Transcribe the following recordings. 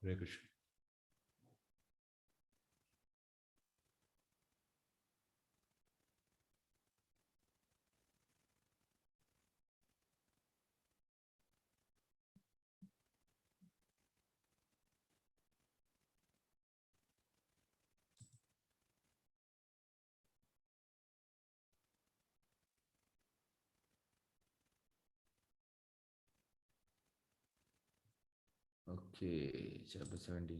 Hare Krishna. Okay, chapter 17.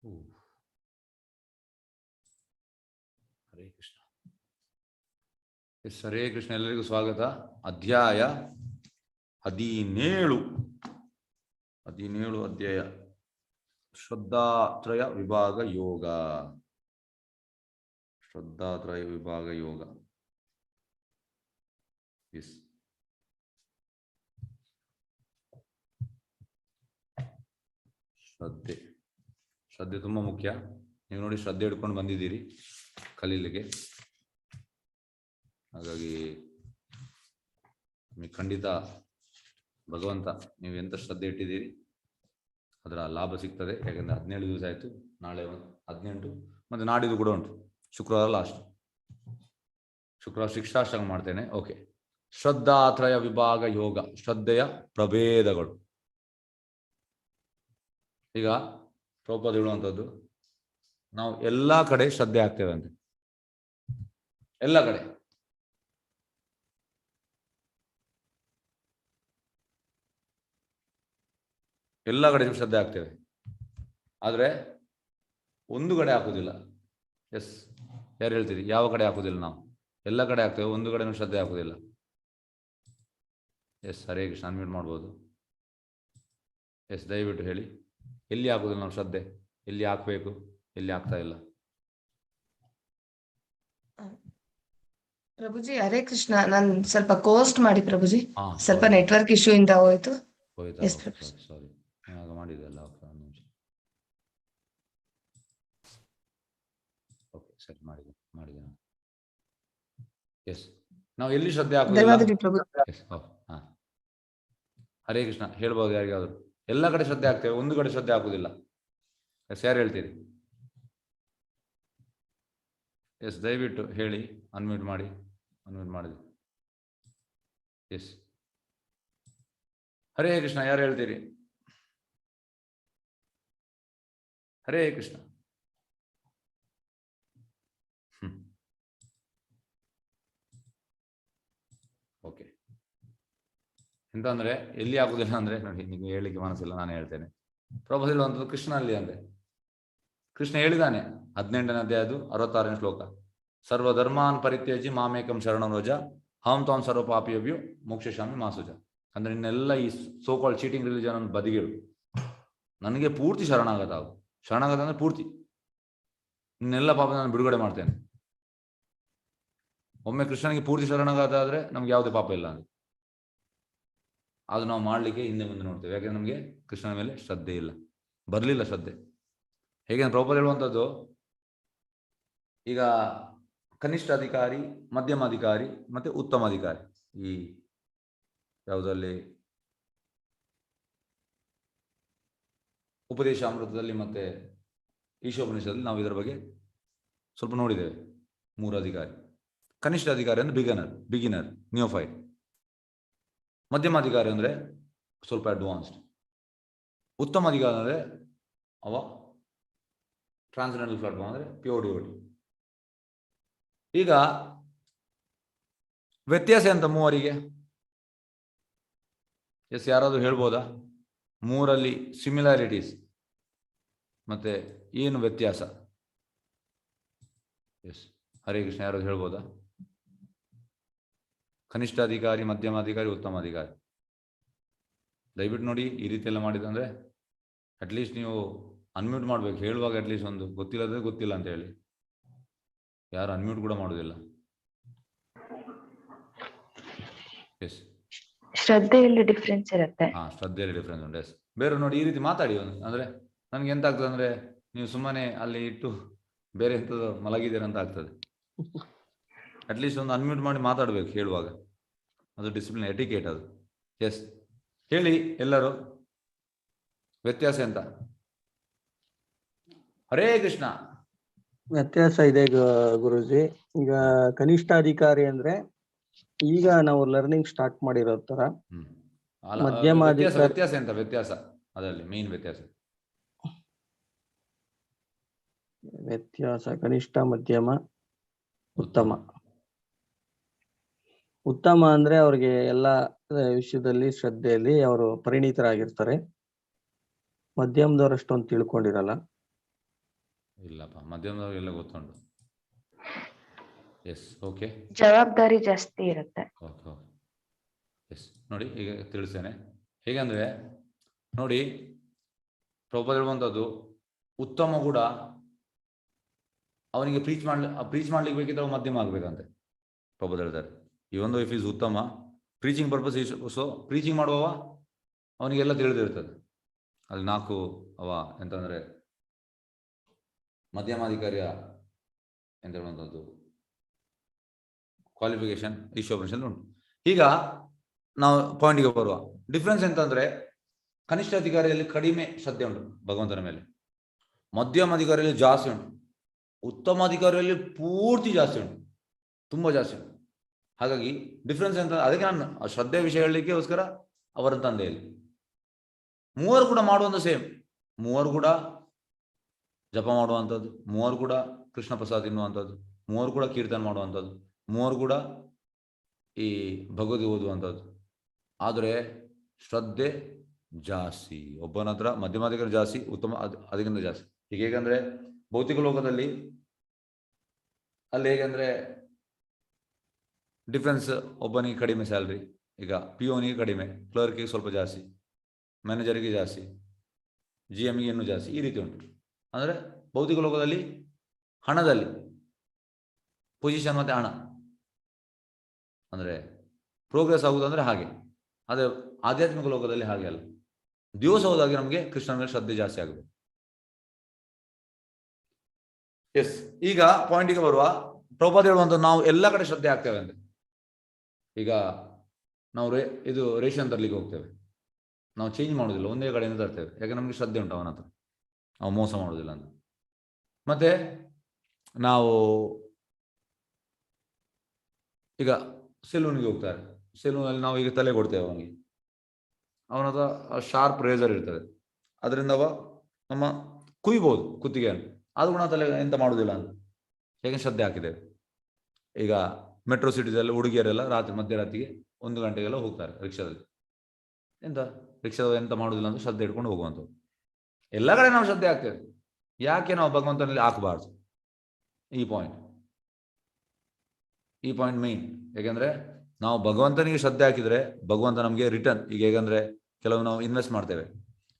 Ooh. Hare Krishna. S, Hare Krishna. ಎಲ್ಲರಿಗೂ ಸ್ವಾಗತ. ಅಧ್ಯಾಯ 17 ಅಧ್ಯಾಯ ಶ್ರದ್ಧಾತ್ರಯ ವಿಭಾಗ ಯೋಗ. ಶ್ರದ್ಧಾತ್ರಯ ವಿಭಾಗ ಯೋಗ. ಎಸ್, ಶ್ರದ್ಧೆ ತುಂಬ ಮುಖ್ಯ. ನೀವು ನೋಡಿ, ಶ್ರದ್ಧೆ ಹಿಡ್ಕೊಂಡು ಬಂದಿದ್ದೀರಿ ಕಲೀಲಿಕ್ಕೆ. ಹಾಗಾಗಿ ನಿಮಗೆ ಖಂಡಿತ ಭಗವಂತ ನೀವು ಎಂಥ ಶ್ರದ್ಧೆ ಇಟ್ಟಿದ್ದೀರಿ ಅದರ ಲಾಭ ಸಿಗ್ತದೆ. ಯಾಕೆಂದರೆ 17 ದಿವಸ ಆಯಿತು, ನಾಳೆ 18 ಮತ್ತು ನಾಡಿದ್ದು ಕೂಡ ಉಂಟು. ಶುಕ್ರವಾರ ಲಾಸ್ಟ್. ಶುಕ್ರವಾರ ಶಿಕ್ಷಾಷ್ಟಂಗ ಮಾಡ್ತೇನೆ. ಓಕೆ, ಶ್ರದ್ಧಾತ್ರಯ ವಿಭಾಗ ಯೋಗ, ಶ್ರದ್ಧೆಯ ಪ್ರಭೇದಗಳು. ಈಗ ಪ್ರಭುಪಾದ ಹೇಳುವಂಥದ್ದು, ನಾವು ಎಲ್ಲ ಕಡೆ ಶ್ರದ್ಧೆ ಆಗ್ತೇವೆ ಅಂತ. ಎಲ್ಲ ಕಡೆ ಶ್ರದ್ಧೆ ಆಗ್ತೇವೆ, ಆದರೆ ಒಂದು ಕಡೆ ಹಾಕುವುದಿಲ್ಲ. ಎಸ್, ಯಾರು ಹೇಳ್ತೀರಿ? ಯಾವ ಕಡೆ ಹಾಕುವುದಿಲ್ಲ? ನಾವು ಎಲ್ಲ ಕಡೆ ಆಗ್ತೇವೆ, ಒಂದು ಕಡೆನೂ ಶ್ರದ್ಧೆ ಹಾಕುವುದಿಲ್ಲ. ಎಸ್, ಹರೇ ಕೃಷ್ಣ. ಅನ್ಮ್ಯೂಟ್ ಮಾಡ್ಬೋದು. ಎಸ್, ದಯವಿಟ್ಟು ಹೇಳಿ, ಎಲ್ಲಿ ಹಾಕುವುದಿಲ್ಲ ನಾವು ಶ್ರದ್ಧೆ? ಎಲ್ಲಿ ಹಾಕಬೇಕು, ಎಲ್ಲಿ ಆಗ್ತಾ ಇಲ್ಲ? ಪ್ರಭುಜಿ ಹರೇ ಕೃಷ್ಣ. ನಾನು ಸ್ವಲ್ಪ ಕೋಸ್ಟ್ ಮಾಡಿ ಪ್ರಭುಜಿ, ಸ್ವಲ್ಪ ನೆಟ್ವರ್ಕ್ ಇಶ್ಯೂ ಇಂದ ಹೋಯ್ತು. ಸಾರಿ, ಆಗ ಮಾಡಿದೆಲ್ಲ. ಓಕೆ, ಸರಿ, ಮಾಡಿದೆ. ಎಸ್, ನಾವು ಎಲ್ಲಿ ಶ್ರದ್ಧೆ ಹಾಕುವುದಿಲ್ಲ. ಹರೇ ಕೃಷ್ಣ. ಹೇಳ್ಬೋದು ಯಾರಿಗಾದ್ರು? ಎಲ್ಲ ಕಡೆ ಶ್ರದ್ಧೆ ಆಗ್ತೇವೆ, ಒಂದು ಕಡೆ ಶ್ರದ್ಧೆ ಹಾಕುವುದಿಲ್ಲ. ಎಸ್, ಯಾರು ಹೇಳ್ತೀರಿ? ಎಸ್, ದಯವಿಟ್ಟು ಹೇಳಿ. ಅನ್ಮ್ಯೂಟ್ ಮಾಡಿದೆ. ಎಸ್, ಹರೇ ಕೃಷ್ಣ. ಯಾರು ಹೇಳ್ತೀರಿ? ಹರೇ ಕೃಷ್ಣ. ಓಕೆ, ಎಂತ ಅಂದ್ರೆ ಎಲ್ಲಿ ಆಗುದಿಲ್ಲ ಅಂದ್ರೆ, ನೋಡಿ, ನಿಮಗೆ ಹೇಳಿಕ್ಕೆ ಮನಸ್ಸಿಲ್ಲ, ನಾನು ಹೇಳ್ತೇನೆ. ಪ್ರಭು ಹೇಳುವಂಥದ್ದು ಕೃಷ್ಣ ಅಲ್ಲಿ ಅಂದ್ರೆ. ಕೃಷ್ಣ ಹೇಳಿದಾನೆ 18ನೇ ಅಧ್ಯಾಯದು 66ನೇ ಶ್ಲೋಕ, ಸರ್ವಧರ್ಮಾನ್ ಪರಿತ್ಯಜಿ ಮಾಮೇಕಂ ಶರಣಂ ವ್ರಜ ಹಂ ತ್ವಾಂ ಸರ್ವ ಪಾಪಿಯಭ್ಯೋ ಮೋಕ್ಷಯಿಷ್ಯಾಮಿ ಮಾ ಶುಚಃ. ಅಂದ್ರೆ ಇನ್ನೆಲ್ಲ ಈ ಸೋಕಾಲ್ಡ್ ಚೀಟಿಂಗ್ ರಿಲಿಜನ್ ಅನ್ನು ಬದಿಗಿಡು, ನನಗೆ ಪೂರ್ತಿ ಶರಣಾಗತ ಅಂದ್ರೆ ಪೂರ್ತಿ ಇನ್ನೆಲ್ಲ ಪಾಪ ನಾನು ಬಿಡುಗಡೆ ಮಾಡ್ತೇನೆ. ಒಮ್ಮೆ ಕೃಷ್ಣನಿಗೆ ಪೂರ್ತಿ ಶರಣಾಗತ ಆದರೆ ನಮ್ಗೆ ಯಾವುದೇ ಪಾಪ ಇಲ್ಲ ಅಂದ್ರೆ ಅದು ನಾವು ಮಾಡಲಿಕ್ಕೆ ಹಿಂದೆ ಮುಂದೆ ನೋಡ್ತೇವೆ. ಯಾಕೆಂದ್ರೆ ನಮಗೆ ಕೃಷ್ಣನ ಮೇಲೆ ಶ್ರದ್ಧೆ ಇಲ್ಲ, ಬರಲಿಲ್ಲ ಶ್ರದ್ಧೆ. ಹೇಗೆ ಪ್ರಭುಪಾದ ಹೇಳುವಂಥದ್ದು, ಈಗ ಕನಿಷ್ಠ ಅಧಿಕಾರಿ, ಮಧ್ಯಮ ಅಧಿಕಾರಿ ಮತ್ತು ಉತ್ತಮ ಅಧಿಕಾರಿ, ಈ ಯಾವುದರಲ್ಲಿ ಉಪದೇಶಾಮೃತದಲ್ಲಿ ಮತ್ತು ಈಶೋಪನಿಷದಲ್ಲಿ ನಾವು ಇದರ ಬಗ್ಗೆ ಸ್ವಲ್ಪ ನೋಡಿದ್ದೇವೆ. 3 ಅಧಿಕಾರಿ. ಕನಿಷ್ಠ ಅಧಿಕಾರಿ ಅಂದರೆ ಬಿಗಿನರ್, ನಿಯೋಫೈಟ್. ಮಧ್ಯಮ ಅಧಿಕಾರಿ ಅಂದರೆ ಸ್ವಲ್ಪ ಅಡ್ವಾನ್ಸ್ಡ್. ಉತ್ತಮ ಅಧಿಕಾರಿ ಅಂದರೆ ಅವ ಟ್ರಾನ್ಸ್ಜೆಂಡರ್ ಪ್ಲಾಟ್ಫಾರ್ಮ್ ಅಂದರೆ ಪ್ಯೂರ್ ಡಿವೋಟಿ. ಈಗ ವ್ಯತ್ಯಾಸ ಎಂತ ಮೂವರಿಗೆ? ಎಸ್, ಯಾರಾದರೂ ಹೇಳ್ಬೋದಾ? 3ರಲ್ಲಿ ಸಿಮಿಲಾರಿಟೀಸ್ ಮತ್ತೆ ಏನು ವ್ಯತ್ಯಾಸ? ಎಸ್, ಹರೇ ಕೃಷ್ಣ. ಯಾರಾದ್ರು ಹೇಳ್ಬೋದಾ? ಕನಿಷ್ಠ ಅಧಿಕಾರಿ, ಮಧ್ಯಮ ಅಧಿಕಾರಿ, ಉತ್ತಮ ಅಧಿಕಾರಿ. ದಯವಿಟ್ಟು ನೋಡಿ, ಈ ರೀತಿ ಎಲ್ಲ ಮಾಡಿದಂದ್ರೆ ಅಟ್ಲೀಸ್ಟ್ ನೀವು ಅನ್ಮ್ಯೂಟ್ ಮಾಡ್ಬೇಕು. ಹೇಳುವಾಗ ಅಟ್ಲೀಸ್ಟ್ ಒಂದು ಗೊತ್ತಿಲ್ಲದೆ ಗೊತ್ತಿಲ್ಲ ಅಂತ ಹೇಳಿ. ಯಾರು ಅನ್ಮ್ಯೂಟ್ ಕೂಡ ಮಾಡೋದಿಲ್ಲ. ಎಸ್, ಶ್ರದ್ಧೆಯಲ್ಲಿ ಡಿಫ್ರೆನ್ಸ್ ಇರುತ್ತೆ. ಶ್ರದ್ಧೆಯಲ್ಲಿ ಡಿಫ್ರೆನ್ಸ್ ಉಂಟು. ಎಸ್, ಬೇರೆ ನೋಡಿ, ಈ ರೀತಿ ಮಾತಾಡಿ. ಅಂದ್ರೆ ನನಗೆ ಎಂತ ಆಗ್ತದೆ ಅಂದ್ರೆ, ನೀವು ಸುಮ್ಮನೆ ಅಲ್ಲಿ ಇಟ್ಟು ಬೇರೆ ಎಂಥದ್ದು ಮಲಗಿದ್ದೀರ ಅಂತ ಆಗ್ತದೆ. ಅಟ್ಲೀಸ್ಟ್ ಒಂದು ಅನ್ಮ್ಯೂಟ್ ಮಾಡಿ ಮಾತಾಡ್ಬೇಕು ಹೇಳುವಾಗ. ಅದು ಡಿಸಿಪ್ಲಿನ್, ಎಟಿಕೇಟ್ ಅದು. ಎಸ್, ಹೇಳಿ ಎಲ್ಲರೂ ವ್ಯತ್ಯಾಸ ಎಂತ? ಹರೇ ಕೃಷ್ಣ. ವ್ಯತ್ಯಾಸ ಇದೆ ಗುರುಜಿ. ಈಗ ಕನಿಷ್ಠಾಧಿಕಾರಿ ಅಂದ್ರೆ ಈಗ ನಾವು ಲರ್ನಿಂಗ್ ಸ್ಟಾರ್ಟ್ ಮಾಡಿರೋ ತರ. ಮಧ್ಯಮಾಧಿಕಾರಿ ವ್ಯತ್ಯಾಸ ಎಂತ? ವ್ಯತ್ಯಾಸ ಅದರಲ್ಲಿ ಮೇನ್ ವ್ಯತ್ಯಾಸ ಕನಿಷ್ಠ, ಮಧ್ಯಮ, ಉತ್ತಮ. ಉತ್ತಮ ಅಂದ್ರೆ ಅವ್ರಿಗೆ ಎಲ್ಲ ವಿಷಯದಲ್ಲಿ ಶ್ರದ್ಧೆಯಲ್ಲಿ ಅವರು ಪರಿಣಿತರಾಗಿರ್ತಾರೆ. ಮಧ್ಯಮದವರಷ್ಟೊಂದು ತಿಳ್ಕೊಂಡಿರಲ್ಲ. ಇಲ್ಲಪ್ಪ, ಮಧ್ಯಮದವರಿಗೆಲ್ಲ ಗೊತ್ತುಂಟು. Yes, okay. ಜವಾಬ್ದಾರಿ ಜಾಸ್ತಿ ಇರುತ್ತೆ. Okay okay. ಎಸ್, ನೋಡಿ ಈಗ ತಿಳಿಸ್ತೇನೆ. ಹೇಗಂದ್ರೆ ನೋಡಿ, ಪ್ರಭುಪಾದ ಹೇಳುವಂಥದ್ದು ಉತ್ತಮ ಕೂಡ ಅವನಿಗೆ ಪ್ರೀಚ್ ಮಾಡ್ಲಿಕ್ಕೆ ಬೇಕಿದ್ರೆ ಮಧ್ಯಮ ಆಗ್ಬೇಕಂತೆ. ಪ್ರಭುಪಾದ ಹೇಳ್ತಾರೆ, ಇವೊಂದು ಇಫ್ ಈಸ್ ಉತ್ತಮ preaching purpose is, so preaching ಮಾಡುವವ ಅವನಿಗೆಲ್ಲ ತಿಳಿದಿರ್ತದೆ. ಅಲ್ಲಿ 4 ಅವ ಎಂತಂದ್ರೆ ಮಧ್ಯಮಾಧಿಕಾರಿಯ ಎಂತ ಹೇಳುವಂಥದ್ದು ಕ್ವಾಲಿಫಿಕೇಶನ್ ಈಶ್ವರಪುರುಷನ್ ಉಂಟು. ಈಗ ನಾವು ಪಾಯಿಂಟಿಗೆ ಬರುವ. ಡಿಫ್ರೆನ್ಸ್ ಎಂತಂದ್ರೆ ಕನಿಷ್ಠ ಅಧಿಕಾರಿಯಲ್ಲಿ ಕಡಿಮೆ ಶ್ರದ್ಧೆ ಉಂಟು ಭಗವಂತನ ಮೇಲೆ, ಮಧ್ಯಮ ಅಧಿಕಾರಿಯಲ್ಲಿ ಜಾಸ್ತಿ ಉಂಟು, ಉತ್ತಮ ಅಧಿಕಾರಿಯಲ್ಲಿ ಪೂರ್ತಿ ಜಾಸ್ತಿ ಉಂಟು, ತುಂಬ ಜಾಸ್ತಿ ಉಂಟು. ಹಾಗಾಗಿ ಡಿಫ್ರೆನ್ಸ್ ಎಂತ, ಅದಕ್ಕೆ ನಾನು ಶ್ರದ್ಧೆ ವಿಷಯ ಹೇಳಲಿಕ್ಕೋಸ್ಕರ ಅವರ ತಂದೆಯಲ್ಲಿ ಮೂವರು ಕೂಡ ಮಾಡುವಂಥ ಸೇಮ್. ಮೂವರು ಕೂಡ ಜಪ ಮಾಡುವಂಥದ್ದು, ಮೂವರು ಕೂಡ ಕೃಷ್ಣ ಪ್ರಸಾದ್ ತಿನ್ನುವಂಥದ್ದು, ಮೂವರು ಕೂಡ ಕೀರ್ತನ ಮಾಡುವಂಥದ್ದು, ಮೂವರು ಕೂಡ ಈ ಭಗವದ್ಗೀತೆ ಓದುವಂಥದ್ದು. ಆದರೆ ಶ್ರದ್ಧೆ ಜಾಸ್ತಿ ಒಬ್ಬನ ಹತ್ರ, ಮಧ್ಯಮಾಧಿಕಾರಿ ಜಾಸ್ತಿ, ಉತ್ತಮ ಅದಕ್ಕಿಂತ ಜಾಸ್ತಿ. ಈಗ ಹೇಗಂದ್ರೆ ಭೌತಿಕ ಲೋಕದಲ್ಲಿ ಅಲ್ಲಿ ಹೇಗೆಂದ್ರೆ ಡಿಫ್ರೆನ್ಸ್, ಒಬ್ಬನಿಗೆ ಕಡಿಮೆ ಸ್ಯಾಲ್ರಿ, ಈಗ ಪಿಯೋನಿಗೆ ಕಡಿಮೆ, ಕ್ಲರ್ಕಿಗೆ ಸ್ವಲ್ಪ ಜಾಸ್ತಿ, ಮ್ಯಾನೇಜರಿಗೆ ಜಾಸ್ತಿ, GMಗೆ ಇನ್ನೂ ಜಾಸ್ತಿ, ಈ ರೀತಿ ಉಂಟು. ಅಂದರೆ ಭೌತಿಕ ಲೋಕದಲ್ಲಿ ಹಣದಲ್ಲಿ ಪೊಸಿಷನ್ ಮತ್ತು ಹಣ ಅಂದರೆ ಪ್ರೋಗ್ರೆಸ್ ಆಗುವುದಂದ್ರೆ ಹಾಗೆ. ಆದರೆ ಆಧ್ಯಾತ್ಮಿಕ ಲೋಕದಲ್ಲಿ ಹಾಗೆ ಅಲ್ಲ. ದಿವಸ ಹೋದಾಗೆ ನಮಗೆ ಕೃಷ್ಣನ ಮೇಲೆ ಶ್ರದ್ಧೆ ಜಾಸ್ತಿ ಆಗಬೇಕು. ಎಸ್, ಈಗ ಪಾಯಿಂಟಿಗೆ ಬರುವ. ಪ್ರಭುಪಾದ ಹೇಳುವಂಥ ನಾವು ಎಲ್ಲ ಕಡೆ ಶ್ರದ್ಧೆ ಆಗ್ತೇವೆ ಅಂದರೆ, ಈಗ ನಾವು ಇದು ರೇಷನ್ ತರಲಿಕ್ಕೆ ಹೋಗ್ತೇವೆ, ನಾವು ಚೇಂಜ್ ಮಾಡೋದಿಲ್ಲ, ಒಂದೇ ಕಡೆಯಿಂದ ತರ್ತೇವೆ. ಯಾಕೆ? ನಮಗೆ ಶ್ರದ್ಧೆ ಉಂಟು ಅವನ ಹತ್ರ, ನಾವು ಮೋಸ ಮಾಡೋದಿಲ್ಲ ಅಂತ. ಮತ್ತೆ ನಾವು ಈಗ ಸೆಲೂನಿಗೆ ಹೋಗ್ತಾರೆ, ಸೆಲೂನಲ್ಲಿ ನಾವು ಈಗ ತಲೆ ಕೊಡ್ತೇವೆ ಅವನಿಗೆ, ಅವನ ಹತ್ರ ಶಾರ್ಪ್ ರೇಸರ್ ಇರ್ತದೆ, ಅದರಿಂದ ಅವ ನಮ್ಮ ಕುಯ್ಬೋದು ಕುತ್ತಿಗೆಯನ್ನು, ಆದ್ರೂ ಕೂಡ ತಲೆ ಎಂತ ಮಾಡೋದಿಲ್ಲ ಅಂತ. ಹೇಗೆ? ಶ್ರದ್ಧೆ ಹಾಕಿದ್ದೇವೆ. ಈಗ ಮೆಟ್ರೋ ಸಿಟೀಸಲ್ಲಿ ಹುಡುಗಿಯರೆಲ್ಲ ಮಧ್ಯರಾತ್ರಿಗೆ 1 ಗಂಟೆಗೆಲ್ಲ ಹೋಗ್ತಾರೆ ರಿಕ್ಷಾದಲ್ಲಿ. ಎಂತ ರಿಕ್ಷಾದ ಎಂತ ಮಾಡೋದಿಲ್ಲ ಅಂತ ಶ್ರದ್ಧೆ ಇಟ್ಕೊಂಡು ಹೋಗುವಂಥದ್ದು. ಎಲ್ಲ ಕಡೆ ನಾವು ಶ್ರದ್ಧೆ ಹಾಕ್ತೇವೆ. ಯಾಕೆ ನಾವು ಭಗವಂತನಲ್ಲಿ ಹಾಕಬಾರ್ದು? ಈ ಪಾಯಿಂಟ್ ಮೇನ್. ಹೇಗೆಂದ್ರೆ ನಾವು ಭಗವಂತನಿಗೆ ಶ್ರದ್ಧೆ ಹಾಕಿದ್ರೆ ಭಗವಂತ ನಮಗೆ ರಿಟರ್ನ್, ಈಗ ಹೇಗಂದ್ರೆ ಕೆಲವು ನಾವು ಇನ್ವೆಸ್ಟ್ ಮಾಡ್ತೇವೆ,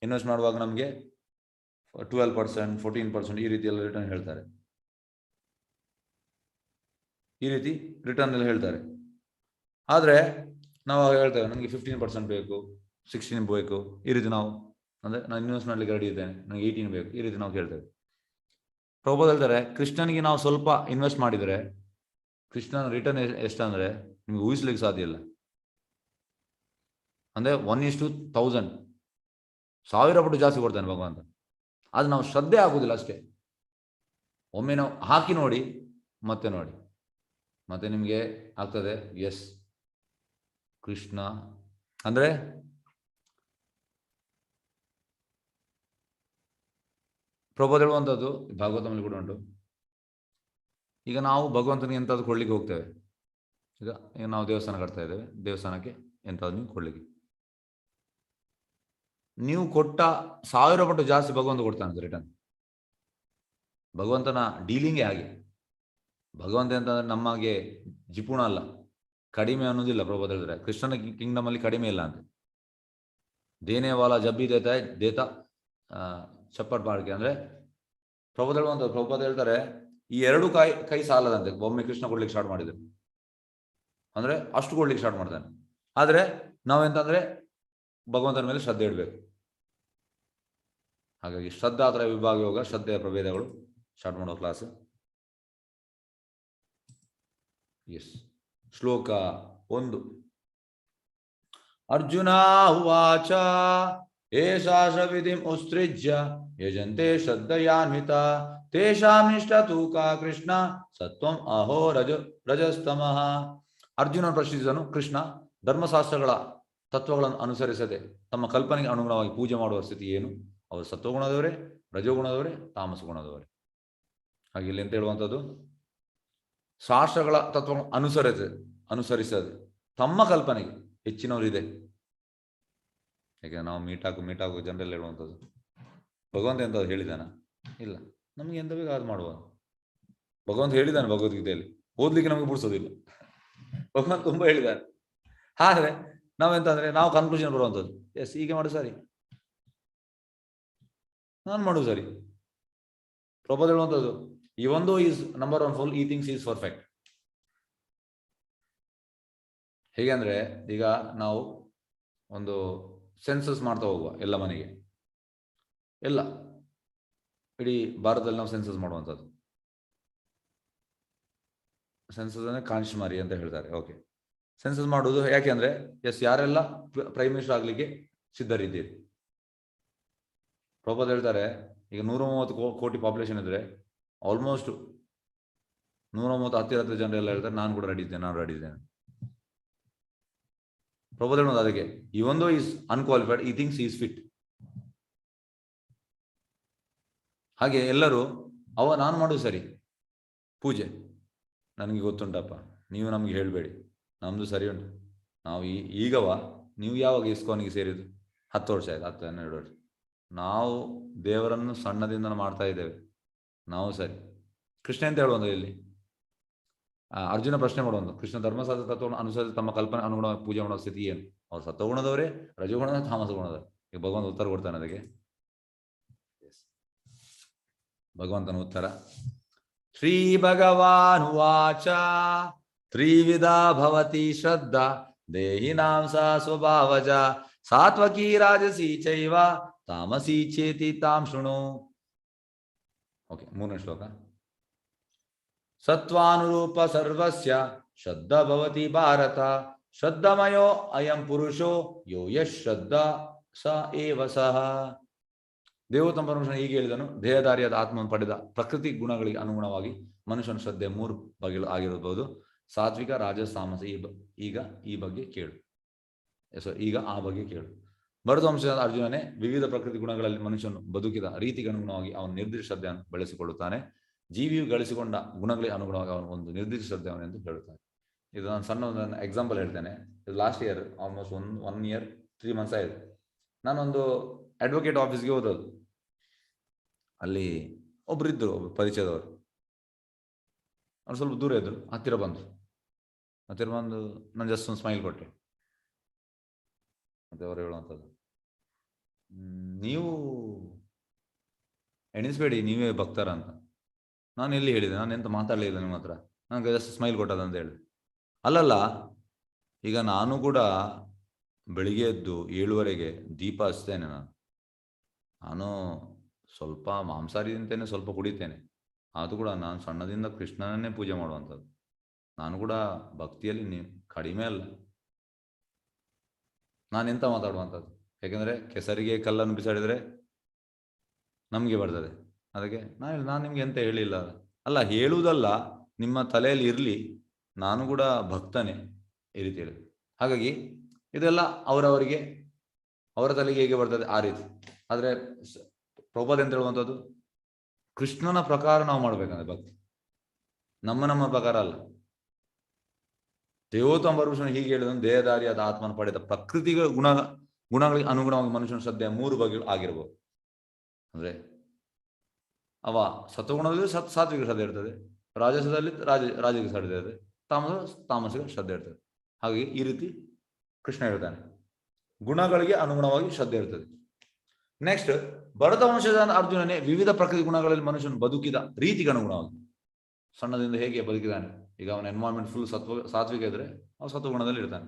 ಇನ್ವೆಸ್ಟ್ ಮಾಡುವಾಗ ನಮಗೆ 12%, 14% ಈ ರೀತಿ ಎಲ್ಲ ರಿಟರ್ನ್ ಹೇಳ್ತಾರೆ. ಈ ರೀತಿ ರಿಟರ್ನ್ ಎಲ್ಲ ಹೇಳ್ತಾರೆ. ಆದರೆ ನಾವು ಹೇಳ್ತೇವೆ ನನಗೆ 15% ಬೇಕು, 16 ಬೇಕು, ಈ ರೀತಿ ನಾವು, ಅಂದರೆ ನಾನು ಇನ್ವೆಸ್ಟ್ ಮಾಡಲಿಕ್ಕೆ ರೆಡಿ ಇದ್ದೇನೆ, ನನಗೆ 18 ಬೇಕು, ಈ ರೀತಿ ನಾವು ಕೇಳ್ತೇವೆ. ಪ್ರಭುಪಾದ ಹೇಳ್ತಾರೆ, ಕೃಷ್ಣನಿಗೆ ನಾವು ಸ್ವಲ್ಪ ಇನ್ವೆಸ್ಟ್ ಮಾಡಿದರೆ ಕೃಷ್ಣನ ರಿಟರ್ನ್ ಎಷ್ಟಂದ್ರೆ ನಿಮ್ಗೆ ಊಹಿಸ್ಲಿಕ್ಕೆ ಸಾಧ್ಯ ಇಲ್ಲ. ಅಂದರೆ 1:1000, 1000 ಪಟ್ಟು ಜಾಸ್ತಿ ಕೊಡ್ತಾನೆ ಭಗವಂತ. ಅದು ನಾವು ಶ್ರದ್ಧೆ ಆಗುವುದಿಲ್ಲ ಅಷ್ಟೇ. ಒಮ್ಮೆ ನಾವು ಹಾಕಿ ನೋಡಿ, ಮತ್ತೆ ನೋಡಿ, ಮತ್ತೆ ನಿಮಗೆ ಆಗ್ತದೆ ಎಸ್ ಕೃಷ್ಣ. ಅಂದರೆ ಪ್ರಭುಪಾದ ಹೇಳುವಂಥದ್ದು ಭಾಗವತದಲ್ಲಿ ಕೂಡ ಉಂಟು. ಈಗ ನಾವು ಭಗವಂತನಿಗೆ ಎಂತಾದ್ರು ಕೊಡ್ಲಿಕ್ಕೆ ಹೋಗ್ತೇವೆ, ಈಗ ನಾವು ದೇವಸ್ಥಾನ ಕಟ್ತಾ ಇದ್ದೇವೆ, ದೇವಸ್ಥಾನಕ್ಕೆ ಎಂತಾದ್ರು ನೀವು ಕೊಡ್ಲಿಕ್ಕೆ, ನೀವು ಕೊಟ್ಟ 1000 ಪಟ್ಟು ಜಾಸ್ತಿ ಭಗವಂತ ಕೊಡ್ತಾನೆ ರಿಟರ್ನ್. ಭಗವಂತನ ಡೀಲಿಂಗೇ ಹಾಗೆ. ಭಗವಂತ ಅಂತಂದ್ರೆ ನಮಗೆ ಜಿಪುಣ ಅಲ್ಲ, ಕಡಿಮೆ ಅನ್ನೋದಿಲ್ಲ. ಪ್ರಭುಪಾದ ಹೇಳಿದ್ರೆ ಕೃಷ್ಣನ ಕಿಂಗ್ಡಮ್ ಅಲ್ಲಿ ಕಡಿಮೆ ಇಲ್ಲ ಅಂತ. ದೇನೇವಾಲ ಜಬ್ಬಿ ದೇತ ಚಪ್ಪಟ್ ಬಾಳ್ಕೆ. ಅಂದ್ರೆ ಪ್ರಭುಪಾದ ಹೇಳ್ತಾರೆ, ಈ 2 ಕೈ ಸಾಲದಂತೆ. ಒಮ್ಮೆ ಕೃಷ್ಣ ಕೊಡ್ಲಿಕ್ಕೆ ಸ್ಟಾರ್ಟ್ ಮಾಡಿದ್ರು ಅಂದ್ರೆ ಅಷ್ಟು ಕೊಡ್ಲಿಕ್ಕೆ ಸ್ಟಾರ್ಟ್ ಮಾಡ್ತಾನೆ. ಆದ್ರೆ ನಾವೆಂತಂದ್ರೆ ಭಗವಂತನ ಮೇಲೆ ಶ್ರದ್ಧೆ ಇಡಬೇಕು. ಹಾಗಾಗಿ ಶ್ರದ್ಧಾತ್ರ ವಿಭಾಗ ಯೋಗ, ಶ್ರದ್ಧೆಯ ಪ್ರಭೇದಗಳು ಸ್ಟಾರ್ಟ್ ಮಾಡೋ ಕ್ಲಾಸ್. ಎಸ್, ಶ್ಲೋಕ 1. ಅರ್ಜುನ ಉವಾಚ ಏಷಾ ವಿಧಿಂ ಉತ್ಸೃಜ್ಯ ಯಜಂತೆ ಶ್ರದ್ಧಯಾನ್ವಿತ ತೇಷಾಂ ನಿಷ್ಠತು ಕಾ ಕೃಷ್ಣ ಸತ್ವಂ ಅಹೋ ರಜಸ್ತಮಃ. ಅರ್ಜುನ ಪ್ರಶ್ನಿಸಿದನು, ಕೃಷ್ಣ, ಧರ್ಮಶಾಸ್ತ್ರಗಳ ತತ್ವಗಳನ್ನು ಅನುಸರಿಸದೆ ತಮ್ಮ ಕಲ್ಪನೆಗೆ ಅನುಗುಣವಾಗಿ ಪೂಜೆ ಮಾಡುವ ಸ್ಥಿತಿ ಏನು? ಅವರು ಸತ್ವಗುಣದವರೇ, ರಜೋಗುಣದವರೇ, ತಾಮಸ ಗುಣದವರೇ? ಹಾಗೆ ಇಲ್ಲಿ ಅಂತ ಹೇಳುವಂಥದ್ದು, ಶಾಸ್ತ್ರಗಳ ತತ್ವಗಳನ್ನು ಅನುಸರಿಸದೆ ತಮ್ಮ ಕಲ್ಪನೆಗೆ ಹೆಚ್ಚಿನವರಿದೆ. ಯಾಕೆಂದ್ರೆ ನಾವು ಮೀಟಾಕು ಜನರೆಲ್ಲ ಹೇಳುವಂಥದ್ದು. ಭಗವಂತ ಎಂತ ಹೇಳಿದಾನ? ಇಲ್ಲ. ನಮಗೆ ಎಂತ ಬೇಕು ಅದು ಮಾಡುವ. ಭಗವಂತ ಹೇಳಿದ್ದಾನೆ ಭಗವದ್ಗೀತೆಯಲ್ಲಿ, ಓದ್ಲಿಕ್ಕೆ ನಮಗೆ ಬಿಡಿಸೋದಿಲ್ಲ. ಭಗವಂತ ತುಂಬಾ ಹೇಳಿದ್ದಾನೆ. ಆದ್ರೆ ನಾವೆಂತ ಅಂದ್ರೆ ನಾವು ಕನ್ಕ್ಲೂಷನ್ ಬರುವಂಥದ್ದು, ಎಸ್ ಹೀಗೆ ಮಾಡು ಸರಿ, ನಾನು ಮಾಡುದು ಸರಿ. ಪ್ರಭುಪಾದ ಹೇಳುವಂಥದ್ದು, ಈ ಒಂದು ಈಸ್ ನಂಬರ್ ಒನ್ ಫುಲ್, ಈ ಥಿಂಗ್ಸ್ ಈಸ್ ಪರ್ಫೆಕ್ಟ್. ಹೇಗೆ ಅಂದ್ರೆ, ಈಗ ನಾವು ಒಂದು ಸೆನ್ಸಸ್ ಮಾಡ್ತಾ ಹೋಗುವ ಎಲ್ಲ ಮನೆಗೆ, ಎಲ್ಲ ಇಡೀ ಭಾರತದಲ್ಲಿ ನಾವು ಸೆನ್ಸಸ್ ಮಾಡುವಂಥದ್ದು. ಸೆನ್ಸಸ್ ಅಂದ್ರೆ ಕಾಂಶಮಾರಿ ಅಂತ ಹೇಳ್ತಾರೆ. ಓಕೆ, ಸೆನ್ಸಸ್ ಮಾಡುವುದು ಯಾಕೆ ಅಂದ್ರೆ, ಎಸ್ ಯಾರೆಲ್ಲ ಪ್ರೈಮ್ ಮಿನಿಸ್ಟರ್ ಆಗ್ಲಿಕ್ಕೆ ಸಿದ್ಧರಿದ್ದೀರಿ? ಪ್ರಭುಪಾದ ಹೇಳ್ತಾರೆ, ಈಗ 130 ಕೋಟಿ ಪಾಪ್ಯುಲೇಷನ್ ಇದ್ರೆ ಆಲ್ಮೋಸ್ಟ್ 130 ಹತ್ತಿರ ಜನರೆಲ್ಲ ಹೇಳ್ತಾರೆ, ನಾನು ಕೂಡ ರೆಡಿ ಇದ್ದೇನೆ. ಪ್ರಭುಪಾದ ಹೇಳೋದು ಅದಕ್ಕೆ, ಈ ಒಂದು ಈಸ್ ಅನ್ಕ್ವಾಲಿಫೈಡ್, ಈ ಥಿಂಗ್ಸ್ ಈಸ್ ಫಿಟ್. ಹಾಗೆ ಎಲ್ಲರೂ ನಾನು ಮಾಡುದು ಸರಿ, ಪೂಜೆ ನನಗೆ ಗೊತ್ತುಂಟಪ್ಪ, ನೀವು ನಮ್ಗೆ ಹೇಳಬೇಡಿ, ನಮ್ದು ಸರಿ ಉಂಟು. ನಾವು ಈಗವ, ನೀವು ಯಾವಾಗ ಇಸ್ಕಾನಿಗೆ ಸೇರಿದ್ದು? 10 ವರ್ಷ ಆಯ್ತು, 10-12 ವರ್ಷ. ನಾವು ದೇವರನ್ನು ಸಣ್ಣದಿಂದ ಮಾಡ್ತಾ ಇದ್ದೇವೆ, ನಾವು ಸರಿ. ಕೃಷ್ಣ ಅಂತ ಹೇಳುವಂಥ ಇಲ್ಲಿ ಅರ್ಜುನ ಪ್ರಶ್ನೆ ಮಾಡುವಂಥ, ಕೃಷ್ಣ ಧರ್ಮಶಾಸ್ತ್ರ ತತ್ವವನ್ನು ಅನುಸರಿಸಿ ತಮ್ಮ ಕಲ್ಪನೆ ಅನುಗುಣವಾಗಿ ಪೂಜೆ ಮಾಡುವ ಸ್ಥಿತಿ ಏನು? ಅವ್ರು ಸತ್ವಗುಣದವರೇ, ರಜೋಗುಣದ, ತಾಮಸ ಗುಣದವರೇ? ಈಗ ಭಗವಂತ ಉತ್ತರ ಕೊಡ್ತಾನೆ ಅದಕ್ಕೆ. ಭಗವಂತನ ಉತ್ತರ, ಶ್ರೀ ಭಗವಾನ್ ವಾಚ ತ್ರಿವಿಧ ಭವತಿ ಶ್ರದ್ಧಾ ದೇಹಿನಾಂ ಸಾ ಸ್ವಭಾವಜ ಸಾತ್ವಕೀ ರಾಜಸಿ ಚೈವ ತಾಮಸಿ ಚೇತಿ ತಾಂ ಶೃಣು. ಓಕೆ, 3ನೇ ಶ್ಲೋಕ. ಸತ್ವಾನುರೂಪ ಸರ್ವಸ್ಯ ಶ್ರದ್ಧಾ ಭವತಿ ಭಾರತ ಶ್ರದ್ಧಾಮಯೋ ಅಯಂ ಪುರುಷೋ ಯೋ ಯಶ್ ಶ್ರದ್ಧಾ ಸ ಏವ ಸಹ. ದೇವೋತ್ತಮ ಪರಮೇಶ್ವರನು ಹೀಗೆ ಹೇಳಿದನು, ದೇಹಧಾರಿಯಾದ ಆತ್ಮವನ್ನು ಪಡೆದ ಪ್ರಕೃತಿ ಗುಣಗಳಿಗೆ ಅನುಗುಣವಾಗಿ ಮನುಷ್ಯನ ಶ್ರದ್ಧೆ 3 ಬಗೆಗಳು ಆಗಿರಬಹುದು: ಸಾತ್ವಿಕ, ರಾಜಸ, ತಾಮಸ. ಈಗ ಈ ಬಗ್ಗೆ ಕೇಳು. ಈಗ ಆ ಬಗ್ಗೆ ಕೇಳು. ಭರತವಂಶದ ಅರ್ಜುನನೇ, ವಿವಿಧ ಪ್ರಕೃತಿ ಗುಣಗಳಲ್ಲಿ ಮನುಷ್ಯನು ಬದುಕಿದ ರೀತಿಗೆ ಅನುಗುಣವಾಗಿ ಅವನು ನಿರ್ದಿಷ್ಟ ಶ್ರದ್ಧೆಯನ್ನು ಬೆಳೆಸಿಕೊಳ್ಳುತ್ತಾನೆ. ಜೀವಿಯು ಗಳಿಸಿಕೊಂಡ ಗುಣಗಳಿಗೆ ಅನುಗುಣವಾಗಿ ಅವನು ಒಂದು ನಿರ್ದಿಷ್ಟ ಶ್ರದ್ಧೆಯನ್ನು ಎಂದು ಹೇಳುತ್ತಾನೆ. ಇದು ನಾನು ಸಣ್ಣ ಒಂದು ಎಕ್ಸಾಂಪಲ್ ಹೇಳ್ತೇನೆ. ಇದು last year almost 1 year 3 months ಆಯಿತು. ನಾನೊಂದು ಅಡ್ವೊಕೇಟ್ ಆಫೀಸ್ಗೆ ಹೋದದ್ದು. ಅಲ್ಲಿ ಒಬ್ರು ಪರಿಚಯದವರು. ಅವ್ರು ಸ್ವಲ್ಪ ದೂರ ಇದ್ರು, ಹತ್ತಿರ ಬಂದು ನಾನು ಜಸ್ಟ್ ಒಂದು ಸ್ಮೈಲ್ ಕೊಟ್ಟೆ. ಮತ್ತೆ ಅವರು ಹೇಳುವಂಥದ್ದು, ನೀವು ಎಣಿಸ್ಬೇಡಿ ನೀವೇ ಭಕ್ತರ ಅಂತ. ನಾನು ಎಲ್ಲಿ ಹೇಳಿದೆ? ನಾನು ಎಂತ ಮಾತಾಡಲಿಲ್ಲ ನಿಮ್ಮ ಹತ್ರ, ನನಗೆ ಜಸ್ಟ್ ಸ್ಮೈಲ್ ಕೊಟ್ಟದಂತ ಹೇಳಿದೆ. ಅಲ್ಲಲ್ಲ, ಈಗ ನಾನು ಕೂಡ ಬೆಳಿಗ್ಗೆ ಎದ್ದು 7:30ಗೆ ದೀಪ ಹಚ್ತೇನೆ. ನಾನು ಸ್ವಲ್ಪ ಮಾಂಸಾಹಾರಿ ತಿಂತೇನೆ, ಸ್ವಲ್ಪ ಕುಡಿತೇನೆ. ಅದು ಕೂಡ ನಾನು ಸಣ್ಣದಿಂದ ಕೃಷ್ಣನನ್ನೇ ಪೂಜೆ ಮಾಡುವಂಥದ್ದು. ನಾನು ಕೂಡ ಭಕ್ತಿಯಲ್ಲಿ ಕಡಿಮೆ ಅಲ್ಲ. ನಾನೆಂತ ಮಾತಾಡುವಂಥದ್ದು? ಯಾಕೆಂದರೆ ಕೆಸರಿಗೆ ಕಲ್ಲನ್ನು ಬಿಸಾಡಿದರೆ ನಮಗೆ ಬರ್ತದೆ. ಅದಕ್ಕೆ ನಾನು ನಿಮ್ಗೆ ಎಂತ ಹೇಳಿಲ್ಲ ಅಲ್ಲ, ಹೇಳುವುದಲ್ಲ, ನಿಮ್ಮ ತಲೆಯಲ್ಲಿ ಇರಲಿ, ನಾನು ಕೂಡ ಭಕ್ತನೇ ಈ ರೀತಿ ಹೇಳಿ. ಹಾಗಾಗಿ ಇದೆಲ್ಲ ಅವರವರಿಗೆ, ಅವರ ತಲೆಗೆ ಹೇಗೆ ಬರ್ತದೆ ಆ ರೀತಿ. ಆದರೆ ಪ್ರಭುಪಾದ ಅಂತ ಹೇಳುವಂಥದ್ದು, ಕೃಷ್ಣನ ಪ್ರಕಾರ ನಾವು ಮಾಡ್ಬೇಕಂದ್ರೆ ಭಕ್ತಿ, ನಮ್ಮ ಪ್ರಕಾರ ಅಲ್ಲ. ದೇವೋತ್ತಮ ಪರಮೇಶ್ವರನು ಹೀಗೆ ಹೇಳಿದನು, ದೇಹಧಾರಿಯಾದ ಆತ್ಮನ ಪಡೆದ ಪ್ರಕೃತಿಗ ಗುಣಗಳಿಗೆ ಅನುಗುಣವಾಗಿ ಮನುಷ್ಯನ ಶ್ರದ್ಧೆಯ 3 ಬಗೆಗಳು ಆಗಿರ್ಬೋದು. ಅಂದ್ರೆ ಅವ ಸತ್ವಗುಣದಲ್ಲಿ ಸಾತ್ವಿಕ ಶ್ರದ್ಧೆ ಇರ್ತದೆ, ರಾಜಸದಲ್ಲಿ ರಾಜಸಿಕ ಶ್ರದ್ಧೆ ಇರ್ತದೆ, ತಾಮಸಿಕ ಶ್ರದ್ಧೆ ಇರ್ತದೆ. ಹಾಗಾಗಿ ಈ ರೀತಿ ಕೃಷ್ಣ ಹೇಳ್ತಾನೆ, ಗುಣಗಳಿಗೆ ಅನುಗುಣವಾಗಿ ಶ್ರದ್ಧೆ ಇರ್ತದೆ. ನೆಕ್ಸ್ಟ್, ಭರತವಂಶದ ಅರ್ಜುನನೇ, ವಿವಿಧ ಪ್ರಕೃತಿ ಗುಣಗಳಲ್ಲಿ ಮನುಷ್ಯನು ಬದುಕಿದ ರೀತಿಗೆ ಅನುಗುಣವಾಗಿ ಸಣ್ಣದಿಂದ ಹೇಗೆ ಬದುಕಿದಾನೆ. ಈಗ ಅವನ ಎನ್ವೈರನ್ಮೆಂಟ್ ಫುಲ್ ಸಾತ್ವಿಕ ಇದ್ರೆ ಅವನು ಸತ್ವಗುಣದಲ್ಲಿ ಇರ್ತಾನೆ,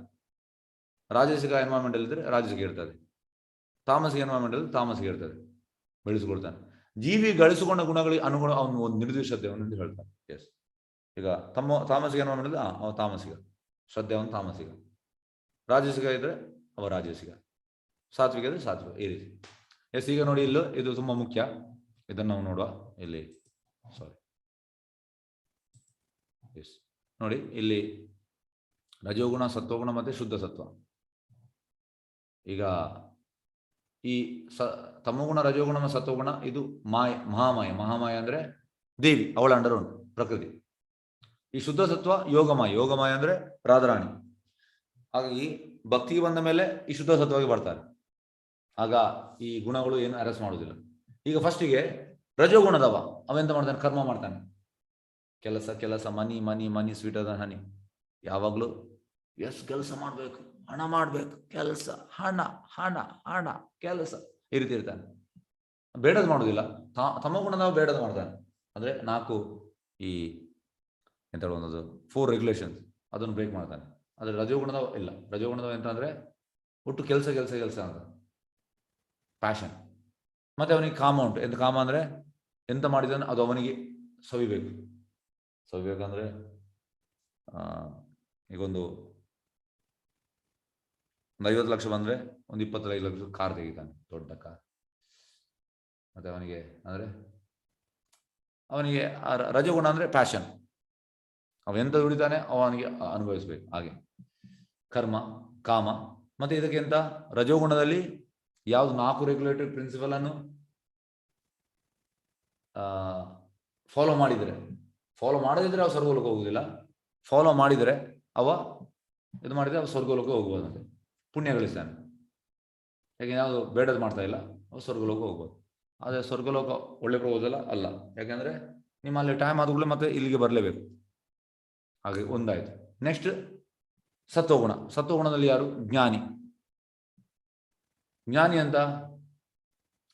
ರಾಜಸಿಕ ಎನ್ವೈರನ್ಮೆಂಟ್ ಇದ್ರೆ ರಾಜಸಿಕ ಇರ್ತದೆ, ತಾಮಸಿಕ ಎನ್ವೈರನ್ಮೆಂಟ್ ಅಲ್ಲಿ ತಾಮಸಿಕ ಇರ್ತದೆ, ಬೆಳೆಸಿಕೊಳ್ತಾನೆ. ಜೀವಿ ಗಳಿಸಿಕೊಂಡ ಗುಣಗಳಿಗೆ ಅನುಗುಣ ಅವನು ಒಂದು ನಿರ್ದಿಷ್ಟ ಶ್ರದ್ಧೆಯನ್ನು ಹೇಳ್ತಾನೆ. ಎಸ್, ಈಗ ತಾಮಸಿಕ ಎನ್ವೈರನ್ಮೆಂಟ್ ಅವನು ತಾಮಸಿಕ ಶ್ರದ್ಧೆ, ಅವನು ತಾಮಸಿಕ. ರಾಜಸಿಕ ಇದ್ರೆ ಅವ ರಾಜಸಿಗ, ಸಾತ್ವಿಕ ಇದ್ರೆ ಸಾತ್ವಿಕ, ಈ ರೀತಿ. ಎಸ್, ಈಗ ನೋಡಿ ಇಲ್ಲೂ ಇದು ತುಂಬಾ ಮುಖ್ಯ, ಇದನ್ನು ನಾವು ನೋಡುವ ಇಲ್ಲಿ. ಸಾರಿ, ಎಸ್ ನೋಡಿ ಇಲ್ಲಿ ರಜೋಗುಣ, ಸತ್ವಗುಣ ಮತ್ತೆ ಶುದ್ಧ ಸತ್ವ. ಈಗ ಈ ತಮೋಗುಣ, ರಜೋಗುಣ ಮತ್ತು ಸತ್ವಗುಣ ಇದು ಮಾಯ, ಮಹಾಮಾಯ. ಮಹಾಮಾಯ ಅಂದ್ರೆ ದೇವಿ, ಅವಳ ಅಂಡರ್ ಉಂಟು ಪ್ರಕೃತಿ. ಈ ಶುದ್ಧ ಸತ್ವ ಯೋಗಮಾಯ, ಯೋಗಮಾಯ ಅಂದ್ರೆ ರಾಧಾರಾಣಿ. ಹಾಗಾಗಿ ಭಕ್ತಿಗೆ ಬಂದ ಮೇಲೆ ಈ ಶುದ್ಧ ಸತ್ವವಾಗಿ ಬರ್ತಾರೆ. ಆಗ ಈ ಗುಣಗಳು ಏನು ಅರೆಸ್ಟ್ ಮಾಡುವುದಿಲ್ಲ. ಈಗ ಫಸ್ಟಿಗೆ ರಜೋಗುಣದವ ಅವೆಂತ ಮಾಡ್ತಾನೆ, ಕರ್ಮ ಮಾಡ್ತಾನೆ, ಕೆಲಸ ಕೆಲಸ, ಮನಿ ಮನಿ ಮನಿ ಸ್ವೀಟ್ ಅದ ಹನಿ, ಯಾವಾಗ್ಲೂ ಎಷ್ಟು ಕೆಲಸ ಮಾಡ್ಬೇಕು, ಹಣ ಮಾಡ್ಬೇಕು, ಕೆಲಸ, ಹಣ ಹಣ ಹಣ ಕೆಲಸ, ಈ ರೀತಿ ಇರ್ತಾನೆ. ಬೇಡದ್ ಮಾಡುದಿಲ್ಲ. ತಮೋಗುಣದವ ಬೇಡದ್ ಮಾಡ್ತಾನೆ, ಅಂದ್ರೆ 4 ಈ ಎಂತ ಹೇಳುವಂಥದ್ದು 4 ರೆಗ್ಯುಲೇಷನ್ಸ್ ಅದನ್ನು ಬ್ರೇಕ್ ಮಾಡ್ತಾನೆ. ಆದ್ರೆ ರಜೋಗುಣದವ ಇಲ್ಲ. ರಜೋಗುಣದವ ಎಂತ ಅಂದ್ರೆ ಒಟ್ಟು ಕೆಲಸ ಕೆಲಸ ಕೆಲಸ ಅಂತ ಪ್ಯಾಷನ್. ಮತ್ತೆ ಅವನಿಗೆ ಕಾಮ ಉಂಟು. ಎಂತ ಕಾಮ ಅಂದ್ರೆ ಎಂತ ಮಾಡಿದಾನೆ ಅದು ಅವನಿಗೆ ಸವಿಬೇಕು. ಸವಿಬೇಕಂದ್ರೆ ಈಗೊಂದು 50 ಲಕ್ಷ ಬಂದ್ರೆ ಒಂದು 25 ಲಕ್ಷ ಕಾರ್ ತೆಗಿತಾನೆ, ದೊಡ್ಡ ಕಾರ್. ಮತ್ತೆ ಅವನಿಗೆ ಅಂದ್ರೆ ಅವನಿಗೆ ರಜೋಗುಣ ಅಂದ್ರೆ ಪ್ಯಾಷನ್, ಅವ ಎಂತ ದುಡಿತಾನೆ ಅವನಿಗೆ ಅನುಭವಿಸ್ಬೇಕು. ಹಾಗೆ ಕರ್ಮ, ಕಾಮ. ಮತ್ತೆ ಇದಕ್ಕೆ ಎಂತ ರಜೋಗುಣದಲ್ಲಿ ಯಾವ್ದು 4 ರೆಗ್ಯುಲೇಟರಿ ಪ್ರಿನ್ಸಿಪಲ್ ಅನ್ನು ಫಾಲೋ ಮಾಡಿದರೆ, ಫಾಲೋ ಮಾಡದಿದ್ರೆ ಅವ ಸ್ವರ್ಗೋಲೋಕ ಹೋಗುದಿಲ್ಲ, ಫಾಲೋ ಮಾಡಿದರೆ ಅವ ಇದು ಮಾಡಿದ್ರೆ ಅವ ಸ್ವರ್ಗೋಲೋಕ ಹೋಗ್ಬೋದಂತೆ, ಪುಣ್ಯ ಗಳಿಸ್ತಾನೆ. ಯಾಕೆ ಯಾವುದು ಬೇಡದ್ ಮಾಡ್ತಾ ಇಲ್ಲ, ಅವ ಸ್ವರ್ಗಲೋಕ ಹೋಗ್ಬೋದು. ಆದರೆ ಸ್ವರ್ಗಲೋಕ ಒಳ್ಳೆ ಪ್ರಬೋದಲ್ಲ ಅಲ್ಲ, ಯಾಕೆಂದ್ರೆ ನಿಮ್ಮ ಅಲ್ಲಿ ಟೈಮ್ ಆದಗಳು ಮತ್ತೆ ಇಲ್ಲಿಗೆ ಬರಲೇಬೇಕು. ಹಾಗೆ ಒಂದಾಯ್ತು. ನೆಕ್ಸ್ಟ್ ಸತ್ವಗುಣ. ಸತ್ವಗುಣದಲ್ಲಿ ಯಾರು? ಜ್ಞಾನಿ. ಜ್ಞಾನಿ ಅಂತ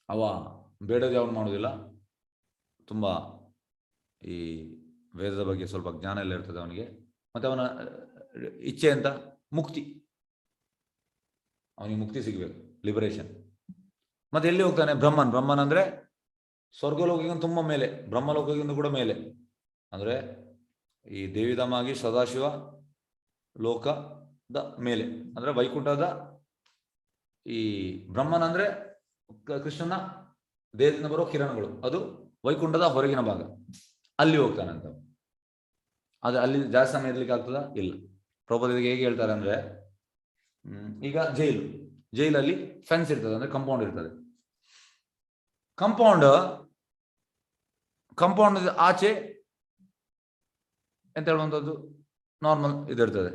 ಅವ ಬೇಡದ ಯಾವನು ಮಾಡೋದಿಲ್ಲ, ತುಂಬಾ ಈ ವೇದದ ಬಗ್ಗೆ ಸ್ವಲ್ಪ ಜ್ಞಾನ ಎಲ್ಲ ಇರ್ತದೆ ಅವನಿಗೆ. ಮತ್ತೆ ಅವನ ಇಚ್ಛೆ ಅಂತ ಮುಕ್ತಿ, ಅವನಿಗೆ ಮುಕ್ತಿ ಸಿಗಬೇಕು, ಲಿಬರೇಷನ್. ಮತ್ತೆ ಎಲ್ಲಿ ಹೋಗ್ತಾನೆ? ಬ್ರಹ್ಮನ್. ಬ್ರಹ್ಮನ್ ಅಂದ್ರೆ ಸ್ವರ್ಗಲೋಕಕ್ಕಿಂತ ತುಂಬ ಮೇಲೆ, ಬ್ರಹ್ಮಲೋಕಕ್ಕಿಂತ ಕೂಡ ಮೇಲೆ. ಅಂದ್ರೆ ಈ ದೇವಿಧಾಮಾಗಿ ಸದಾಶಿವ ಲೋಕದ ಮೇಲೆ, ಅಂದ್ರೆ ವೈಕುಂಠದ ಈ ಬ್ರಹ್ಮನ್ ಅಂದ್ರೆ ಕೃಷ್ಣನ ದೇಹದಿಂದ ಬರೋ ಕಿರಣಗಳು, ಅದು ವೈಕುಂಠದ ಹೊರಗಿನ ಭಾಗ, ಅಲ್ಲಿ ಹೋಗ್ತಾನಂತ. ಆದ್ರೆ ಅಲ್ಲಿ ಜಾಸ್ತಿ ಸಮಯ ಇರ್ಲಿಕ್ಕೆ ಆಗ್ತದ? ಇಲ್ಲ. ಪ್ರಭುಪಾದರಿಗೆ ಹೇಗೆ ಹೇಳ್ತಾರೆ ಅಂದ್ರೆ, ಈಗ ಜೈಲಲ್ಲಿ ಫೆನ್ಸ್ ಇರ್ತದೆ, ಅಂದ್ರೆ ಕಂಪೌಂಡ್ ಇರ್ತದೆ. ಕಂಪೌಂಡ್ ಆಚೆ ಎಂತ ಹೇಳುವಂಥದ್ದು ನಾರ್ಮಲ್ ಇದಿರ್ತದೆ.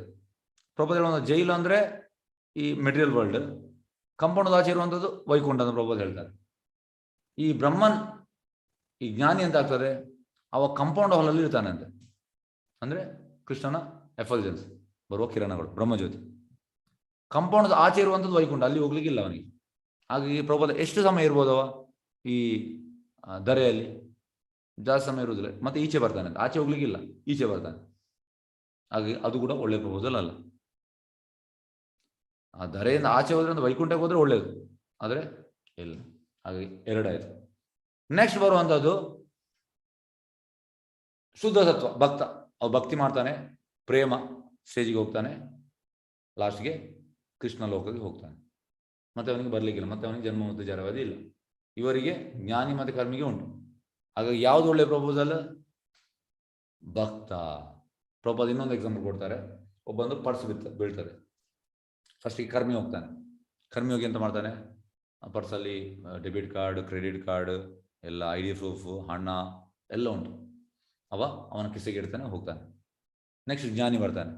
ಪ್ರಭುಪಾದ ಹೇಳುವಂಥ ಜೈಲು ಅಂದ್ರೆ ಈ ಮೆಟೀರಿಯಲ್ ವರ್ಲ್ಡ್, ಕಂಪೌಂಡ್ ಆಚೆ ಇರುವಂಥದ್ದು ವೈಕುಂಠ ಅಂತ ಪ್ರಭುಪಾದ ಹೇಳ್ತಾರೆ. ಈ ಬ್ರಹ್ಮನ್, ಈ ಜ್ಞಾನಿ ಅಂತ ಆಗ್ತದೆ, ಅವ ಕಂಪೌಂಡ್ ಹಾಲಲ್ಲಿ ಇರ್ತಾನೆ ಅಂತ. ಅಂದ್ರೆ ಕೃಷ್ಣನ ಎಫಲ್ಜೆನ್ಸ್ ಬರುವ ಕಿರಣಗಳು, ಬ್ರಹ್ಮಜ್ಯೋತಿ. ಕಂಪೌಂಡ್ ಆಚೆ ಇರುವಂಥದ್ದು ವೈಕುಂಠ, ಅಲ್ಲಿ ಹೋಗ್ಲಿಕ್ಕಿಲ್ಲ ಅವನಿಗೆ. ಹಾಗಾಗಿ ಪ್ರಭುಪಾದ ಎಷ್ಟು ಸಮಯ ಇರ್ಬೋದವ ಈ ಧರೆಯಲ್ಲಿ? ಜಾಸ್ತಿ ಸಮಯ ಇರುವುದಿಲ್ಲ. ಮತ್ತೆ ಈಚೆ ಬರ್ತಾನೆ ಅಂತ, ಆಚೆ ಹೋಗ್ಲಿಕ್ಕಿಲ್ಲ, ಈಚೆ ಬರ್ತಾನೆ. ಹಾಗೆ ಅದು ಕೂಡ ಒಳ್ಳೆ ಪ್ರಪೋಸಲ್ ಅಲ್ಲ. ಆ ಧರೆಯಿಂದ ಆಚೆ ಹೋದ್ರೆ ಅಂದ್ರೆ ವೈಕುಂಠಕ್ಕೆ ಹೋದ್ರೆ ಒಳ್ಳೇದು, ಆದ್ರೆ ಇಲ್ಲ. ಹಾಗೆ ಎರಡಾಯ್ತು. ನೆಕ್ಸ್ಟ್ ಬರುವಂಥದ್ದು ಶುದ್ಧ ಸತ್ವ, ಭಕ್ತ. ಅವ ಭಕ್ತಿ ಮಾಡ್ತಾನೆ, ಪ್ರೇಮ ಸ್ಟೇಜಿಗೆ ಹೋಗ್ತಾನೆ, ಲಾಸ್ಟ್ಗೆ ಕೃಷ್ಣ ಲೋಕಕ್ಕೆ ಹೋಗ್ತಾನೆ. ಮತ್ತೆ ಅವನಿಗೆ ಬರ್ಲಿಕ್ಕಿಲ್ಲ, ಮತ್ತೆ ಅವನಿಗೆ ಜನ್ಮ ಮತ್ತು ಜರಾವಧಿ ಇಲ್ಲ. ಇವರಿಗೆ ಜ್ಞಾನಿ ಮತ್ತೆ ಕರ್ಮಿಗೆ ಉಂಟು. ಹಾಗಾಗಿ ಯಾವ್ದು ಒಳ್ಳೆ ಪ್ರಪೋಸಲ್? ಭಕ್ತ. ಪ್ರಭುಪಾದ ಇನ್ನೊಂದು ಎಕ್ಸಾಂಪಲ್ ಕೊಡ್ತಾರೆ. ಒಬ್ಬಂದು ಪರ್ಸ್ ಬೀಳ್ತದೆ, ಫಸ್ಟಿಗೆ ಕರ್ಮಿ ಹೋಗ್ತಾನೆ. ಕರ್ಮಿ ಹೋಗಿ ಎಂತ ಮಾಡ್ತಾನೆ? ಆ ಪರ್ಸಲ್ಲಿ ಡೆಬಿಟ್ ಕಾರ್ಡ್, ಕ್ರೆಡಿಟ್ ಕಾರ್ಡ್ ಎಲ್ಲ, ID ಪ್ರೂಫ್, ಹಣ ಎಲ್ಲ ಉಂಟು. ಅವನ ಕಿಸೆಗೆ ಇಡ್ತಾನೆ, ಹೋಗ್ತಾನೆ. ನೆಕ್ಸ್ಟ್ ಜ್ಞಾನಿ ಬರ್ತಾನೆ,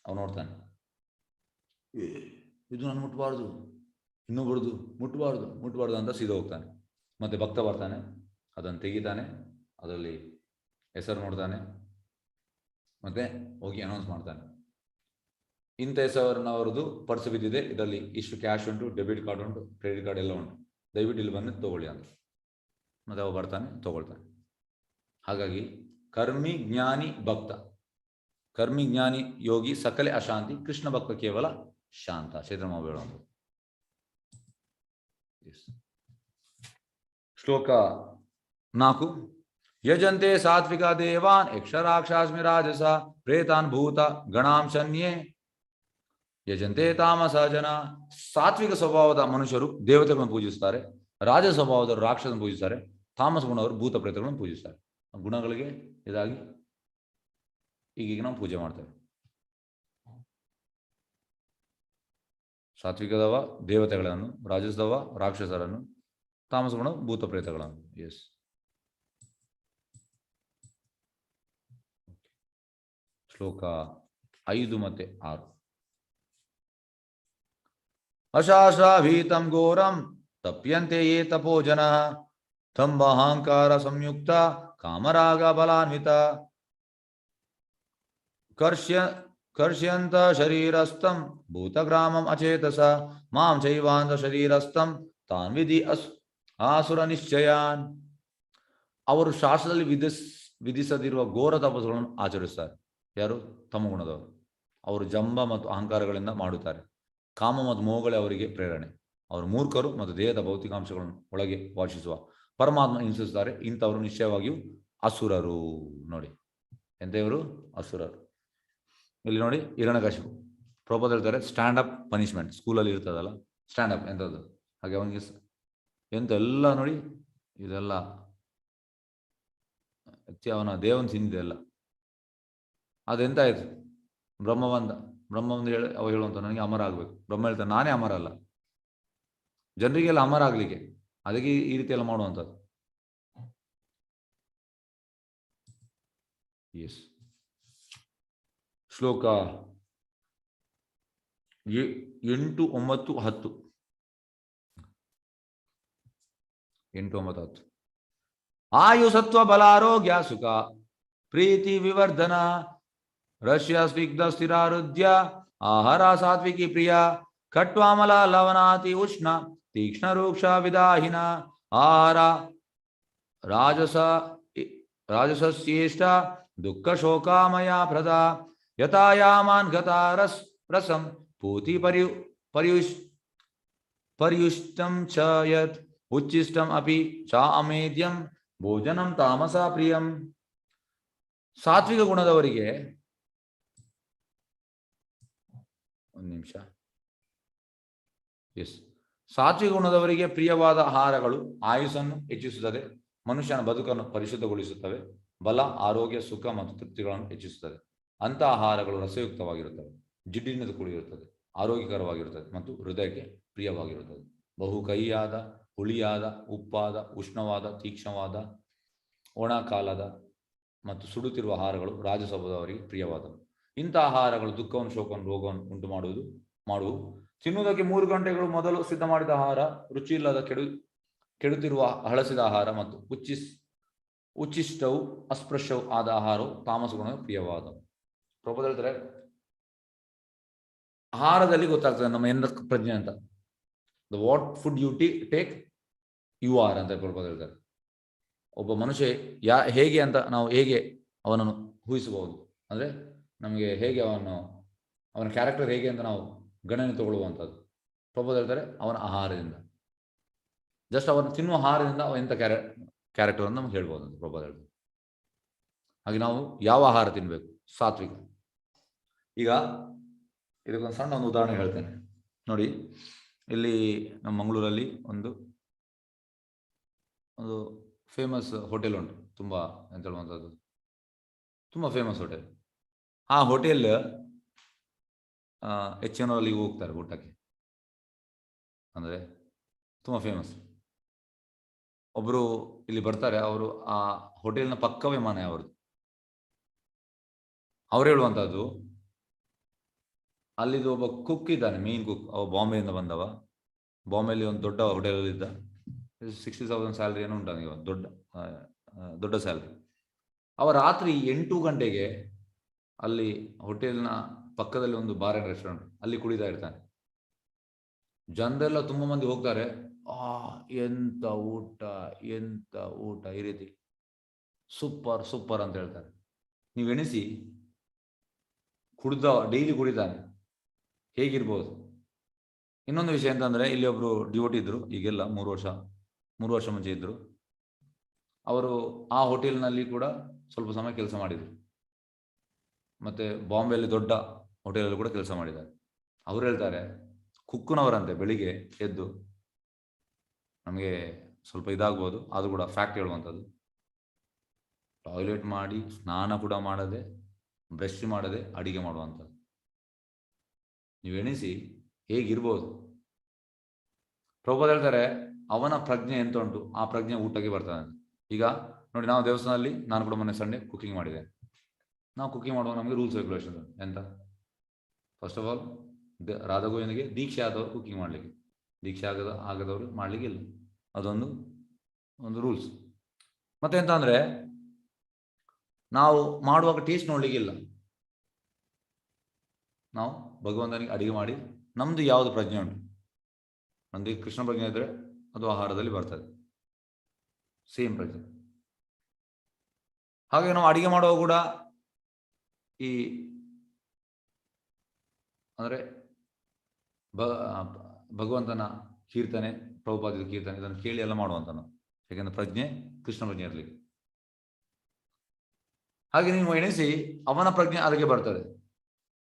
ಅವನು ನೋಡ್ತಾನೆ, ಇದು ನಾನು ಮುಟ್ಬಾರ್ದು, ಇನ್ನೊಬ್ಬರದು ಮುಟ್ಬಾರ್ದು ಅಂತ ಸೀದಾ ಹೋಗ್ತಾನೆ. ಮತ್ತೆ ಭಕ್ತ ಬರ್ತಾನೆ, ಅದನ್ನು ತೆಗಿತಾನೆ, ಅದರಲ್ಲಿ ಹೆಸರು ನೋಡ್ತಾನೆ, ಮತ್ತೆ ಹೋಗಿ ಅನೌನ್ಸ್ ಮಾಡ್ತಾನೆ, ಇಂಥ ಹೆಸರಿನವರದು ಪರ್ಸ್ ಬಿದ್ದಿದೆ, ಇದರಲ್ಲಿ ಇಷ್ಟು ಕ್ಯಾಶ್ ಉಂಟು, ಡೆಬಿಟ್ ಕಾರ್ಡ್ ಉಂಟು, ಕ್ರೆಡಿಟ್ ಕಾರ್ಡ್ ಎಲ್ಲ ಉಂಟು, ದಯವಿಟ್ಟು ಇಲ್ಲಿ ಬಂದು ತಗೊಳ್ಳಿ ಅಂತ. ಮತ್ತೆ ಅವ ಬರ್ತಾನೆ, ತಗೊಳ್ತಾನೆ. ಹಾಗಾಗಿ ಕರ್ಮಿ, ಜ್ಞಾನಿ, ಭಕ್ತ. ಕರ್ಮಿ, ಜ್ಞಾನಿ, ಯೋಗಿ ಸಕಲೆ ಅಶಾಂತಿ, ಕೃಷ್ಣ ಭಕ್ತ ಕೇವಲ ಶಾಂತ. ಚೈತ್ರಮ್ಮ ಹೇಳುವಂಥದ್ದು. ಶ್ಲೋಕ 4. ಯಜಂತೆ ಸಾತ್ವಿಕ ದೇವಾನ್ ಯಕ್ಷರಾಕ್ಷಾಸ್ಮಿ ರಾಜಸ ಪ್ರೇತಾನ್ ಭೂತ ಗಣಾಂಶನ್ಯೇ ಯಜಂತೆ ತಾಮಸ ಜನ. ಸಾತ್ವಿಕ ಸ್ವಭಾವದ ಮನುಷ್ಯರು ದೇವತೆಗಳನ್ನು ಪೂಜಿಸುತ್ತಾರೆ, ರಾಜ ಸ್ವಭಾವದವರು ರಾಕ್ಷಸನ್ನು ಪೂಜಿಸ್ತಾರೆ, ತಾಮಸ ಗುಣವರು ಭೂತ ಪ್ರೇತಗಳನ್ನು ಪೂಜಿಸ್ತಾರೆ. ಗುಣಗಳಿಗೆ ಇದಾಗಿ ಈಗೀಗ ನಾವು ಪೂಜೆ ಮಾಡ್ತೇವೆ. ಸಾತ್ವಿಕದವ ದೇವತೆಗಳನ್ನು, ರಾಜಸದವ ರಾಕ್ಷಸರನ್ನು, ತಾಮಸ ಗುಣ ಭೂತ ಪ್ರೇತಗಳನ್ನು. ಎಸ್, ಶ್ಲೋಕ 5 ಮತ್ತು 6. ಅಶಾಶ್ರಾಭೀತಂ ಘೋರಂ ತಪ್ಯಂತೆ ಯೇ ತಪೋ ಜನಃ ದಂಭಾಹಂಕಾರ ಸಂಯುಕ್ತ ಕಾಮರಾಗ ಬಲಾನ್ವಿತ ಕರ್ಷ್ಯಂತ ಶರೀರಸ್ಥಂ ಭೂತಗ್ರಾಮಂ ಅಚೇತಸ ಮಾಂ ಚೈವಾಂತ ಶರೀರಸ್ಥಂ ತಾನ್ ವಿಧಿ ಆಸುರ ನಿಶ್ಚಯಾನ್. ಅವರು ಶಾಸ್ತ್ರದಲ್ಲಿ ವಿಧಿಸದಿರುವ ಘೋರ ತಪಸ್ಸುಗಳನ್ನು ಆಚರಿಸುತ್ತಾರೆ. ಯಾರು? ತಮಗುಣದವರು. ಅವರು ಜಂಬ ಮತ್ತು ಅಹಂಕಾರಗಳಿಂದ ಮಾಡುತ್ತಾರೆ. ಕಾಮ ಮತ್ತು ಮೋಹಗಳೇ ಅವರಿಗೆ ಪ್ರೇರಣೆ. ಅವರು ಮೂರ್ಖರು ಮತ್ತು ದೇಹದ ಭೌತಿಕಾಂಶಗಳನ್ನು ಒಳಗೆ ವಾಸಿಸುವ ಪರಮಾತ್ಮ ಹಿಂಸಿಸುತ್ತಾರೆ. ಇಂಥವರು ನಿಶ್ಚಯವಾಗಿಯೂ ಅಸುರರು. ನೋಡಿ ಎಂಥವರು? ಅಸುರರು. ಇಲ್ಲಿ ನೋಡಿ, ಹಿರಣ್ಯಕಶಿಪು ಪ್ರಭುಪಾದ ಹೇಳ್ತಾರೆ, ಸ್ಟ್ಯಾಂಡ್ ಅಪ್ ಪನಿಷ್ಮೆಂಟ್ ಸ್ಕೂಲಲ್ಲಿ ಇರ್ತದಲ್ಲ, ಸ್ಟ್ಯಾಂಡ್ ಅಪ್ ಎಂಥದ್ದು, ಹಾಗೆ ಅವನಿಗೆ ಎಂತೆಲ್ಲ ನೋಡಿ, ಇದೆಲ್ಲ ಅವನ ದೇವನ್ ತಿಂದಿದೆ ಎಲ್ಲ. ಅದೆಂತ ಆಯ್ತು? ಬ್ರಹ್ಮ ಬಂದು ಹೇಳಿ ಅವ ಹೇಳುವಂತ ನನಗೆ ಅಮರ ಆಗ್ಬೇಕು. ಬ್ರಹ್ಮ ಹೇಳ್ತಾನೆ, ನಾನೇ ಅಮರ ಅಲ್ಲ, ಜನರಿಗೆಲ್ಲ ಅಮರ ಆಗ್ಲಿಕ್ಕೆ, ಅದಕ್ಕೆ ಈ ರೀತಿ ಎಲ್ಲ ಮಾಡುವಂಥದ್ದು. ಎಸ್, ಶ್ಲೋಕ 8, 9, 10. 8, 9, 10. ಆಯು ಸತ್ವ ಬಲಾರೋಗ್ಯ ಸುಖ ಪ್ರೀತಿ ವಿವರ್ಧನ ರಶ್ಯ ಸ್ನಿಗ್ಧ ಸ್ಥಿರಾರುಧ್ಯ ಆಹಾರ ಸಾತ್ವಿಕಿ ಪ್ರಿಯ ಖಟ್ವಾಮಲ ಲವನಾತಿ ಉಷ್ಣ ತೀಕ್ಷ್ಣ ರೂಕ್ಷ ವಿದಾಹಿನ ಆಹಾರ ರಾಜಸಸ್ಯೇಷ್ಟ ದುಃಖ ಶೋಕಾಮಯ ಪ್ರದ ಯಥಾಯಾಮಾನ್ ಗತಾ ರಸಂ ಪೂತಿ ಪರ್ಯುಷ್ಟಂ ಚ ಯತ್ ಉಚ್ಚಿಷ್ಟಂ ಅಪಿ ಚ ಅಮೇದ್ಯಂ ಭೋಜನಂ ತಾಮಸ ಪ್ರಿಯಂ. ಸಾತ್ವಿಕ ಗುಣದವರಿಗೆ, ಒಂದು ನಿಮಿಷ, ಎಸ್, ಸಾತ್ವಿಕ ಗುಣದವರಿಗೆ ಪ್ರಿಯವಾದ ಆಹಾರಗಳು ಆಯುಸ್ಸನ್ನು ಹೆಚ್ಚಿಸುತ್ತದೆ, ಮನುಷ್ಯನ ಬದುಕನ್ನು ಪರಿಶುದ್ಧಗೊಳಿಸುತ್ತವೆ, ಬಲ, ಆರೋಗ್ಯ, ಸುಖ ಮತ್ತು ತೃಪ್ತಿಗಳನ್ನು ಹೆಚ್ಚಿಸುತ್ತದೆ. ಅಂಥ ಆಹಾರಗಳು ರಸಯುಕ್ತವಾಗಿರುತ್ತವೆ, ಜಿಡ್ಡಿನಿಂದ ಕೂಡಿರುತ್ತದೆ, ಆರೋಗ್ಯಕರವಾಗಿರುತ್ತದೆ ಮತ್ತು ಹೃದಯಕ್ಕೆ ಪ್ರಿಯವಾಗಿರುತ್ತದೆ. ಬಹು ಕಹಿಯಾದ, ಹುಳಿಯಾದ, ಉಪ್ಪಾದ, ಉಷ್ಣವಾದ, ತೀಕ್ಷ್ಣವಾದ, ಒಣ ಕಾಲದ ಮತ್ತು ಸುಡುತ್ತಿರುವ ಆಹಾರಗಳು ರಾಜಸಭದವರಿಗೆ ಪ್ರಿಯವಾದವು. ಇಂಥ ಆಹಾರಗಳು ದುಃಖವನ್ನು, ಶೋಕವನ್ನು, ರೋಗವನ್ನು ಉಂಟು ಮಾಡುವು. ತಿನ್ನುವುದಕ್ಕೆ 3 ಗಂಟೆಗಳು ಮೊದಲು ಸಿದ್ಧ ಮಾಡಿದ ಆಹಾರ, ರುಚಿ ಇಲ್ಲದ ಕೆಡುತ್ತಿರುವ ಹಳಸಿದ ಆಹಾರ ಮತ್ತು ಉಚ್ಚಿಷ್ಟವು ಅಸ್ಪೃಶ್ಯವು ಆದ ಆಹಾರವು ತಾಮಸ ಗುಣ ಪ್ರಿಯವಾದವು. ಪ್ರಭುಪಾದ ಹೇಳ್ತಾರೆ, ಆಹಾರದಲ್ಲಿ ಗೊತ್ತಾಗ್ತದೆ ನಮ್ಮ ಎನ್ನ ಪ್ರಜ್ಞೆ ಅಂತ. The what food you take you are ಅಂತ ಪ್ರಭುಪಾದ ಹೇಳ್ತಾರೆ. ಒಬ್ಬ ಮನುಷ್ಯ ಹೇಗೆ ಅಂತ ನಾವು ಹೇಗೆ ಅವನನ್ನು ಊಹಿಸಬಹುದು, ಅಂದರೆ ನಮಗೆ ಹೇಗೆ ಅವನ ಕ್ಯಾರೆಕ್ಟರ್ ಹೇಗೆ ಅಂತ ನಾವು ಗಣನೆ ತಗೊಳ್ಳುವಂಥದ್ದು. ಪ್ರಭುಪಾದ ಹೇಳ್ತಾರೆ, ಅವನ ಆಹಾರದಿಂದ, ಜಸ್ಟ್ ಅವನು ತಿನ್ನುವ ಆಹಾರದಿಂದ ಅವ ಎಂಥ ಕ್ಯಾರೆಕ್ಟರ್ ಅಂತ ನಮ್ಗೆ ಹೇಳ್ಬೋದು ಅಂತ ಪ್ರಭುಪಾದ ಹೇಳ್ತಾರೆ. ಹಾಗೆ ನಾವು ಯಾವ ಆಹಾರ ತಿನ್ನಬೇಕು? ಸಾತ್ವಿಕ. ಈಗ ಇದಕ್ಕೊಂದು ಸಣ್ಣ ಒಂದು ಉದಾಹರಣೆ ಹೇಳ್ತೇನೆ ನೋಡಿ. ಇಲ್ಲಿ ನಮ್ಮ ಮಂಗಳೂರಲ್ಲಿ ಒಂದು ಫೇಮಸ್ ಹೋಟೆಲ್ ಉಂಟು, ತುಂಬ ಎಂತ ಹೇಳುವಂಥದ್ದು, ತುಂಬ ಫೇಮಸ್ ಹೋಟೆಲ್. ಆ ಹೋಟೆಲ್ ಹೆಚ್ಚಿನವರಲ್ಲಿ ಹೋಗ್ತಾರೆ ಊಟಕ್ಕೆ, ಅಂದರೆ ತುಂಬ ಫೇಮಸ್. ಒಬ್ಬರು ಇಲ್ಲಿ ಬರ್ತಾರೆ, ಅವರು ಆ ಹೋಟೆಲ್ನ ಪಕ್ಕವೇ ಮನೆ ಅವ್ರದ್ದು. ಅವ್ರು ಹೇಳುವಂಥದ್ದು, ಅಲ್ಲಿದ್ದು ಒಬ್ಬ ಕುಕ್ ಇದ್ದಾನೆ, ಮೇನ್ ಕುಕ್, ಅವ ಬಾಂಬೆಯಿಂದ ಬಂದವ. ಬಾಂಬೆಯಲ್ಲಿ ಒಂದು ದೊಡ್ಡ ಹೋಟೆಲಲ್ಲಿ ಇದ್ದ. 60,000 ಸ್ಯಾಲ್ರಿ ಏನೋ ಉಂಟು ನನಗೆ, ದೊಡ್ಡ ಸ್ಯಾಲ್ರಿ. ಅವ ರಾತ್ರಿ 8 ಗಂಟೆಗೆ ಅಲ್ಲಿ ಹೋಟೆಲ್ನ ಪಕ್ಕದಲ್ಲಿ ಒಂದು ಬಾರ್ ಅಂಡ್ ರೆಸ್ಟೋರೆಂಟ್, ಅಲ್ಲಿ ಕುಡಿತಾ ಇರ್ತಾನೆ. ಜನರೆಲ್ಲ ತುಂಬ ಮಂದಿ ಹೋಗ್ತಾರೆ. ಎಂತ ಊಟ, ಎಂತ ಊಟ, ಈ ರೀತಿ ಸೂಪರ್ ಸೂಪರ್ ಅಂತ ಹೇಳ್ತಾರೆ. ನೀವು ಎಣಿಸಿ, ಡೈಲಿ ಕುಡಿತಾನೆ, ಹೇಗಿರ್ಬೋದು? ಇನ್ನೊಂದು ವಿಷಯ ಅಂತಂದ್ರೆ, ಇಲ್ಲಿ ಒಬ್ರು ಡಿವೋಟಿ ಇದ್ರು, ಈಗೆಲ್ಲ 3 ವರ್ಷ ಮುಂಚೆ ಇದ್ರು. ಅವರು ಆ ಹೋಟೆಲ್ನಲ್ಲಿ ಕೂಡ ಸ್ವಲ್ಪ ಸಮಯ ಕೆಲಸ ಮಾಡಿದ್ರು, ಮತ್ತೆ ಬಾಂಬೆಯಲ್ಲಿ ದೊಡ್ಡ ಹೋಟೆಲಲ್ಲಿ ಕೂಡ ಕೆಲಸ ಮಾಡಿದ್ದಾರೆ. ಅವ್ರು ಹೇಳ್ತಾರೆ, ಕುಕ್ಕನವರಂತೆ ಬೆಳಿಗ್ಗೆ ಎದ್ದು, ನಮಗೆ ಸ್ವಲ್ಪ ಇದಾಗ್ಬೋದು, ಅದು ಕೂಡ ಫ್ಯಾಕ್ಟ್ ಹೇಳುವಂಥದ್ದು, ಟಾಯ್ಲೆಟ್ ಮಾಡಿ ಸ್ನಾನ ಕೂಡ ಮಾಡದೆ ಬ್ರಷ್ ಮಾಡದೆ ಅಡಿಗೆ ಮಾಡುವಂಥದ್ದು. ನೀವು ಎಣಿಸಿ ಹೇಗಿರ್ಬೋದು. ಪ್ರಭುಪಾದ ಹೇಳ್ತಾರೆ, ಅವನ ಪ್ರಜ್ಞೆ ಎಂತ ಉಂಟು ಆ ಪ್ರಜ್ಞೆ ಊಟಕ್ಕೆ ಬರ್ತಾನೆ. ಈಗ ನೋಡಿ, ನಾವು ದೇವಸ್ಥಾನದಲ್ಲಿ, ನಾನು ಕೂಡ ಮೊನ್ನೆ ಸಂಡೇ ಕುಕಿಂಗ್ ಮಾಡಿದೆ. ನಾವು ಕುಕಿಂಗ್ ಮಾಡುವಾಗ ನಮಗೆ ರೂಲ್ಸ್ ರೆಗ್ಯುಲೇಷನ್ ಎಂತ, ಫಸ್ಟ್ ಆಫ್ ಆಲ್ ರಾಧಾಗೋವಿಂದಗೆ ದೀಕ್ಷೆ ಆದವರು ಕುಕಿಂಗ್ ಮಾಡಲಿಕ್ಕೆ, ದೀಕ್ಷೆ ಆಗದವರು ಮಾಡಲಿಕ್ಕೆ ಇಲ್ಲ, ಅದೊಂದು ರೂಲ್ಸ್. ಮತ್ತೆ ಎಂತ ಅಂದರೆ, ನಾವು ಮಾಡುವಾಗ ಟೇಸ್ಟ್ ನೋಡ್ಲಿಕ್ಕಿಲ್ಲ. ನಾವು ಭಗವಂತನಿಗೆ ಅಡಿಗೆ ಮಾಡಿ ನಮ್ದು ಯಾವುದು ಪ್ರಜ್ಞೆ ಉಂಟು, ನಮ್ದು ಕೃಷ್ಣ ಪ್ರಜ್ಞೆ ಇದ್ರೆ ಅದು ಆಹಾರದಲ್ಲಿ ಬರ್ತದೆ, ಸೇಮ್ ಪ್ರಜ್ಞೆ. ಹಾಗೆ ನಾವು ಅಡಿಗೆ ಮಾಡುವಾಗ ಕೂಡ ಈ ಅಂದರೆ ಭಗವಂತನ ಕೀರ್ತನೆ, ಪ್ರಭುಪಾದಿದ ಕೀರ್ತನೆ, ಇದನ್ನು ಕೇಳಿ ಎಲ್ಲ ಮಾಡುವಂತ ನಾವು, ಯಾಕೆಂದ್ರೆ ಪ್ರಜ್ಞೆ ಕೃಷ್ಣ ಪ್ರಜ್ಞೆ ಇರಲಿಕ್ಕೆ. ಹಾಗೆ ನೀವು ಎಣಿಸಿ, ಅವನ ಪ್ರಜ್ಞೆ ಅದಕ್ಕೆ ಬರ್ತದೆ.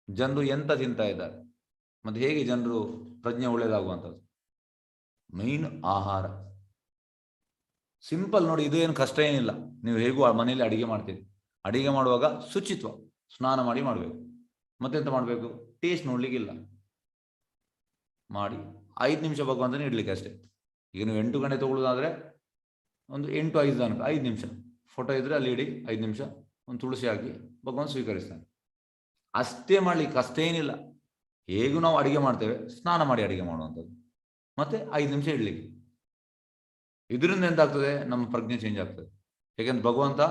ಜನರು ಎಂತ ತಿಂತಾ ಇದ್ದಾರೆ, ಮತ್ತೆ ಹೇಗೆ ಜನರು ಪ್ರಜ್ಞೆ ಒಳ್ಳೇದಾಗುವಂಥದ್ದು, ಮೈನ್ ಆಹಾರ. ಸಿಂಪಲ್ ನೋಡಿ, ಇದು ಏನು ಕಷ್ಟ ಏನಿಲ್ಲ. ನೀವು ಹೇಗೂ ಮನೆಯಲ್ಲಿ ಅಡಿಗೆ ಮಾಡ್ತೀರಿ, ಅಡಿಗೆ ಮಾಡುವಾಗ ಶುಚಿತ್ವ, ಸ್ನಾನ ಮಾಡಿ ಮಾಡಬೇಕು. ಮತ್ತೆಂತ ಮಾಡಬೇಕು, ಟೇಸ್ಟ್ ನೋಡ್ಲಿಕ್ಕಿಲ್ಲ, ಮಾಡಿ 5 ನಿಮಿಷ ಭಗವಂತನೇ ಇಡ್ಲಿಕ್ಕೆ ಅಷ್ಟೇ. ಈಗ ನೀವು 8 ಗಂಟೆ ತಗೊಳ್ಳೋದಾದ್ರೆ ಒಂದು 8-5 ತನಕ 5 ನಿಮಿಷ ಫೋಟೋ ಇದ್ರೆ ಅಲ್ಲಿ ಇಡಿ, 5 ನಿಮಿಷ ಒಂದು ತುಳಸಿ ಹಾಕಿ ಭಗವಂತ ಸ್ವೀಕರಿಸ್ತಾನೆ. ಅಷ್ಟೇ ಮಾಡ್ಲಿಕ್ಕೆ ಅಷ್ಟೇನಿಲ್ಲ. ಹೇಗೂ ನಾವು ಅಡಿಗೆ ಮಾಡ್ತೇವೆ, ಸ್ನಾನ ಮಾಡಿ ಅಡಿಗೆ ಮಾಡುವಂಥದ್ದು, ಮತ್ತೆ 5 ನಿಮಿಷ ಇಡ್ಲಿಕ್ಕೆ. ಇದರಿಂದ ಎಂತಾಗ್ತದೆ, ನಮ್ಮ ಪ್ರಜ್ಞೆ ಚೇಂಜ್ ಆಗ್ತದೆ. ಯಾಕೆಂದ್ರೆ ಭಗವಂತ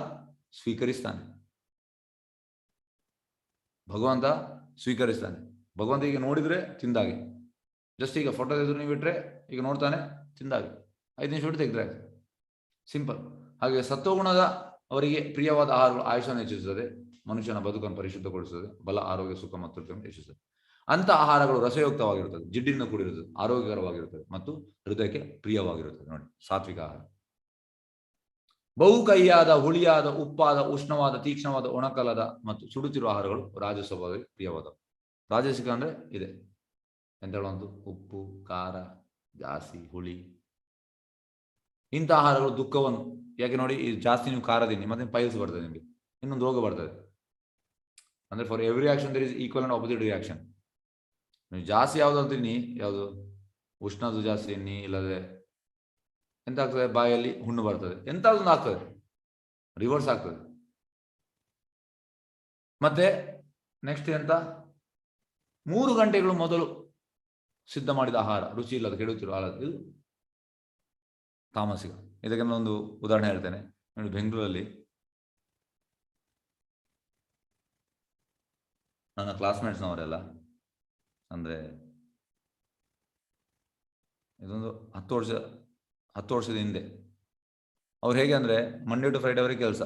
ಸ್ವೀಕರಿಸ್ತಾನೆ, ಭಗವಂತ ಸ್ವೀಕರಿಸ್ತಾನೆ. ಭಗವಂತ ಈಗ ನೋಡಿದ್ರೆ ತಿಂದಾಗೆ, ಜಸ್ಟ್ ಈಗ ಫೋಟೋ ಎದುರು ನೀವು ಇಟ್ರೆ ಈಗ ನೋಡ್ತಾನೆ, ತಿಂದಾಗೆ 5 ನಿಮಿಷ ಬಿಟ್ಟು ತೆಗೆದ್ರೆ ಸಿಂಪಲ್. ಹಾಗೆ ಸತ್ವಗುಣದ ಅವರಿಗೆ ಪ್ರಿಯವಾದ ಆಹಾರಗಳು ಆಯುಷನ್ನು ಹೆಚ್ಚಿಸುತ್ತದೆ, ಮನುಷ್ಯನ ಬದುಕನ್ನು ಪರಿಶುದ್ಧಗೊಳಿಸುತ್ತದೆ, ಬಲ, ಆರೋಗ್ಯ, ಸುಖ ಮತ್ತು ತೃಪ್ತಿಯನ್ನು ಹೆಚ್ಚಿಸುತ್ತದೆ. ಅಂತ ಆಹಾರಗಳು ರಸಯುಕ್ತವಾಗಿರುತ್ತದೆ, ಜಿಡ್ಡಿನಿಂದ ಕೂಡಿರುತ್ತದೆ, ಆರೋಗ್ಯಕರವಾಗಿರುತ್ತದೆ ಮತ್ತು ಹೃದಯಕ್ಕೆ ಪ್ರಿಯವಾಗಿರುತ್ತದೆ. ನೋಡಿ, ಸಾತ್ವಿಕ ಆಹಾರ. ಬಹು ಕಹಿಯಾದ, ಹುಳಿಯಾದ, ಉಪ್ಪಾದ, ಉಷ್ಣವಾದ, ತೀಕ್ಷ್ಣವಾದ, ಒಣಕಲದ ಮತ್ತು ಸುಡುತ್ತಿರುವ ಆಹಾರಗಳು ರಾಜಸವಾಗಿ ಪ್ರಿಯವಾದವು. ರಾಜಸಿಕ ಅಂದ್ರೆ ಇದೆ ಎಂತ ಹೇಳುವಂತು, ಉಪ್ಪು, ಖಾರ, ಜಾಸ್ತಿ, ಹುಳಿ, ಇಂಥ ಆಹಾರಗಳು ದುಃಖವನ್ನು. ಯಾಕೆ ನೋಡಿ, ಜಾಸ್ತಿ ನೀವು ಖಾರ ತಿನ್ನಿ, ಮತ್ತೆ ಪೈಲ್ಸ್ ಬರ್ತದೆ, ನಿಮಗೆ ಇನ್ನೊಂದು ರೋಗ ಬರ್ತದೆ. ಅಂದ್ರೆ for every action there is equal and opposite reaction. ನೀವು ಜಾಸ್ತಿ ಯಾವ್ದು ತಿನ್ನಿ, ಯಾವುದು ಉಷ್ಣದ್ದು ಜಾಸ್ತಿ ತಿನ್ನಿ, ಇಲ್ಲದೆ ಎಂತ ಆಗ್ತದೆ, ಬಾಯಲ್ಲಿ ಹುಣ್ಣು ಬರ್ತದೆ, ಎಂತಾದ್ರೂ ಆಗ್ತದೆ, ರಿವರ್ಸ್ ಆಗ್ತದೆ. ಮತ್ತೆ ನೆಕ್ಸ್ಟ್ ಎಂತ, 3 ಗಂಟೆಗಳು ಮೊದಲು ಸಿದ್ಧ ಮಾಡಿದ ಆಹಾರ ರುಚಿ ಇಲ್ಲದ ಕೆಡುತ್ತಿರುವ ಆಹಾರ, ಇದು ತಾಮಸಿಕ. ಇದಕ್ಕೆ ಒಂದು ಉದಾಹರಣೆ ಹೇಳ್ತೇನೆ ನೋಡಿ. ಬೆಂಗಳೂರಲ್ಲಿ ನನ್ನ ಕ್ಲಾಸ್ಮೇಟ್ಸ್ನವರೆಲ್ಲ, ಅಂದರೆ ಇದೊಂದು 10 ವರ್ಷದ ಹಿಂದೆ, ಅವ್ರು ಹೇಗೆ ಅಂದರೆ ಮಂಡೇ ಟು ಫ್ರೈಡೆ ಅವರಿಗೆ ಕೆಲಸ.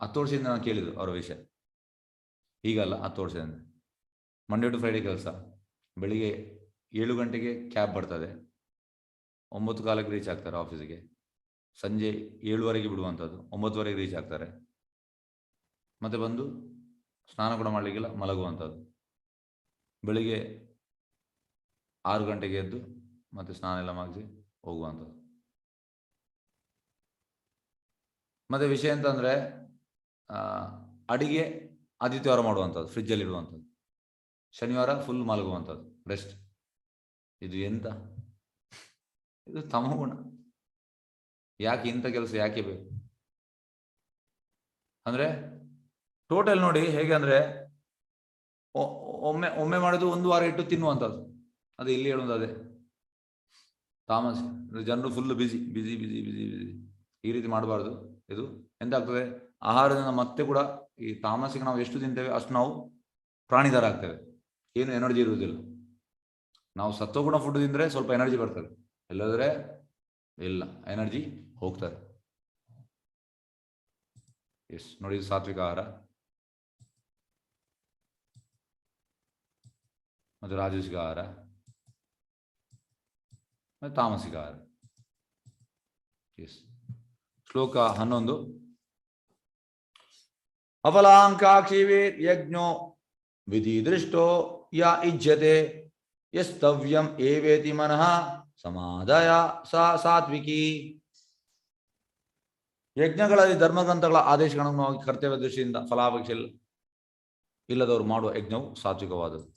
10 ವರ್ಷದಿಂದ ನಾನು ಕೇಳಿದ್ರು ಅವರ ವಿಷಯ, ಹೀಗಲ್ಲ, 10 ವರ್ಷದಿಂದ ಮಂಡೇ ಟು ಫ್ರೈಡೆ ಕೆಲಸ. ಬೆಳಿಗ್ಗೆ 7 ಗಂಟೆಗೆ ಕ್ಯಾಬ್ ಬರ್ತದೆ, 9:15 ರೀಚ್ ಆಗ್ತಾರೆ ಆಫೀಸಿಗೆ, ಸಂಜೆ 7:00 ಬಿಡುವಂಥದ್ದು, 9:00 ರೀಚ್ ಆಗ್ತಾರೆ, ಮತ್ತೆ ಬಂದು ಸ್ನಾನ ಕೂಡ ಮಾಡಲಿಕ್ಕಿಲ್ಲ, ಮಲಗುವಂಥದ್ದು. ಬೆಳಿಗ್ಗೆ 6 ಗಂಟೆಗೆ ಎದ್ದು ಮತ್ತೆ ಸ್ನಾನ ಎಲ್ಲ ಮಾಡಿಸಿ ಹೋಗುವಂಥದ್ದು. ಮತ್ತೆ ವಿಷಯ ಎಂತಂದರೆ, ಅಡಿಗೆ ಆದಿತ್ಯವಾರ ಮಾಡುವಂಥದ್ದು, ಫ್ರಿಜ್ಜಲ್ಲಿ ಇಡುವಂಥದ್ದು, ಶನಿವಾರ ಫುಲ್ ಮಲಗುವಂಥದ್ದು, ರೆಸ್ಟ್. ಇದು ಎಂತ, ಇದು ತಮಗುಣ. ಯಾಕೆ ಇಂಥ ಕೆಲಸ ಯಾಕೆ ಬೇಕು ಅಂದರೆ, ಟೋಟಲ್ ನೋಡಿ ಹೇಗೆ ಅಂದರೆ, ಒಮ್ಮೆ ಮಾಡೋದು 1 ವಾರ ಇಟ್ಟು ತಿನ್ನುವಂಥದ್ದು. ಅದು ಇಲ್ಲಿ ಹೇಳುವುದು ಅದೇ ತಾಮಸ. ಜನರು ಫುಲ್ ಬಿಸಿ ಬಿಸಿ ಬಿಸಿ ಬಿಸಿ ಬಿಸಿ, ಈ ರೀತಿ ಮಾಡಬಾರ್ದು. ಇದು ಎಂತಾಗ್ತದೆ, ಆಹಾರದಿಂದ ಮತ್ತೆ ಕೂಡ ಈ ತಾಮಸಿಗೆ ನಾವು ಎಷ್ಟು ತಿಂತೇವೆ ಅಷ್ಟು ನಾವು ಪ್ರಾಣಿದಾರ ಆಗ್ತೇವೆ, ಏನು ಎನರ್ಜಿ ಇರುವುದಿಲ್ಲ. ನಾವು ಸತ್ವಗುಣ ಫುಡ್ ತಿಂದರೆ ಸ್ವಲ್ಪ ಎನರ್ಜಿ ಬರ್ತದೆ, ಇಲ್ಲದ್ರೆ ಇಲ್ಲ, ಎನರ್ಜಿ ಹೋಗ್ತದೆ. ಎಸ್ ನೋಡಿ, ಇದು ಸಾತ್ವಿಕ ಆಹಾರ. ಮತ್ತು ರಾಜಸಿಕ ಆಹಾರ, ಮತ್ತು ತಾಮಸಿಕ ಆಹಾರ. ಎಸ್. ಶ್ಲೋಕ 11. ಅಫಲಾಂಕಾಕ್ಷಿವೇ ಯಜ್ಞೋ ವಿಧಿ ದೃಷ್ಟೋ ಯಾ ಇಜ್ಯತೆ ಯಸ್ತವ್ಯಂ ಏವೇತಿ ಮನಃ ಸಮಾದಾಯ ಸಾತ್ವಿಕಿ. ಯಜ್ಞಗಳಲ್ಲಿ ಧರ್ಮಗ್ರಂಥಗಳ ಆದೇಶಗಳನ್ನು ಕರ್ತವ್ಯ ದೃಷ್ಟಿಯಿಂದ ಫಲಾಪೇಕ್ಷೆ ಇಲ್ಲದವರು ಮಾಡುವ ಯಜ್ಞವು ಸಾತ್ವಿಕವಾದದ್ದು.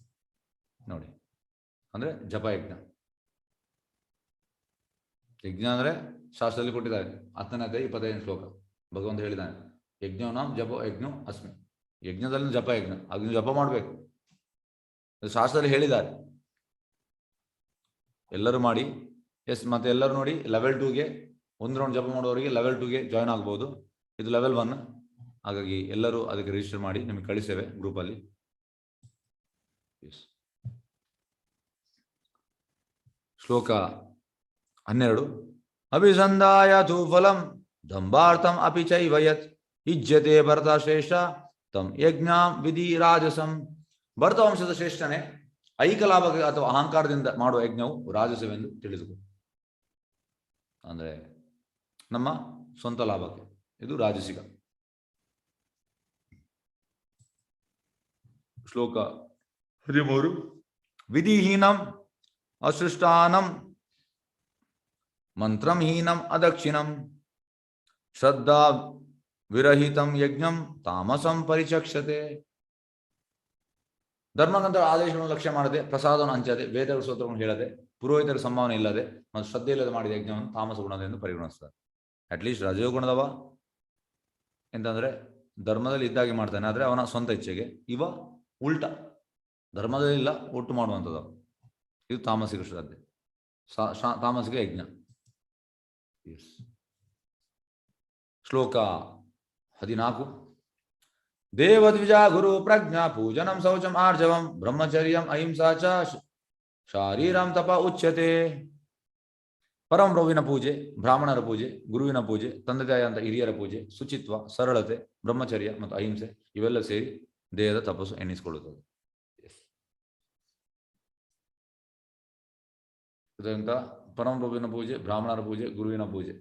ನೋಡಿ, ಅಂದ್ರೆ ಜಪಯಜ್ಞ. ಯಜ್ಞ ಅಂದ್ರೆ ಶಾಸ್ತ್ರದಲ್ಲಿ ಕೊಟ್ಟಿದ್ದಾರೆ, 10ನೇ ಅಧ್ಯಾಯ 25ನೇ ಶ್ಲೋಕ. ಭಗವಂತ ಹೇಳಿದ್ದಾನೆ, ಯಜ್ಞನಾಂ ಜಪ ಯಜ್ಞ ಅಸ್ಮಿ. ಯಜ್ಞದಲ್ಲಿ ಜಪ ಯಜ್ಞ, ಅದನ್ನು ಜಪ ಮಾಡಬೇಕು, ಶಾಸ್ತ್ರದಲ್ಲಿ ಹೇಳಿದ್ದಾರೆ. ಎಲ್ಲರೂ ಮಾಡಿ. ಮತ್ತೆ ಎಲ್ಲರೂ ನೋಡಿ, ಲೆವೆಲ್ 2ಗೆ 1 ರೌಂಡ್ ಜಪ ಮಾಡುವವರಿಗೆ ಲೆವೆಲ್ 2ಗೆ ಜಾಯ್ನ್ ಆಗ್ಬೋದು. ಇದು ಲೆವೆಲ್ 1. ಹಾಗಾಗಿ ಎಲ್ಲರೂ ಅದಕ್ಕೆ ರಿಜಿಸ್ಟರ್ ಮಾಡಿ, ನಿಮಗೆ ಕಳಿಸ್ತೇವೆ ಗ್ರೂಪಲ್ಲಿ. ಶ್ಲೋಕ 12. ಅಭಿಸಂಧಾಯ ತು ಫಲಂ ದಂಭಾರ್ಥಂ ಅಪಿ ಚೈವ ಯತ್ ಇಜ್ಯತೆ ಭರತ ಶ್ರೇಷ್ಠ ತಂ ಯಜ್ಞಾಂ ವಿಧಿ ರಾಜಸಂ. ಭರತ ವಂಶದ ಶ್ರೇಷ್ಠನೇ, ಐಕ ಲಾಭಕ್ಕೆ ಅಥವಾ ಅಹಂಕಾರದಿಂದ ಮಾಡುವ ಯಜ್ಞವು ರಾಜಸವೆಂದು ತಿಳಿದುಕೊ. ಅಂದ್ರೆ ನಮ್ಮ ಸ್ವಂತ ಲಾಭಕ್ಕೆ ಇದು ರಾಜಸಿಕ. ಶ್ಲೋಕ 13. ವಿಧಿಹೀನಂ ಅಸೃಷ್ಟಾನಂ ಮಂತ್ರಂಹೀನಂ ಅದಕ್ಷಿಣಂ ಶ್ರದ್ಧಾ ವಿರಹಿತಂ ಯಜ್ಞಂ ತಾಮಸಂ ಪರಿಚಕ್ಷತೆ. ಧರ್ಮಗ್ರಂಥಗಳ ಆದೇಶವನ್ನು ಲಕ್ಷ್ಯ ಮಾಡದೆ, ಪ್ರಸಾದವನ್ನು ಹಂಚದೆ, ವೇದಗಳ ಸ್ತೋತ್ರವನ್ನು ಹೇಳದೆ, ಪುರೋಹಿತರ ಸಂಭಾವನೆ ಇಲ್ಲದೆ ಮತ್ತು ಶ್ರದ್ಧೆ ಇಲ್ಲದೆ ಮಾಡಿದ ಯಜ್ಞವನ್ನು ತಾಮಸ ಗುಣದೆಂದು ಪರಿಗಣಿಸ್ತಾರೆ. ಅಟ್ಲೀಸ್ಟ್ ರಜೋಗುಣದವ ಎಂತಂದ್ರೆ ಧರ್ಮದಲ್ಲಿ ಇದ್ದಾಗೆ ಮಾಡ್ತಾನೆ, ಆದರೆ ಅವನ ಸ್ವಂತ ಇಚ್ಛೆಗೆ. ಇವ ಉಲ್ಟ, ಧರ್ಮದಲ್ಲಿ ಇಲ್ಲ, ಒಟ್ಟು ಮಾಡುವಂಥದ್ದು. ಇದು ತಾಮಸಿಕ ಶ್ರದ್ಧೆ, ತಾಮಸಿಕ ಯಜ್ಞ. ಶ್ಲೋಕ 14. ದೇವದ್ವಿಜ ಗುರು ಪ್ರಜ್ಞಾ ಪೂಜನಂ ಶೌಚಂ ಆರ್ಜವಂ ಬ್ರಹ್ಮಚರ್ಯಂ ಅಹಿಂಸಾ ಚ ಶಾರೀರಂ ತಪ ಉಚ್ಯತೆ. ಪರಮಪ್ರಭುವಿನ ಪೂಜೆ, ಬ್ರಾಹ್ಮಣರ ಪೂಜೆ, ಗುರುವಿನ ಪೂಜೆ, ತಂದೆ ತಾಯಿ ಅಂತ ಹಿರಿಯರ ಪೂಜೆ, ಶುಚಿತ್ವ, ಸರಳತೆ, ಬ್ರಹ್ಮಚರ್ಯ ಮತ್ತು ಅಹಿಂಸೆ ಇವೆಲ್ಲ ಸೇರಿ ದೇಹದ ತಪಸ್ಸು ಎನ್ನಿಸಿಕೊಳ್ಳುತ್ತದೆ. ಇದರಿಂದ ಪರಮಪ್ರಭುವಿನ ಪೂಜೆ, ಬ್ರಾಹ್ಮಣರ ಪೂಜೆ, ಗುರುವಿನ ಪೂಜೆ.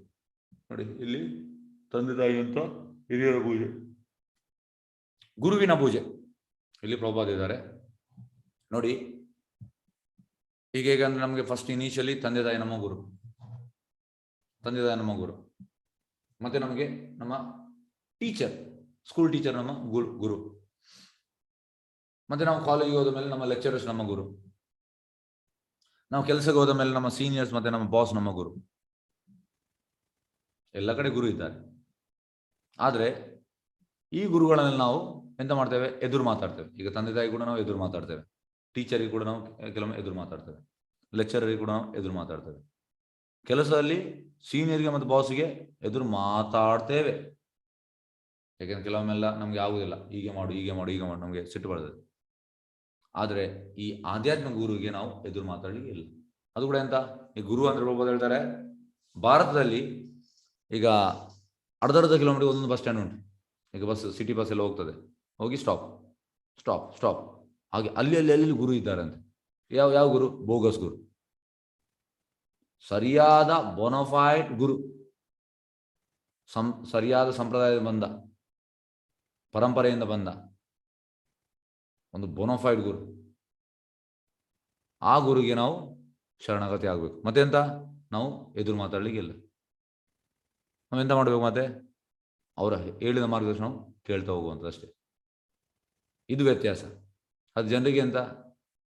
ನೋಡಿ, ಇಲ್ಲಿ ತಂದೆ ತಾಯಿ ಅಂತ ಹಿರಿಯರ ಪೂಜೆ, ಗುರುವಿನ ಪೂಜೆ ಇಲ್ಲಿ ಪ್ರಭುಪಾದ ಇದ್ದಾರೆ ನೋಡಿ. ಹೀಗೆ ಅಂದ್ರೆ ನಮಗೆ ಫಸ್ಟ್ ಇನಿಷಿಯಲಿ ತಂದೆ ತಾಯಿ ನಮ್ಮ ಗುರು, ತಂದೆ ತಾಯಿ ನಮ್ಮ ಗುರು. ಮತ್ತೆ ನಮಗೆ ನಮ್ಮ ಟೀಚರ್, ಸ್ಕೂಲ್ ಟೀಚರ್ ನಮ್ಮ ಗುರು. ಮತ್ತೆ ನಾವು ಕಾಲೇಜಿಗೆ ಹೋದ ಮೇಲೆ ನಮ್ಮ ಲೆಕ್ಚರರ್ಸ್ ನಮ್ಮ ಗುರು. ನಾವು ಕೆಲಸಕ್ಕೆ ಹೋದ ಮೇಲೆ ನಮ್ಮ ಸೀನಿಯರ್ಸ್ ಮತ್ತೆ ನಮ್ಮ ಬಾಸ್ ನಮ್ಮ ಗುರು. ಎಲ್ಲ ಕಡೆ ಗುರು ಇದ್ದಾರೆ. ಆದರೆ ಈ ಗುರುಗಳಲ್ಲಿ ನಾವು ಎಂತ ಮಾಡ್ತೇವೆ? ಎದುರು ಮಾತಾಡ್ತೇವೆ. ಈಗ ತಂದೆ ತಾಯಿ ಕೂಡ ನಾವು ಎದುರು ಮಾತಾಡ್ತೇವೆ, ಟೀಚರಿಗೆ ಕೂಡ ನಾವು ಕೆಲವೊಮ್ಮೆ ಎದುರು ಮಾತಾಡ್ತೇವೆ, ಲೆಕ್ಚರರಿಗೆ ಕೂಡ ನಾವು ಎದುರು ಮಾತಾಡ್ತೇವೆ. ಕೆಲಸದಲ್ಲಿ ಸೀನಿಯರ್ಗೆ ಮತ್ತು ಬಾಸ್ಗೆ ಎದುರು ಮಾತಾಡ್ತೇವೆ. ಯಾಕೆಂದ್ರೆ ಕೆಲವೊಮ್ಮೆಲ್ಲ ನಮ್ಗೆ ಆಗುದಿಲ್ಲ, ಹೀಗೆ ಮಾಡು ನಮಗೆ ಸಿಟ್ಟು ಬರ್ತದೆ. ಆದರೆ ಈ ಆಧ್ಯಾತ್ಮಿಕ ಗುರುವಿಗೆ ನಾವು ಎದುರು ಮಾತಾಡಲಿಕ್ಕೆ ಇಲ್ಲ. ಅದು ಕೂಡ ಎಂತ, ಈ ಗುರು ಅಂದ್ರೆ ಒಬ್ಬರು ಹೇಳ್ತಾರೆ, ಭಾರತದಲ್ಲಿ ಈಗ ಅರ್ಧ ಕಿಲೋಮೀಟರ್ ಒಂದೊಂದು ಬಸ್ ಸ್ಟ್ಯಾಂಡ್ ಉಂಟು. ಈಗ ಬಸ್, ಸಿಟಿ ಬಸ್ ಎಲ್ಲ ಹೋಗ್ತದೆ, ಹೋಗಿ ಸ್ಟಾಪ್ ಹಾಗೆ ಅಲ್ಲಿ ಗುರು ಇದ್ದಾರಂತೆ. ಯಾವ ಗುರು? ಬೋಗಸ್ ಗುರು. ಸರಿಯಾದ ಬೋನಫೈಡ್ ಗುರು, ಸರಿಯಾದ ಸಂಪ್ರದಾಯದಿಂದ ಬಂದ, ಪರಂಪರೆಯಿಂದ ಬಂದ ಒಂದು ಬೋನಫೈಡ್ ಗುರು. ಆ ಗುರುಗೆ ನಾವು ಶರಣಾಗತಿ ಆಗ್ಬೇಕು. ಮತ್ತೆಂತ, ನಾವು ಎದುರು ಮಾತಾಡ್ಲಿಕ್ಕೆ ಇಲ್ಲ. ನಾವೆಂತ ಮಾಡ್ಬೇಕು? ಮತ್ತೆ ಅವರ ಹೇಳಿದ ಮಾರ್ಗದರ್ಶನ ಕೇಳ್ತಾ ಹೋಗುವಂಥದ್ದು ಅಷ್ಟೇ. ಇದು ವ್ಯತ್ಯಾಸ. ಅದು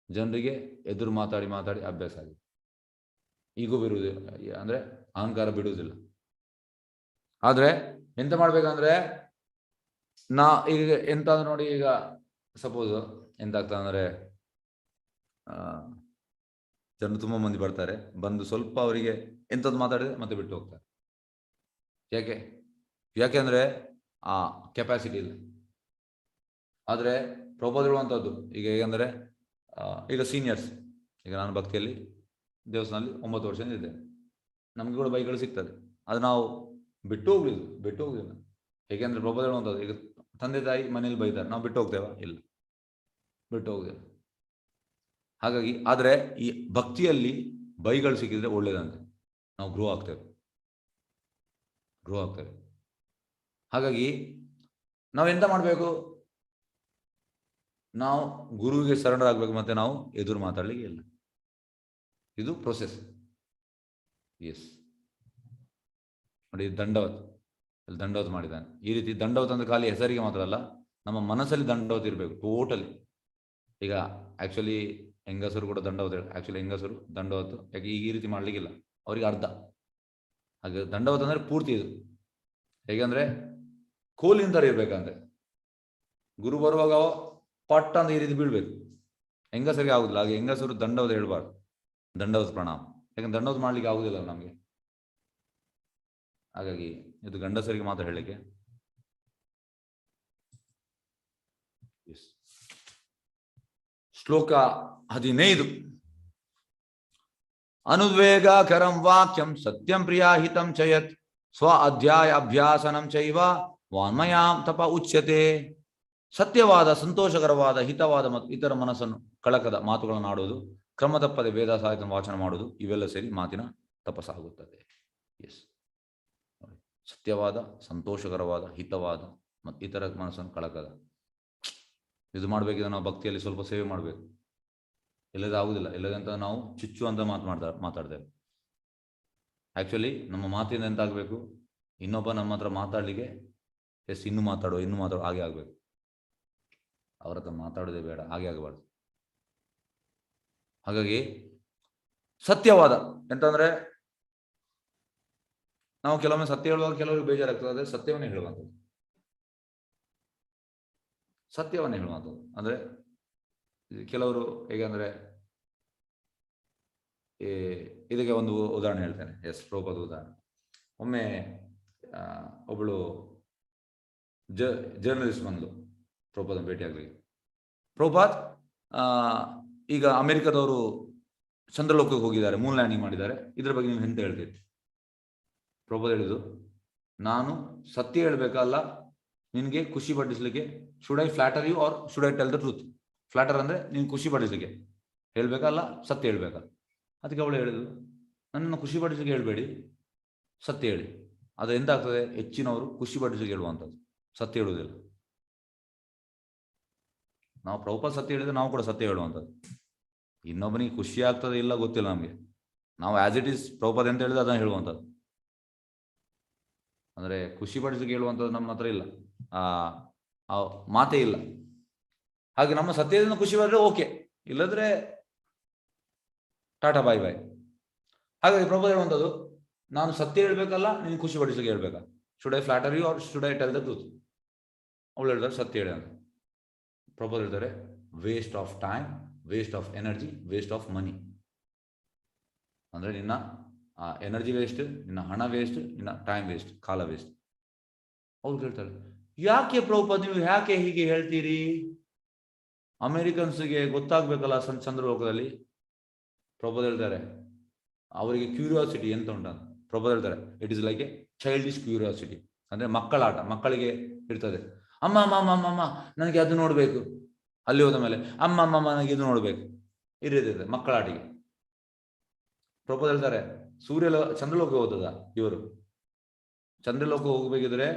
ಜನರಿಗೆ ಎದುರು ಮಾತಾಡಿ ಅಭ್ಯಾಸ ಆಗಿದೆ. ಈಗೂ ಬಿಡುವುದಿಲ್ಲ, ಅಂದ್ರೆ ಅಹಂಕಾರ ಬಿಡುವುದಿಲ್ಲ. ಆದ್ರೆ ಎಂತ ಮಾಡ್ಬೇಕಂದ್ರೆ, ಈಗ ಎಂತ ನೋಡಿ, ಈಗ ಸಪೋಸ್ ಎಂತ ಆಗ್ತದೆ ಅಂದ್ರೆ, ಜನರು ತುಂಬಾ ಮಂದಿ ಬರ್ತಾರೆ, ಬಂದು ಸ್ವಲ್ಪ ಅವರಿಗೆ ಎಂಥದ್ದು ಮಾತಾಡಿದ್ರೆ ಮತ್ತೆ ಬಿಟ್ಟು ಹೋಗ್ತಾರೆ. ಯಾಕೆಂದ್ರೆ ಆ ಕೆಪಾಸಿಟಿ ಇಲ್ಲ. ಆದರೆ ಪ್ರಭುಪಾದ ಹೇಳುವಂಥದ್ದು ಈಗ ಹೇಗಂದ್ರೆ, ಈಗ ಸೀನಿಯರ್ಸ್, ಈಗ ನಾನು ಭಕ್ತಿಯಲ್ಲಿ ದೇವಸ್ಥಾನದಲ್ಲಿ 9 ವರ್ಷದಿಂದ ಇದ್ದೇನೆ, ನಮ್ಗೆ ಕೂಡ ಬೈಗಳು ಸಿಗ್ತದೆ. ಅದು ನಾವು ಬಿಟ್ಟು ಹೋಗುದಿಲ್ಲ. ಹೇಗೆಂದ್ರೆ ಪ್ರಭುಪಾದ ಹೇಳುವಂಥದ್ದು, ಈಗ ತಂದೆ ತಾಯಿ ಮನೇಲಿ ಬೈತಾರೆ, ನಾವು ಬಿಟ್ಟು ಹೋಗ್ತೇವಾ? ಇಲ್ಲ, ಬಿಟ್ಟು ಹೋಗುದಿಲ್ಲ. ಹಾಗಾಗಿ ಆದರೆ ಈ ಭಕ್ತಿಯಲ್ಲಿ ಬೈಗಳು ಸಿಕ್ಕಿದ್ರೆ ಒಳ್ಳೇದಂತೆ, ನಾವು ಗ್ರೋ ಆಗ್ತೇವೆ. ಹಾಗಾಗಿ ನಾವೆಂತ ಮಾಡಬೇಕು? ನಾವು ಗುರುವಿಗೆ ಸರೆಂಡರ್ ಆಗ್ಬೇಕು, ಮತ್ತೆ ನಾವು ಎದುರು ಮಾತಾಡ್ಲಿಕ್ಕೆ ಇಲ್ಲ. ಇದು ಪ್ರೊಸೆಸ್. ಎಸ್ ನೋಡಿ, ದಂಡವತ್ ಇಲ್ಲಿ ದಂಡವತ್ ಮಾಡಿದ್ದಾನೆ. ಈ ರೀತಿ ದಂಡವತ್ ಅಂದ್ರೆ ಖಾಲಿ ಹೆಸರಿಗೆ ಮಾತ್ರ ಅಲ್ಲ, ನಮ್ಮ ಮನಸ್ಸಲ್ಲಿ ದಂಡವತ್ ಇರಬೇಕು ಟೋಟಲಿ. ಈಗ ಆಕ್ಚುಲಿ ಹೆಂಗಸರು ಕೂಡ ದಂಡವತ್, ಆಕ್ಚುಲಿ ಹೆಂಗಸರು ದಂಡವತ್ತು ಯಾಕೆ ಈ ರೀತಿ ಮಾಡ್ಲಿಕ್ಕಿಲ್ಲ, ಅವರಿಗೆ ಅರ್ಧ. ಹಾಗೆ ದಂಡವತ್ ಅಂದ್ರೆ ಪೂರ್ತಿ ಇದು. ಹೇಗಂದ್ರೆ ಕೋಲಿನ ಥರ ಇರ್ಬೇಕಂದ್ರೆ, ಗುರು ಬರುವಾಗ ಪಟ್ಟ ಅಂತ ಈ ರೀತಿ ಬೀಳ್ಬೇಕು. ಹೆಂಗಸರಿಗೆ ಆಗುದಿಲ್ಲ ಹಾಗೆ, ಹೆಂಗಸರು ದಂಡವತ್ ಹೇಳ್ಬಾರ್ದು, ದಂಡವತ್ ಪ್ರಣಾಮ. ಯಾಕಂದ್ರೆ ದಂಡವತ್ ಮಾಡ್ಲಿಕ್ಕೆ ಆಗುದಿಲ್ಲ ನಮಗೆ. ಹಾಗಾಗಿ ಇದು ಗಂಡಸರಿಗೆ ಮಾತ್ರ ಹೇಳಲಿಕ್ಕೆ. ಶ್ಲೋಕ 15. ಅನುದ್ವೇಗಕರಂ ವಾಕ್ಯಂ ಸತ್ಯಂ ಪ್ರಿಯಾಹಿತಂ ಚಯತ್ ಸ್ವ ಅಧ್ಯಾಯ ಅಭ್ಯಾಸನಂ ಚೈವ ವಾನ್ಮಯಾಂ ತಪ ಉಚ್ಯತೆ. ಸತ್ಯವಾದ, ಸಂತೋಷಕರವಾದ, ಹಿತವಾದ ಮತ್ತು ಇತರ ಮನಸ್ಸನ್ನು ಕಳಕದ ಮಾತುಗಳನ್ನು ಆಡುವುದು, ಕ್ರಮ ತಪ್ಪದೆ ವೇದ ಸಾಹಿತ್ಯ ವಾಚನ ಮಾಡುವುದು, ಇವೆಲ್ಲ ಸೇರಿ ಮಾತಿನ ತಪಸ್ಸಾಗುತ್ತದೆ. ಎಸ್, ಸತ್ಯವಾದ, ಸಂತೋಷಕರವಾದ, ಹಿತವಾದ ಮತ್ತು ಇತರ ಮನಸ್ಸನ್ನು ಕಳಕದ, ಇದು ಮಾಡಬೇಕಿದ್ರೆ ನಾವು ಭಕ್ತಿಯಲ್ಲಿ ಸ್ವಲ್ಪ ಸೇವೆ ಮಾಡಬೇಕು. ಇಲ್ಲದೆ ಆಗುದಿಲ್ಲ. ಇಲ್ಲದಂತ ನಾವು ಚುಚ್ಚು ಅಂತ ಮಾತಾಡ್ತೇವೆ. ಆಕ್ಚುಲಿ ನಮ್ಮ ಮಾತಿಂದ ಎಂತ ಆಗಬೇಕು, ಇನ್ನೊಬ್ಬ ನಮ್ಮ ಹತ್ರ ಮಾತಾಡ್ಲಿಕ್ಕೆ ಇನ್ನೂ ಮಾತಾಡೋ ಹಾಗೆ ಆಗ್ಬೇಕು. ಅವ್ರ ಹತ್ರ ಮಾತಾಡೋದೇ ಬೇಡ, ಹಾಗೆ ಆಗಬಾರ್ದು. ಹಾಗಾಗಿ ಸತ್ಯವಾದ ಎಂತಂದ್ರೆ, ನಾವು ಕೆಲವೊಮ್ಮೆ ಸತ್ಯ ಹೇಳುವಾಗ ಕೆಲವರಿಗೆ ಬೇಜಾರಾಗ್ತದೆ, ಸತ್ಯವನ್ನೇ ಹೇಳುವಂಥದ್ದು. ಸತ್ಯವನ್ನೇ ಹೇಳುವಂಥದ್ದು ಅಂದ್ರೆ ಕೆಲವರು ಹೇಗಂದ್ರೆ, ಇದಕ್ಕೆ ಒಂದು ಉದಾಹರಣೆ ಹೇಳ್ತೇನೆ. ಎಸ್, ಪ್ರಭುಪಾದ ಉದಾಹರಣೆ. ಒಮ್ಮೆ ಒಬ್ಬಳು ಜರ್ನಲಿಸ್ಟ್ ಬಂದ್ಲು ಪ್ರಭುಪಾದ ಭೇಟಿಯಾಗಲಿಕ್ಕೆ. ಪ್ರಭುಪಾದ್, ಈಗ ಅಮೆರಿಕದವರು ಚಂದ್ರಲೋಕಕ್ಕೆ ಹೋಗಿದ್ದಾರೆ, ಮೂನ್ ಲ್ಯಾಂಡಿಂಗ್ ಮಾಡಿದ್ದಾರೆ, ಇದ್ರ ಬಗ್ಗೆ ನೀವು ಎಂತ ಹೇಳ್ತೀರಿ? ಪ್ರಭುಪಾದ್ ಹೇಳಿದ್ರು, ನಾನು ಸತ್ಯ ಹೇಳ್ಬೇಕಲ್ಲ ನಿನಗೆ ಖುಷಿ ಪಡಿಸ್ಲಿಕ್ಕೆ, should I flatter you or should I tell the truth? Flatter ಅಂದ್ರೆ ನೀನು ಖುಷಿ ಪಡಿಸ್ಲಿಕ್ಕೆ ಹೇಳ್ಬೇಕಲ್ಲ, ಸತ್ಯ ಹೇಳ್ಬೇಕಲ್ಲ? ಅದಕ್ಕೆ ಅವಳು ಹೇಳಿದ್ರು, ನನ್ನನ್ನು ಖುಷಿ ಪಡಿಸ್ಲಿಕ್ಕೆ ಹೇಳ್ಬೇಡಿ, ಸತ್ಯ ಹೇಳಿ. ಅದು ಎಂತಾಗ್ತದೆ, ಹೆಚ್ಚಿನವರು ಖುಷಿ ಪಡಿಸ್ಲಿಕ್ಕೆ ಹೇಳುವಂಥದ್ದು, ಸತ್ಯ ಹೇಳುವುದಿಲ್ಲ. ನಾವು ಪ್ರಭುಪಾದ ಸತ್ಯ ಹೇಳಿದ್ರೆ ನಾವು ಕೂಡ ಸತ್ಯ ಹೇಳುವಂಥದ್ದು. ಇನ್ನೊಬ್ಬನಿಗೆ ಖುಷಿ ಆಗ್ತದೆ ಇಲ್ಲ ಗೊತ್ತಿಲ್ಲ ನಮಗೆ, ನಾವು ಆಸ್ ಇಟ್ ಈಸ್ ಪ್ರಭುಪಾದ ಎಂತ ಹೇಳಿದ್ರೆ ಅದನ್ನು ಹೇಳುವಂಥದ್ದು. ಅಂದ್ರೆ ಖುಷಿ ಪಡಿಸ್ಲಿಕ್ಕೆ ಹೇಳುವಂಥದ್ದು ನಮ್ಮ ಹತ್ರ ಇಲ್ಲ, ಆ ಮಾತೇ ಇಲ್ಲ. ಹಾಗೆ ನಮ್ಮ ಸತ್ಯದಿಂದ ಖುಷಿ ಬಂದ್ರೆ ಓಕೆ, ಇಲ್ಲದ್ರೆ ಟಾಟಾ ಬಾಯ್ ಬಾಯ್. ಹಾಗಾಗಿ ಪ್ರಭುಪಾದ ಹೇಳುವಂಥದ್ದು, ನಾನು ಸತ್ಯ ಹೇಳ್ಬೇಕಲ್ಲ ನೀನು ಖುಷಿ ಪಡಿಸ್ಲಿಕ್ಕೆ ಹೇಳ್ಬೇಕಾ? Should I flatter you or should I tell the truth? ಅವಳು ಹೇಳ್ತಾರೆ ಸತ್ಯ ಹೇಳಿ ಅಂತ. ಪ್ರಭುಪಾದ ಹೇಳ್ತಾರೆ, waste of time, waste of energy, waste of money. ಅಂದ್ರೆ ನಿನ್ನ ಎನರ್ಜಿ ವೇಸ್ಟ್, ನಿನ್ನ ಹಣ ವೇಸ್ಟ್, ನಿನ್ನ ಟೈಮ್ ವೇಸ್ಟ್, ಕಾಲ ವೇಸ್ಟ್. ಅವ್ರು ಹೇಳ್ತಾರೆ, ಯಾಕೆ ಪ್ರಭುಪಾದ್ ನೀವು ಯಾಕೆ ಹೀಗೆ ಹೇಳ್ತೀರಿ? ಅಮೆರಿಕನ್ಸ್ಗೆ ಗೊತ್ತಾಗ್ಬೇಕಲ್ಲ ಚಂದ್ರಲೋಕದಲ್ಲಿ. ಪ್ರಭುಪಾದ್ ಹೇಳ್ತಾರೆ, ಅವರಿಗೆ ಕ್ಯೂರಿಯಾಸಿಟಿ ಎಂತ ಉಂಟಂತ. ಪ್ರಭುಪಾದ್ ಹೇಳ್ತಾರೆ, it is like A childish curiosity. ಅಂದ್ರೆ ಮಕ್ಕಳ ಆಟ, ಮಕ್ಕಳಿಗೆ ಇರ್ತದೆ, ಅಮ್ಮ ಅಮ್ಮ ಅಮ್ಮ ಅಮ್ಮ ನನಗೆ ಅದು ನೋಡ್ಬೇಕು. ಅಲ್ಲಿ ಹೋದ ಮೇಲೆ ಅಮ್ಮ ಅಮ್ಮ ನನಗೆ ಇದು ನೋಡ್ಬೇಕು, ಈ ರೀತಿ ಇರ್ತದೆ ಮಕ್ಕಳ ಆಟಿಗೆ. ಪ್ರಭುಪಾದ್ ಹೇಳ್ತಾರೆ, ಚಂದ್ರಲೋಕ ಹೋದದ ಇವರು, ಚಂದ್ರಲೋಕ ಹೋಗ್ಬೇಕಿದ್ರೆ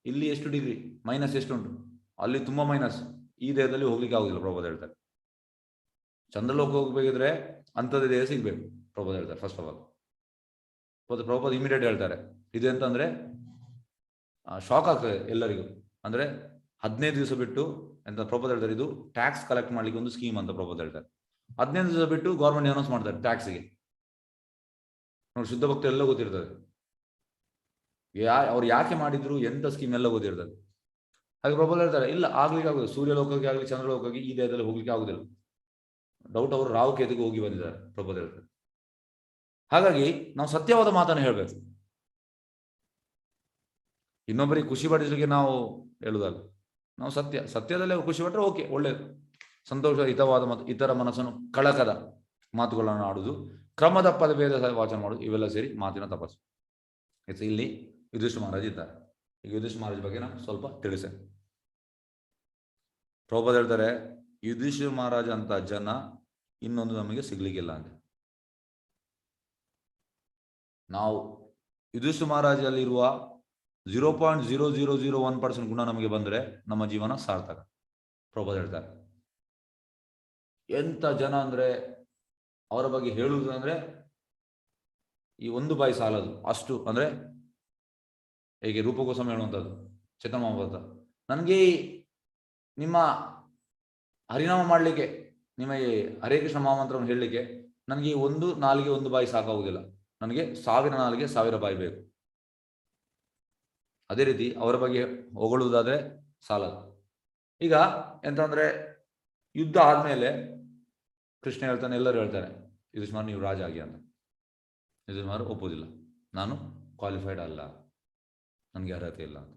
ಇಲ್ಲಿ ಎಷ್ಟು ಡಿಗ್ರಿ ಮೈನಸ್ ಎಷ್ಟು ಉಂಟು, ಅಲ್ಲಿ ತುಂಬಾ ಮೈನಸ್, ಈ ದೇಹದಲ್ಲಿ ಹೋಗ್ಲಿಕ್ಕೆ ಆಗುದಿಲ್ಲ. ಪ್ರಭುಪಾದ್ ಹೇಳ್ತಾರೆ, ಚಂದ್ರಲೋಕ ಹೋಗ್ಬೇಕಿದ್ರೆ ಅಂಥದ್ದು ದೇಹ ಸಿಗ್ಬೇಕು. ಪ್ರಭುಪಾದ್ ಹೇಳ್ತಾರೆ first of all. Prabhupad immediate ಹೇಳ್ತಾರೆ, ಇದು ಎಂತಂದ್ರೆ ಶಾಕ್ ಆಗ್ತದೆ ಎಲ್ಲರಿಗೂ. ಅಂದ್ರೆ 15 ದಿವಸ ಬಿಟ್ಟು ಎಂತ ಪ್ರಭುಪಾದ್ ಹೇಳ್ತಾರೆ, ಇದು ಟ್ಯಾಕ್ಸ್ ಕಲೆಕ್ಟ್ ಮಾಡ್ಲಿಕ್ಕೆ ಒಂದು ಸ್ಕೀಮ್ ಅಂತ ಪ್ರಭುಪಾದ್ ಹೇಳ್ತಾರೆ. 15 ದಿವಸ ಬಿಟ್ಟು ಗೌರ್ಮೆಂಟ್ ಅನೌನ್ಸ್ ಮಾಡ್ತಾರೆ ಟ್ಯಾಕ್ಸ್ಗೆ. ನೋಡಿ, ಶುದ್ಧ ಭಕ್ತಿ ಎಲ್ಲ ಗೊತ್ತಿರ್ತದೆ, ಅವ್ರು ಯಾಕೆ ಮಾಡಿದ್ರು, ಎಂತ ಸ್ಕೀಮ್ ಎಲ್ಲ ಗೊತ್ತಿರ್ತದೆ. ಹಾಗೆ ಪ್ರಭುಪಾದ್ ಹೇಳ್ತಾರೆ, ಇಲ್ಲ ಆಗ್ಲಿಕ್ಕೆ ಆಗುದಿಲ್ಲ, ಸೂರ್ಯಲೋಕಕ್ಕೆ ಆಗಲಿ ಚಂದ್ರಲೋಕಕ್ಕೆ ಈ ದೇಹದಲ್ಲಿ ಹೋಗ್ಲಿಕ್ಕೆ ಆಗುದಿಲ್ಲ. ಡೌಟ್ ಅವರು ರಾಹುಕೇತುಗೆ ಹೋಗಿ ಬಂದಿದ್ದಾರೆ, ಪ್ರಭುಪಾದ್ ಹೇಳ್ತಾರೆ. ಹಾಗಾಗಿ ನಾವು ಸತ್ಯವಾದ ಮಾತನ್ನು ಹೇಳ್ಬೇಕು. ಇನ್ನೊಬ್ಬರಿಗೆ ಖುಷಿ ಪಡಿಸಲಿಕ್ಕೆ ನಾವು ಹೇಳುದಲ್ಲ, ನಾವು ಸತ್ಯದಲ್ಲೇ ಖುಷಿ ಪಟ್ಟರೆ ಓಕೆ, ಒಳ್ಳೇದು, ಸಂತೋಷ, ಹಿತವಾದ ಮತ್ತು ಇತರ ಮನಸ್ಸನ್ನು ಕಳಕದ ಮಾತುಗಳನ್ನು ಆಡುವುದು, ಕ್ರಮದಪ್ಪದ ವೇದ ವಾಚನ ಮಾಡುವುದು, ಇವೆಲ್ಲ ಸೇರಿ ಮಾತಿನ ತಪಸ್ಸು. ಇಲ್ಲಿ ಯುಧಿಷ್ಠಿರ ಮಹಾರಾಜ್ ಇದ್ದಾರೆ. ಈಗ ಯುಧಿಷ್ಠಿರ ಮಹಾರಾಜ್ ಬಗ್ಗೆ ನಾನು ಸ್ವಲ್ಪ ತಿಳಿಸೇನೆ. ಪ್ರಭುಪಾದ್ ಹೇಳ್ತಾರೆ, ಯುಧಿಷ್ಠಿರ ಮಹಾರಾಜ ಅಂತ ಜನ ಇನ್ನೊಂದು ನಮಗೆ ಸಿಗ್ಲಿಕ್ಕಿಲ್ಲ ಅಂತ. ನಾವು ಯುಧಿಷ್ಠಿರ ಮಹಾರಾಜಲ್ಲಿರುವ 0.0001% ಗುಣ ನಮಗೆ ಬಂದ್ರೆ ನಮ್ಮ ಜೀವನ ಸಾರ್ಥಕ. ಪ್ರಭುಪಾದ್ ಹೇಳ್ತಾರೆ, ಎಂತ ಜನ ಅಂದ್ರೆ ಅವರ ಬಗ್ಗೆ ಹೇಳುವುದು ಅಂದ್ರೆ ಈ ಒಂದು ಬಾಯಿ ಸಾಲದು ಅಷ್ಟು. ಅಂದ್ರೆ ಹೇಗೆ ರೂಪಗೋಸ್ವಾಮಿ ಹೇಳುವಂಥದ್ದು, ಚೇತನ್ ಮಹಾಭಾರತ, ನನಗೆ ನಿಮ್ಮ ಹರಿನಾಮ ಮಾಡಲಿಕ್ಕೆ, ನಿಮ್ಮ ಈ ಹರೇ ಕೃಷ್ಣ ಮಹಾಮಂತ್ರವನ್ನು ಹೇಳಲಿಕ್ಕೆ ನನಗೆ ಒಂದು ನಾಲಿಗೆ ಒಂದು ಬಾಯಿ ಸಾಕಾಗುವುದಿಲ್ಲ, ನನಗೆ 1000 ನಾಲಿಗೆ 1000 ಬಾಯಿ ಬೇಕು. ಅದೇ ರೀತಿ ಅವರ ಬಗ್ಗೆ ಹೊಗಳುವುದಾದ್ರೆ ಸಾಲದು. ಈಗ ಎಂತಂದ್ರೆ ಯುದ್ಧ ಆದ್ಮೇಲೆ ಕೃಷ್ಣ ಹೇಳ್ತಾನೆ, ಎಲ್ಲರೂ ಹೇಳ್ತಾರೆ ಯುಧಿಷ್ಠಿರ ನೀವು ರಾಜ ಆಗಿ ಅಂತ. ಯುಧಿಷ್ಠಿರ ಒಪ್ಪುವುದಿಲ್ಲ, ನಾನು ಕ್ವಾಲಿಫೈಡ್ ಅಲ್ಲ, ನನಗೆ ಅರ್ಹತೆ ಇಲ್ಲ ಅಂತ.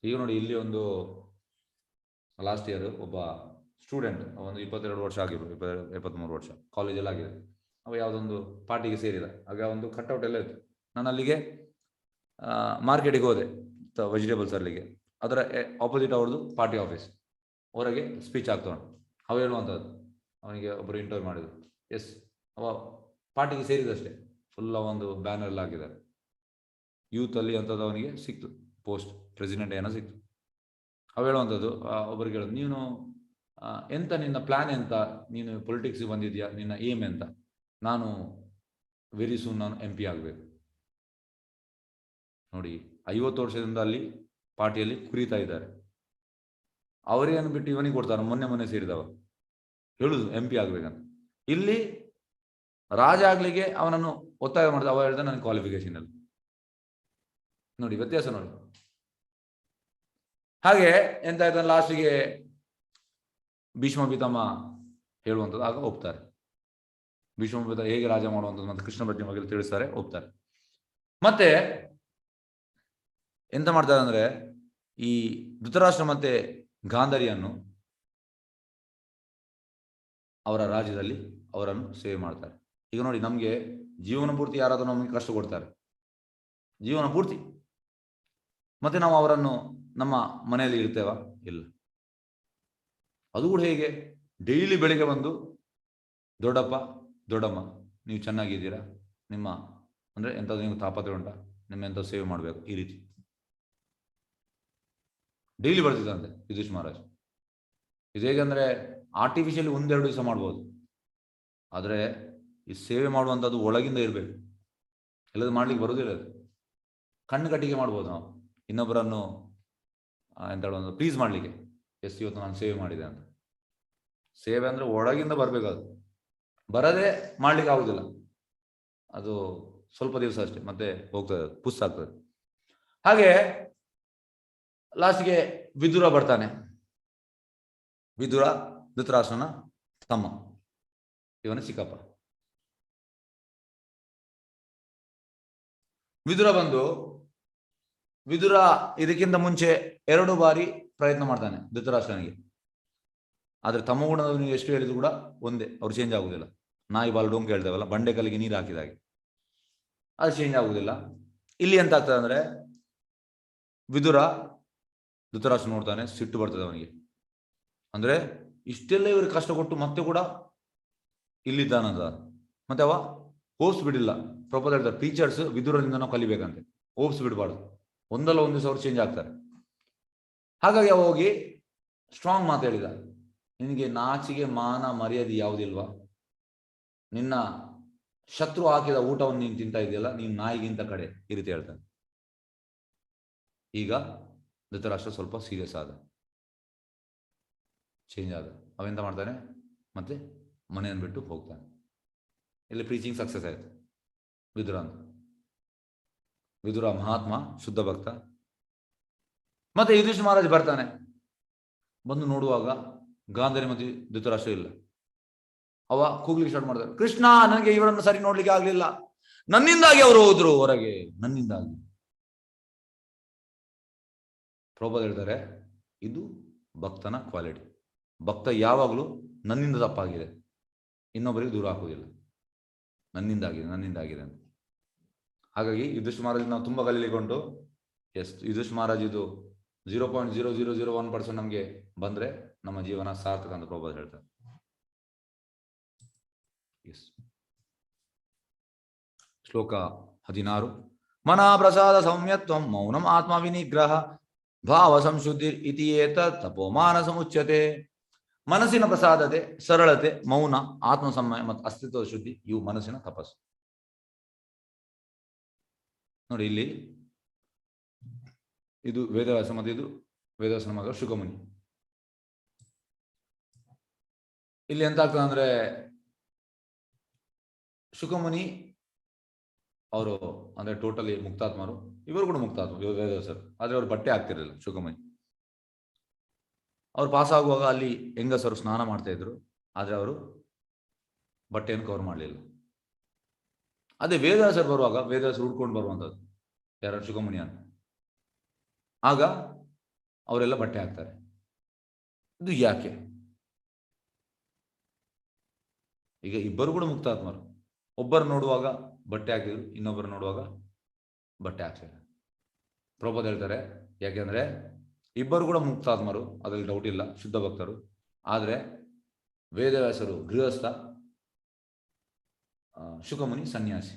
ಈಗ ನೋಡಿ, ಇಲ್ಲಿ ಒಂದು ಲಾಸ್ಟ್ ಇಯರ್ ಒಬ್ಬ ಸ್ಟೂಡೆಂಟ್, ಒಂದು 22 ವರ್ಷ ಆಗಿರ್ಬೋದು, 23 ವರ್ಷ ಕಾಲೇಜಲ್ಲಿ ಆಗಿದೆ. ಅವ ಯಾವುದೊಂದು ಪಾರ್ಟಿಗೆ ಸೇರಿದ. ಆಗ ಒಂದು ಕಟ್ಔಟ್ ಎಲ್ಲ ಇತ್ತು. ನಾನು ಅಲ್ಲಿಗೆ ಮಾರ್ಕೆಟಿಗೆ ಹೋದೆ, ವೆಜಿಟೇಬಲ್ಸ್ ಅಲ್ಲಿಗೆ. ಅದರ ಆಪೋಸಿಟ್ ಅವ್ರದ್ದು ಪಾರ್ಟಿ ಆಫೀಸ್. ಹೊರಗೆ ಸ್ಪೀಚ್ ಆಗ್ತಾನೆ. ಅವ ಹೇಳುವಂಥದ್ದು, ಅವನಿಗೆ ಒಬ್ಬರು ಇಂಟರ್ವ್ಯೂ ಮಾಡಿದ್ರು. ಎಸ್, ಅವ ಪಾರ್ಟಿಗೆ ಸೇರಿದಷ್ಟೇ, ಫುಲ್ ಒಂದು ಬ್ಯಾನರ್ ಎಲ್ಲ ಹಾಕಿದ್ದಾರೆ. ಯೂತಲ್ಲಿ ಅಂಥದ್ದು ಅವನಿಗೆ ಸಿಕ್ತು ಪೋಸ್ಟ್, ಪ್ರೆಸಿಡೆಂಟ್ ಏನೋ ಸಿಕ್ತು. ಅವ ಹೇಳುವಂಥದ್ದು, ಒಬ್ಬರಿಗೆ ಹೇಳೋದು, ನೀನು ಎಂತ ನಿನ್ನ ಪ್ಲ್ಯಾನ್ ಎಂತ, ನೀನು ಪೊಲಿಟಿಕ್ಸ್ಗೆ ಬಂದಿದ್ಯಾ, ನಿನ್ನ ಏಮ್ ಎಂತ? ನಾನು ವೆರಿ ಸೂನ್ ನಾನು MP ಆಗಬೇಕು. ನೋಡಿ, 50 ವರ್ಷದಿಂದ ಅಲ್ಲಿ ಪಾರ್ಟಿಯಲ್ಲಿ ಕುರಿತಾ ಇದ್ದಾರೆ. ಅವರೇನು ಬಿಟ್ಟು ಇವನಿಗೆ ಕೊಡ್ತಾರೆ. ಮೊನ್ನೆ ಸೇರಿದವ ಹೇಳುದು MP ಆಗ್ಬೇಕಂತ. ಇಲ್ಲಿ ರಾಜ ಆಗ್ಲಿಕ್ಕೆ ಅವನನ್ನು ಒತ್ತಾಯ ಮಾಡಿದ. ಅವ ಹೇಳ್ದ ನನಗೆ ಕ್ವಾಲಿಫಿಕೇಶನ್ ಇಲ್ಲ. ನೋಡಿ ವ್ಯತ್ಯಾಸ ನೋಡಿ. ಹಾಗೆ ಎಂತ ಆಯ್ತು, ಲಾಸ್ಟಿಗೆ ಭೀಷ್ಮ ಪಿತಾಮ ಹೇಳುವಂಥದ್ದು, ಆಗ ಒಪ್ತಾರೆ. ಭೀಷ್ಮ ಪಿತಾಮ ಹೇಗೆ ರಾಜ ಮಾಡುವಂಥದ್ದು ಮತ್ತೆ ಕೃಷ್ಣ ಬಗ್ಗೆ ಬಗ್ಗೆ ತಿಳಿಸ್ತಾರೆ, ಒಪ್ತಾರೆ. ಮತ್ತೆ ಎಂತ ಮಾಡ್ತಾರೆ ಅಂದ್ರೆ, ಈ ಧೃತರಾಷ್ಟ್ರ ಮತ್ತೆ ಗಾಂಧಾರಿಯನ್ನು ಅವರ ರಾಜ್ಯದಲ್ಲಿ ಅವರನ್ನು ಸೇವೆ ಮಾಡ್ತಾರೆ. ಈಗ ನೋಡಿ, ನಮಗೆ ಜೀವನ ಪೂರ್ತಿ ಯಾರಾದರೂ ನಮಗೆ ಕಷ್ಟ ಕೊಡ್ತಾರೆ, ಜೀವನ ಪೂರ್ತಿ, ಮತ್ತೆ ನಾವು ಅವರನ್ನು ನಮ್ಮ ಮನೆಯಲ್ಲಿ ಇರ್ತೇವ? ಇಲ್ಲ. ಅದು ಕೂಡ ಹೇಗೆ, ಡೈಲಿ ಬೆಳಿಗ್ಗೆ ಬಂದು ದೊಡ್ಡಪ್ಪ ದೊಡ್ಡಮ್ಮ ನೀವು ಚೆನ್ನಾಗಿದ್ದೀರಾ, ನಿಮ್ಮ ಅಂದ್ರೆ ಎಂಥದ್ದು ನಿಮ್ಗೆ ತಾಪತ್ರೆ ಉಂಟಾ, ನಿಮ್ಮ ಎಂಥದ್ದು ಸೇವೆ ಮಾಡಬೇಕು, ಈ ರೀತಿ ಡೈಲಿ ಬರ್ತಿದ್ದಂತೆ ಯುಧಿಷ್ಠಿರ ಮಹಾರಾಜ್. ಇದು ಹೇಗಂದ್ರೆ ಆರ್ಟಿಫಿಷಿಯಲಿ 1-2 ದಿವಸ ಮಾಡ್ಬೋದು, ಆದರೆ ಈ ಸೇವೆ ಮಾಡುವಂಥದ್ದು ಒಳಗಿಂದ ಇರಬೇಕು. ಎಲ್ಲದು ಮಾಡ್ಲಿಕ್ಕೆ ಬರೋದಿಲ್ಲ. ಅದು ಕಣ್ಣು ಕಟ್ಟಿಗೆ ಮಾಡ್ಬೋದು ನಾವು, ಇನ್ನೊಬ್ಬರನ್ನು ಎಂತ ಹೇಳೋದು ಪ್ಲೀಸ್ ಮಾಡಲಿಕ್ಕೆ. ಎಸ್, ಇವತ್ತು ನಾನು ಸೇವೆ ಮಾಡಿದೆ ಅಂತ. ಸೇವೆ ಅಂದ್ರೆ ಒಳಗಿಂದ ಬರಬೇಕು. ಅದು ಬರದೇ ಮಾಡ್ಲಿಕ್ಕೆ ಆಗುದಿಲ್ಲ. ಅದು ಸ್ವಲ್ಪ ದಿವಸ ಅಷ್ಟೇ, ಮತ್ತೆ ಹೋಗ್ತದೆ, ಅದು ಪುಸ್ ಆಗ್ತದೆ. ಹಾಗೆ ಲಾಸ್ಟ್ಗೆ ವಿದುರ ಬರ್ತಾನೆ. ವಿದುರ ಧೃತರಾಷ್ಟ್ರನ ತಮ್ಮ, ಇವನ ಚಿಕ್ಕಪ್ಪ. ವಿದುರ ಬಂದು, ವಿದುರ ಇದಕ್ಕಿಂತ ಮುಂಚೆ 2 ಬಾರಿ ಪ್ರಯತ್ನ ಮಾಡ್ತಾನೆ ಧೃತರಾಷ್ಟ್ರನಿಗೆ. ಆದ್ರೆ ತಮ್ಮ ಗುಣದವನಿಗೆ ಎಷ್ಟು ಹೇಳಿದ್ರು ಕೂಡ ಒಂದೇ, ಅವ್ರು ಚೇಂಜ್ ಆಗುದಿಲ್ಲ. ನಾಯಿ ಬಾಲ್ ಡೊಂಕ್ ಹೇಳ್ತೇವಲ್ಲ, ಬಂಡೆ ಕಲ್ಲಿಗೆ ನೀರು ಹಾಕಿದಾಗೆ, ಅದು ಚೇಂಜ್ ಆಗುದಿಲ್ಲ. ಇಲ್ಲಿ ಎಂತ ಆಗ್ತದೆ ಅಂದ್ರೆ, ವಿದುರ ಧೃತರಾಷ್ಟ್ರ ನೋಡ್ತಾನೆ, ಸಿಟ್ಟು ಬರ್ತದೆ ಅವನಿಗೆ. ಅಂದ್ರೆ ಇಷ್ಟೆಲ್ಲ ಇವ್ರಿಗೆ ಕಷ್ಟ ಕೊಟ್ಟು ಮತ್ತೆ ಕೂಡ ಇಲ್ಲಿದ್ದಾನಂತ. ಮತ್ತೆ ಅವ ಹೋಪ್ಸ್ ಬಿಡಿಲ್ಲ. ಪ್ರೊಪೋಸ್ ಹೇಳ್ತಾರೆ, ಟೀಚರ್ಸ್ ವಿದುರನಿಂದ ನಾವು ಕಲಿಬೇಕಂತೆ, ಹೋಪ್ಸ್ ಬಿಡಬಾರ್ದು. ಒಂದಲ್ಲ ಒಂದು ದಿವಸ ಅವ್ರು ಚೇಂಜ್ ಆಗ್ತಾರೆ. ಹಾಗಾಗಿ ಅವ ಹೋಗಿ ಸ್ಟ್ರಾಂಗ್ ಮಾತು ಹೇಳಿದ, ನಿನಗೆ ನಾಚಿಗೆ ಮಾನ ಮರ್ಯಾದೆ ಯಾವುದಿಲ್ವಾ? ನಿನ್ನ ಶತ್ರು ಹಾಕಿದ ಊಟವನ್ನು ನೀನು ತಿಂತಾ ಇದೆಯಲ್ಲ, ನೀನು ನಾಯಿಗಿಂತ ಕಡೆ, ಈ ರೀತಿ ಹೇಳ್ತಾನೆ. ಈಗ ಧೃತರಾಷ್ಟ್ರ ಸ್ವಲ್ಪ ಸೀರಿಯಸ್ ಆದ, ಚೇಂಜ್ ಆದ. ಅವೆಂತ ಮಾಡ್ತಾನೆ, ಮತ್ತೆ ಮನೆಯನ್ನು ಬಿಟ್ಟು ಹೋಗ್ತಾನೆ. ಇಲ್ಲಿ ಪ್ರೀಚಿಂಗ್ ಸಕ್ಸಸ್ ಆಯ್ತು ವಿದುರ ಅಂತ. ವಿದುರ ಮಹಾತ್ಮ, ಶುದ್ಧ ಭಕ್ತ. ಮತ್ತೆ ಯುಧಿಷ್ಠಿರ ಮಹಾರಾಜ್ ಬರ್ತಾನೆ. ಬಂದು ನೋಡುವಾಗ ಗಾಂಧಾರಿ ಮತ್ತೆ ಧೃತರಾಷ್ಟ್ರ ಇಲ್ಲ. ಅವ ಕೂಗ್ಲಿಕ್ಕೆ ಸ್ಟಾರ್ಟ್ ಮಾಡ್ತಾರೆ, ಕೃಷ್ಣ, ನನಗೆ ಇವರನ್ನು ಸರಿ ನೋಡ್ಲಿಕ್ಕೆ ಆಗ್ಲಿಲ್ಲ, ನನ್ನಿಂದಾಗಿ ಅವರು ಹೋದ್ರು ಹೊರಗೆ, ನನ್ನಿಂದಾಗಿ. ಪ್ರಭುಪಾದ ಹೇಳ್ತಾರೆ, ಇದು ಭಕ್ತನ ಕ್ವಾಲಿಟಿ. ಭಕ್ತ ಯಾವಾಗಲೂ ನನ್ನಿಂದ ತಪ್ಪಾಗಿದೆ, ಇನ್ನೊಬ್ಬರಿಗೆ ದೂರ ಹಾಕುವುದಿಲ್ಲ, ನನ್ನಿಂದಾಗಿದೆ ಅಂತ. ಹಾಗಾಗಿ ಯುಧಿಷ್ಠಿರ ಮಹಾರಾಜ್ ನಾವು ತುಂಬಾ ಕಲೀಲಿಕ್ಕೆ. ಎಸ್, ಯುಧಿಷ್ಠಿರ ಮಹಾರಾಜ್ ಇದು 0.0001% ನಮಗೆ ಬಂದ್ರೆ ನಮ್ಮ ಜೀವನ ಸಾರ್ಥಕ ಅಂತ ಪ್ರಭುಪಾದ ಹೇಳ್ತಾರೆ. ಶ್ಲೋಕ 16. ಮನಃ ಪ್ರಸಾದ ಸೌಮ್ಯತ್ವಂ ಮೌನಂ ಆತ್ಮ ವಿನಿಗ್ರಹ ಭಾವ ಸಂಶುದ್ಧಿ ಇತಿ ಏತತ್ ತಪೋಮಾನ ಸಮುಚ್ಯತೆ. ಮನಸ್ಸಿನ ಪ್ರಸಾದತೆ, ಸರಳತೆ, ಮೌನ, ಆತ್ಮಸಂಯಮ ಮತ್ತು ಅಸ್ತಿತ್ವದ ಶುದ್ಧಿ ಇವು ಮನಸ್ಸಿನ ತಪಸ್ಸು. ನೋಡಿ ಇಲ್ಲಿ ಇದು ವೇದವ್ಯಾಸ ಮತ್ತು ಇದು ವೇದವ್ಯಾಸನ ಮಗ ಶುಕಮುನಿ. ಇಲ್ಲಿ ಎಂತ ಆಗ್ತದೆ ಅಂದ್ರೆ ಶುಕಮುನಿ ಅವರು ಅಂದ್ರೆ ಟೋಟಲಿ ಮುಕ್ತಾತ್ಮರು, ಇವರು ಕೂಡ ಮುಕ್ತಾತ್ಮ ವೇದವ್ಯಾಸರು, ಆದ್ರೆ ಅವರು ಬಟ್ಟೆ ಹಾಕ್ತಿರಲಿಲ್ಲ ಶುಕಮುನಿ. ಅವ್ರು ಪಾಸ್ ಆಗುವಾಗ ಅಲ್ಲಿ ಹೆಂಗಸರು ಸ್ನಾನ ಮಾಡ್ತಾ ಇದ್ರು, ಆದ್ರೆ ಅವರು ಬಟ್ಟೆಯನ್ನು ಕವರ್ ಮಾಡಲಿಲ್ಲ. ಅದೇ ವೇದವ್ಯಾಸರು ಬರುವಾಗ ವೇದವ್ಯಾಸರು ಉಡ್ಕೊಂಡು ಬರುವಂಥದ್ದು ಯಾರು ಶುಕಮುನಿ ಅಂತ, ಆಗ ಅವರೆಲ್ಲ ಬಟ್ಟೆ ಹಾಕ್ತಾರೆ. ಇದು ಯಾಕೆ? ಈಗ ಇಬ್ಬರು ಕೂಡ ಮುಕ್ತಾತ್ಮರು, ಒಬ್ಬರು ನೋಡುವಾಗ ಬಟ್ಟೆ ಹಾಕಿದ್ರು, ಇನ್ನೊಬ್ಬರು ನೋಡುವಾಗ ಬಟ್ಟೆ ಹಾಕ್ತಾರೆ. ಪ್ರಭುಪಾದ ಹೇಳ್ತಾರೆ ಯಾಕೆಂದ್ರೆ ಇಬ್ಬರು ಕೂಡ ಮುಕ್ತಾತ್ಮರು, ಅದರಲ್ಲಿ ಡೌಟ್ ಇಲ್ಲ, ಶುದ್ಧ ಭಕ್ತರು. ಆದರೆ ವೇದವ್ಯಾಸರು ಗೃಹಸ್ಥ, ಶುಕಮುನಿ ಸನ್ಯಾಸಿ.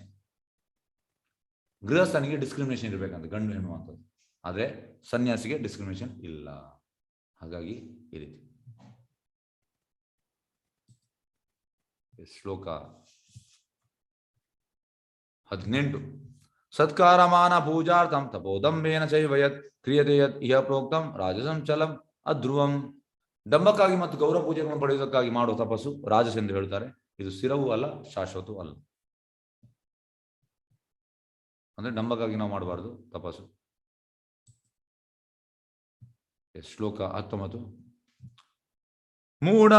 ಗೃಹಸ್ಥನಿಗೆ ಡಿಸ್ಕ್ರಿಮಿನೇಷನ್ ಇರಬೇಕಂತ, ಗಂಡು ಹೆಣ್ಣು ಅಂತದ್ದು, ಆದರೆ ಸನ್ಯಾಸಿಗೆ ಡಿಸ್ಕ್ರಿಮಿನೇಷನ್ ಇಲ್ಲ. ಹಾಗಾಗಿ ಈ ರೀತಿ. ಶ್ಲೋಕ 18. ಸತ್ಕಾರಮಾನ ಪೂಜಾರ್ಥಂ ತಪೋದಂಬೇನ ಚೈವಯತ್ ಕ್ರಿಯತೆ ಯತ್ ಇಹ ಪ್ರೋಕ್ತಂ ರಾಜಸಂ ಚಲಂ ಅಧ್ರುವಂ. ಡಂಬಕ್ಕಾಗಿ ಮತ್ತು ಗೌರವ ಪೂಜೆಗಳನ್ನು ಪಡೆಯುವುದಕ್ಕಾಗಿ ಮಾಡುವ ತಪಸ್ಸು ರಾಜಸ ಎಂದು ಹೇಳ್ತಾರೆ. ಇದು ಸ್ಥಿರವೂ ಅಲ್ಲ, ಶಾಶ್ವತವೂ ಅಲ್ಲ. ಅಂದ್ರೆ ಡಂಬಕ್ಕಾಗಿ ನಾವು ಮಾಡಬಾರ್ದು ತಪಸ್ಸು. ಶ್ಲೋಕ 19. ಮೂಢ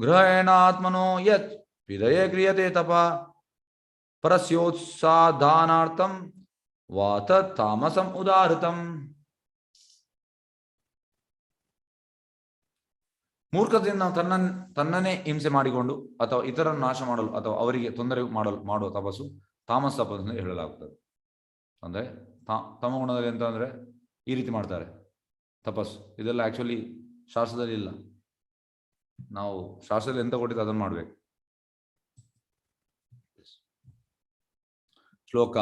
ಗ್ರಹೇಣಾತ್ಮನೋ ಯತ್ ವಿಧಯೇ ಕ್ರಿಯತೆ ತಪ ಪರಸ್ಯೋತ್ಸಾದಾನಾರ್ಥಂ ವಾತ ತಾಮಸಂ ಉದಾಹೃತಂ. ಮೂರ್ಖತೆಯಿಂದ ತನ್ನನ್ನೇ ಹಿಂಸೆ ಮಾಡಿಕೊಂಡು ಅಥವಾ ಇತರನ್ನು ನಾಶ ಮಾಡಲು ಅಥವಾ ಅವರಿಗೆ ತೊಂದರೆ ಮಾಡಲು ಮಾಡುವ ತಪಸ್ಸು ತಾಮಸ ತಪಸ್ಸು ಎಂದು ಹೇಳಲಾಗುತ್ತದೆ. ಅಂದ್ರೆ ತಮಗುಣದಲ್ಲಿ ಎಂತ ಅಂದ್ರೆ ಈ ರೀತಿ ಮಾಡ್ತಾರೆ ತಪಸ್ಸು. ಇದೆಲ್ಲ ಆಕ್ಚುಲಿ ಶಾಸ್ತ್ರದಲ್ಲಿ ಇಲ್ಲ. ನಾವು ಶಾಸ್ತ್ರದಲ್ಲಿ ಎಂತ ಕೊಟ್ಟಿದ್ದು ಅದನ್ನು ಮಾಡ್ಬೇಕು. ಶ್ಲೋಕ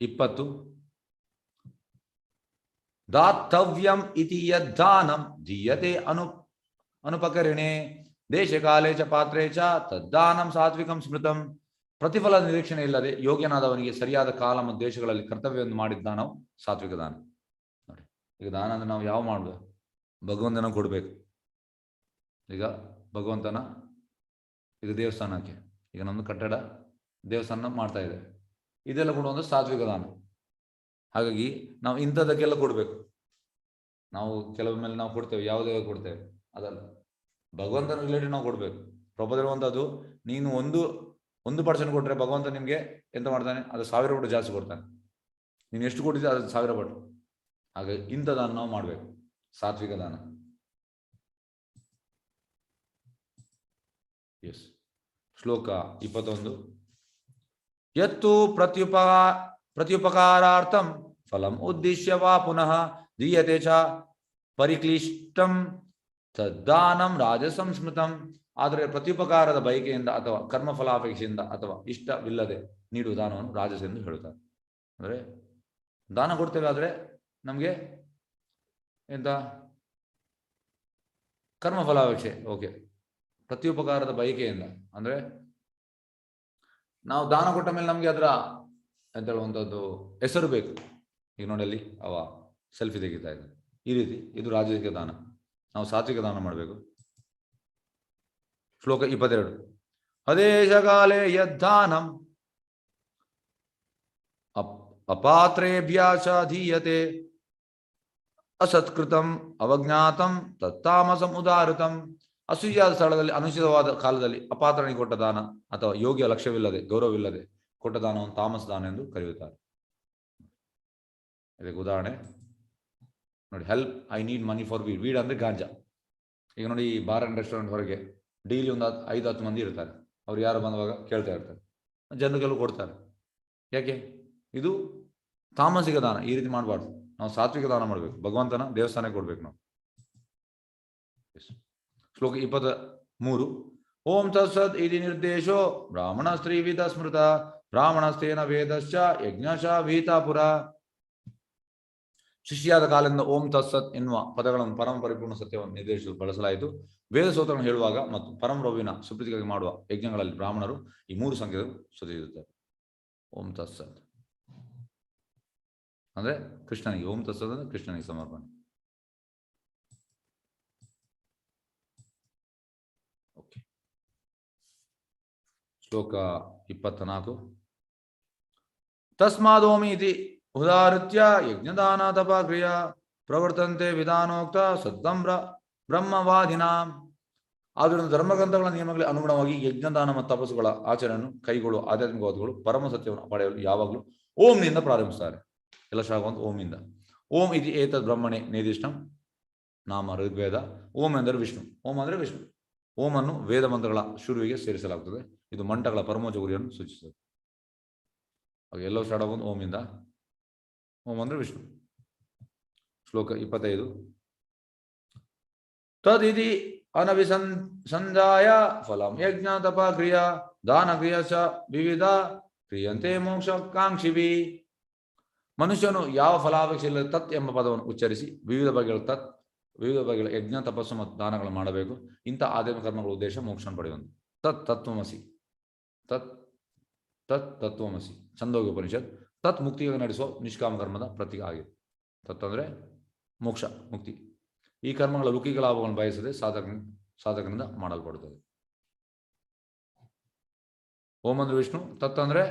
20. ದಾತವ್ಯಂ ಇತಿ ಯದ್ದಾನಂ ದೀಯತೆ ಅನುಪಕರಣೆ ದೇಶಕಾಲೇ ಚ ಪಾತ್ರೇ ಚ ತದ್ದಾನಂ ಸಾತ್ವಿಕಂ ಸ್ಮೃತಂ. ಪ್ರತಿಫಲದ ನಿರೀಕ್ಷಣೆ ಇಲ್ಲದೆ ಯೋಗ್ಯನಾದವನಿಗೆ ಸರಿಯಾದ ಕಾಲ ಮತ್ತು ದೇಶಗಳಲ್ಲಿ ಕರ್ತವ್ಯವನ್ನು ಮಾಡಿದ ದಾನವು ಸಾತ್ವಿಕ ದಾನ. ನೋಡಿ, ಈಗ ದಾನ ಅಂದ್ರೆ ನಾವು ಯಾವ ಮಾಡ್ಬೇಕು? ಭಗವಂತನ ಕೊಡ್ಬೇಕು. ಈಗ ಭಗವಂತನ ಈಗ ದೇವಸ್ಥಾನಕ್ಕೆ, ಈಗ ನಮ್ದು ಕಟ್ಟಡ ದೇವಸ್ಥಾನ ಮಾಡ್ತಾ ಇದೆ, ಇದೆಲ್ಲ ಕೂಡ ಒಂದು ಸಾತ್ವಿಕ ದಾನ. ಹಾಗಾಗಿ ನಾವು ಇಂಥದಕ್ಕೆಲ್ಲ ಕೊಡ್ಬೇಕು. ನಾವು ಕೆಲವೊಮ್ಮೆ ನಾವು ಕೊಡ್ತೇವೆ, ಯಾವುದೇ ಕೊಡ್ತೇವೆ, ಅದಲ್ಲ ಭಗವಂತನ ರಿಲೇಟೆಡ್ ನಾವು ಕೊಡ್ಬೇಕು. ಪ್ರಭುದಿರುವಂಥದ್ದು ನೀನು 1% ಕೊಟ್ರೆ ಭಗವಂತ ನಿಮ್ಗೆ ಎಂತ ಮಾಡ್ತಾನೆ? ಅದು 1000 ಪಟ್ಟು ಜಾಸ್ತಿ ಕೊಡ್ತಾನೆ. ನೀನು ಎಷ್ಟು ಕೊಟ್ಟಿದ್ದೆ ಅದು 1000 ಪಟ್ಟು. ಹಾಗಾಗಿ ಇಂಥ ದಾನ ನಾವು ಮಾಡ್ಬೇಕು, ಸಾತ್ವಿಕ ದಾನ. ಎಸ್. ಶ್ಲೋಕ 21. ಯತ್ತು ಪ್ರತ್ಯುಪಕಾರಾರ್ಥಂ ಫಲಂ ಉದ್ದೇಶ್ಯ ವಾ ಪುನಃ ದೀಯತೆ ಚ ಪರಿಕ್ಲಿಷ್ಟಂ ತದ್ದಾನಂ ರಾಜಸಂ ಸ್ಮೃತಂ. ಆದರೆ ಪ್ರತ್ಯುಪಕಾರದ ಬಯಕೆಯಿಂದ ಅಥವಾ ಕರ್ಮ ಫಲಾಪೇಕ್ಷೆಯಿಂದ ಅಥವಾ ಇಷ್ಟವಿಲ್ಲದೆ ನೀಡುವ ದಾನವನ್ನು ರಾಜಸ ಎಂದು ಹೇಳುತ್ತಾರೆ. ಅಂದರೆ ದಾನ ಕೊಡ್ತೇವೆ, ಆದರೆ ನಮಗೆ ಎಂತ ಕರ್ಮ ಫಲಾಪೇಕ್ಷೆ, ಓಕೆ, ಪ್ರತ್ಯುಪಕಾರದ ಬಯಕೆಯಿಂದ ಅಂದ್ರೆ ನಾವು ದಾನ ಕೊಟ್ಟ ಮೇಲೆ ನಮಗೆ ಅದರ ಎಂತ ಹೇಳುವಂಥದ್ದು ಹೆಸರು ಬೇಕು. ಈಗ ನೋಡಲ್ಲಿ ಅವ ಸೆಲ್ಫಿ ತೆಗಿತಾ ಇದ್ದಾನೆ, ಈ ರೀತಿ ಇದು ರಾಜಸಿಕ ದಾನ. ನಾವು ಸಾತ್ವಿಕ ದಾನ ಮಾಡಬೇಕು. ಶ್ಲೋಕ 22. ಅದೇಶಕಾಲೇ ಯದ್ದಾನಂ ಅಪಾತ್ರೇಭ್ಯ ಚ ದೀಯತೆ ಅಸತ್ಕೃತಂ ಅವಜ್ಞಾತಂ ತತ್ತಾಮಸಂ ಉದಾಹೃತಂ. ಅಸೂಯಾದ ಸ್ಥಳದಲ್ಲಿ ಅನುಚಿತವಾದ ಕಾಲದಲ್ಲಿ ಅಪಾತ್ರನಿಗೆ ಕೊಟ್ಟ ದಾನ ಅಥವಾ ಯೋಗ್ಯ ಲಕ್ಷ್ಯವಿಲ್ಲದೆ ಗೌರವವಿಲ್ಲದೆ ಕೊಟ್ಟ ದಾನವನ್ನು ತಾಮಸ ದಾನ ಎಂದು ಕರೆಯುತ್ತಾರೆ. ಇದಕ್ಕೆ ಉದಾಹರಣೆ ನೋಡಿ, help I need money for weed. Weed ಅಂದ್ರೆ ಗಾಂಜಾ. ಈಗ ನೋಡಿ, ಈ ಬಾರ್ ಅಂಡ್ ರೆಸ್ಟೋರೆಂಟ್ ಹೊರಗೆ ಡೈಲಿ ಒಂದು 5-10 ಮಂದಿ ಇರ್ತಾರೆ. ಅವ್ರು ಯಾರು ಬಂದವಾಗ ಕೇಳ್ತಾ ಇರ್ತಾರೆ, ಜನರಿಗೆಲ್ಲ ಕೊಡ್ತಾರೆ. ಯಾಕೆ? ಇದು ತಾಮಸಿಕ ದಾನ. ಈ ರೀತಿ ಮಾಡಬಾರ್ದು. ನಾವು ಸಾತ್ವಿಕ ದಾನ ಮಾಡಬೇಕು, ಭಗವಂತನ ದೇವಸ್ಥಾನಕ್ಕೆ ಕೊಡ್ಬೇಕು ನಾವು. ಶ್ಲೋಕ 23. ಓಂ ತತ್ಸತ್ ಇತಿ ನಿರ್ದೇಶೋ ಬ್ರಾಹ್ಮಣ ಸ್ತ್ರೀವಿಧ ಸ್ಮೃತ ಬ್ರಾಹ್ಮಣಸ್ಥೇನ ವೇದಶ್ಚ ಯಜ್ಞಶ ವೀತಾಪುರ. ಶಿಷ್ಯಾದ ಕಾಲದಿಂದ ಓಂ ತತ್ಸತ್ ಎನ್ನುವ ಪದಗಳನ್ನು ಪರಮ ಪರಿಪೂರ್ಣ ಸತ್ಯವನ್ನು ನಿರ್ದೇಶಿಸಲು ಬಳಸಲಾಯಿತು. ವೇದ ಸೂತ್ರಗಳನ್ನು ಹೇಳುವಾಗ ಮತ್ತು ಪರಮ ಪ್ರಭುವಿನ ಸುಪ್ರೀತಿಗಾಗಿ ಮಾಡುವ ಯಜ್ಞಗಳಲ್ಲಿ ಬ್ರಾಹ್ಮಣರು ಈ 3 ಸಂಖ್ಯೆಗಳು ಸ್ತುತಿಸುತ್ತಾರೆ. ಓಂ ತತ್ಸತ್ ಅಂದ್ರೆ ಕೃಷ್ಣನಿಗೆ, ಓಂ ತತ್ಸತ್ ಅಂದ್ರೆ ಕೃಷ್ಣನಿಗೆ ಸಮರ್ಪಣೆ. ಓಕೆ, ಶ್ಲೋಕ 24. ತಸ್ಮಾದೋಮಿ ಇತಿ ಉದಾಹೃತ್ಯ ಯಜ್ಞದಾನ ತಪ ಕ್ರಿಯಾ ಪ್ರವರ್ತಂತೆ ವಿಧಾನೋಕ್ತ ಸದ್ದಂ ಬ್ರಹ್ಮವಾದಿನ. ಆದ್ದರಿಂದ ಧರ್ಮಗ್ರಂಥಗಳ ನಿಯಮಗಳಿಗೆ ಅನುಗುಣವಾಗಿ ಯಜ್ಞದಾನ ಮತ್ತು ತಪಸ್ಸುಗಳ ಆಚರಣೆಯನ್ನು ಕೈಗೊಳ್ಳುವ ಆಧ್ಯಾತ್ಮಿಕವಾದಿಗಳು ಪರಮ ಸತ್ಯವನ್ನು ಪಡೆಯಲು ಯಾವಾಗಲೂ ಓಂನಿಂದ ಪ್ರಾರಂಭಿಸುತ್ತಾರೆ. ಎಲ್ಲ ಶಾಖವಂತ ಓಂನಿಂದ. ಓಂ ಇತಿ ಏತದ್ ಬ್ರಹ್ಮಣೆ ನಿರ್ದಿಷ್ಟಂ ನಾಮ ಋಗ್ವೇದ. ಓಂ ಎಂದರೆ ವಿಷ್ಣು. ಓಂ ಅಂದರೆ ವಿಷ್ಣು. ಓಮನ್ನು ವೇದ ಮಂತ್ರಗಳ ಶುರುವಿಗೆ ಸೇರಿಸಲಾಗುತ್ತದೆ. ಇದು ಮಂಟಗಳ ಪರಮೋಚ್ಚ ಗುರಿಯನ್ನು ಸೂಚಿಸುತ್ತದೆ. ಎಲ್ಲೋ ಶಾಡೋದು ಓಮಿಂದ. ಓಂ ಅಂದ್ರೆ ವಿಷ್ಣು. ಶ್ಲೋಕ 25. ತದಿತಿ ಅನಭಿಸಂಧಾಯ ಫಲಂ ಯಜ್ಞ ತಪ ಕ್ರಿಯಾ ದಾನ ಕ್ರಿಯಾ ಚ ವಿವಿಧ ಕ್ರಿಯಂತೆ ಮೋಕ್ಷಾಕಾಂಕ್ಷಿಭಿ. ಮನುಷ್ಯನು ಯಾವ ಫಲಾಪೇಕ್ಷೆ ಇಲ್ಲದೆ ತತ್ ಎಂಬ ಪದವನ್ನು ಉಚ್ಚರಿಸಿ ವಿವಿಧ ಬಗೆಗಳ ಯಜ್ಞ ತಪಸ್ಸು ಮತ್ತು ದಾನಗಳನ್ನು ಮಾಡಬೇಕು. ಇಂಥ ಆಧ್ಯಾತ್ಮಿಕ ಕರ್ಮಗಳ ಉದ್ದೇಶ ಮೋಕ್ಷವನ್ನು ಪಡೆಯುವುದು. ತತ್ವಮಸಿ. ತತ್ವಮಸಿ ಛಂದೋಗ್ಯ ಉಪನಿಷತ್. ತತ್ ಮುಕ್ತಿಗೆ ನಡೆಸುವ ನಿಷ್ಕಾಮ ಕರ್ಮದ ಪ್ರತೀಕ ಆಗಿದೆ. ತತ್ ಅಂದರೆ ಮೋಕ್ಷ, ಮುಕ್ತಿ. ಈ ಕರ್ಮಗಳ ಲೌಕಿಕ ಲಾಭಗಳನ್ನು ಬಯಸದೆ ಸಾಧಕನಿಂದ ಮಾಡಲ್ಪಡುತ್ತದೆ. ಓಂ ಅಂದ್ರೆ ವಿಷ್ಣು, ತತ್ ಅಂದ್ರೆ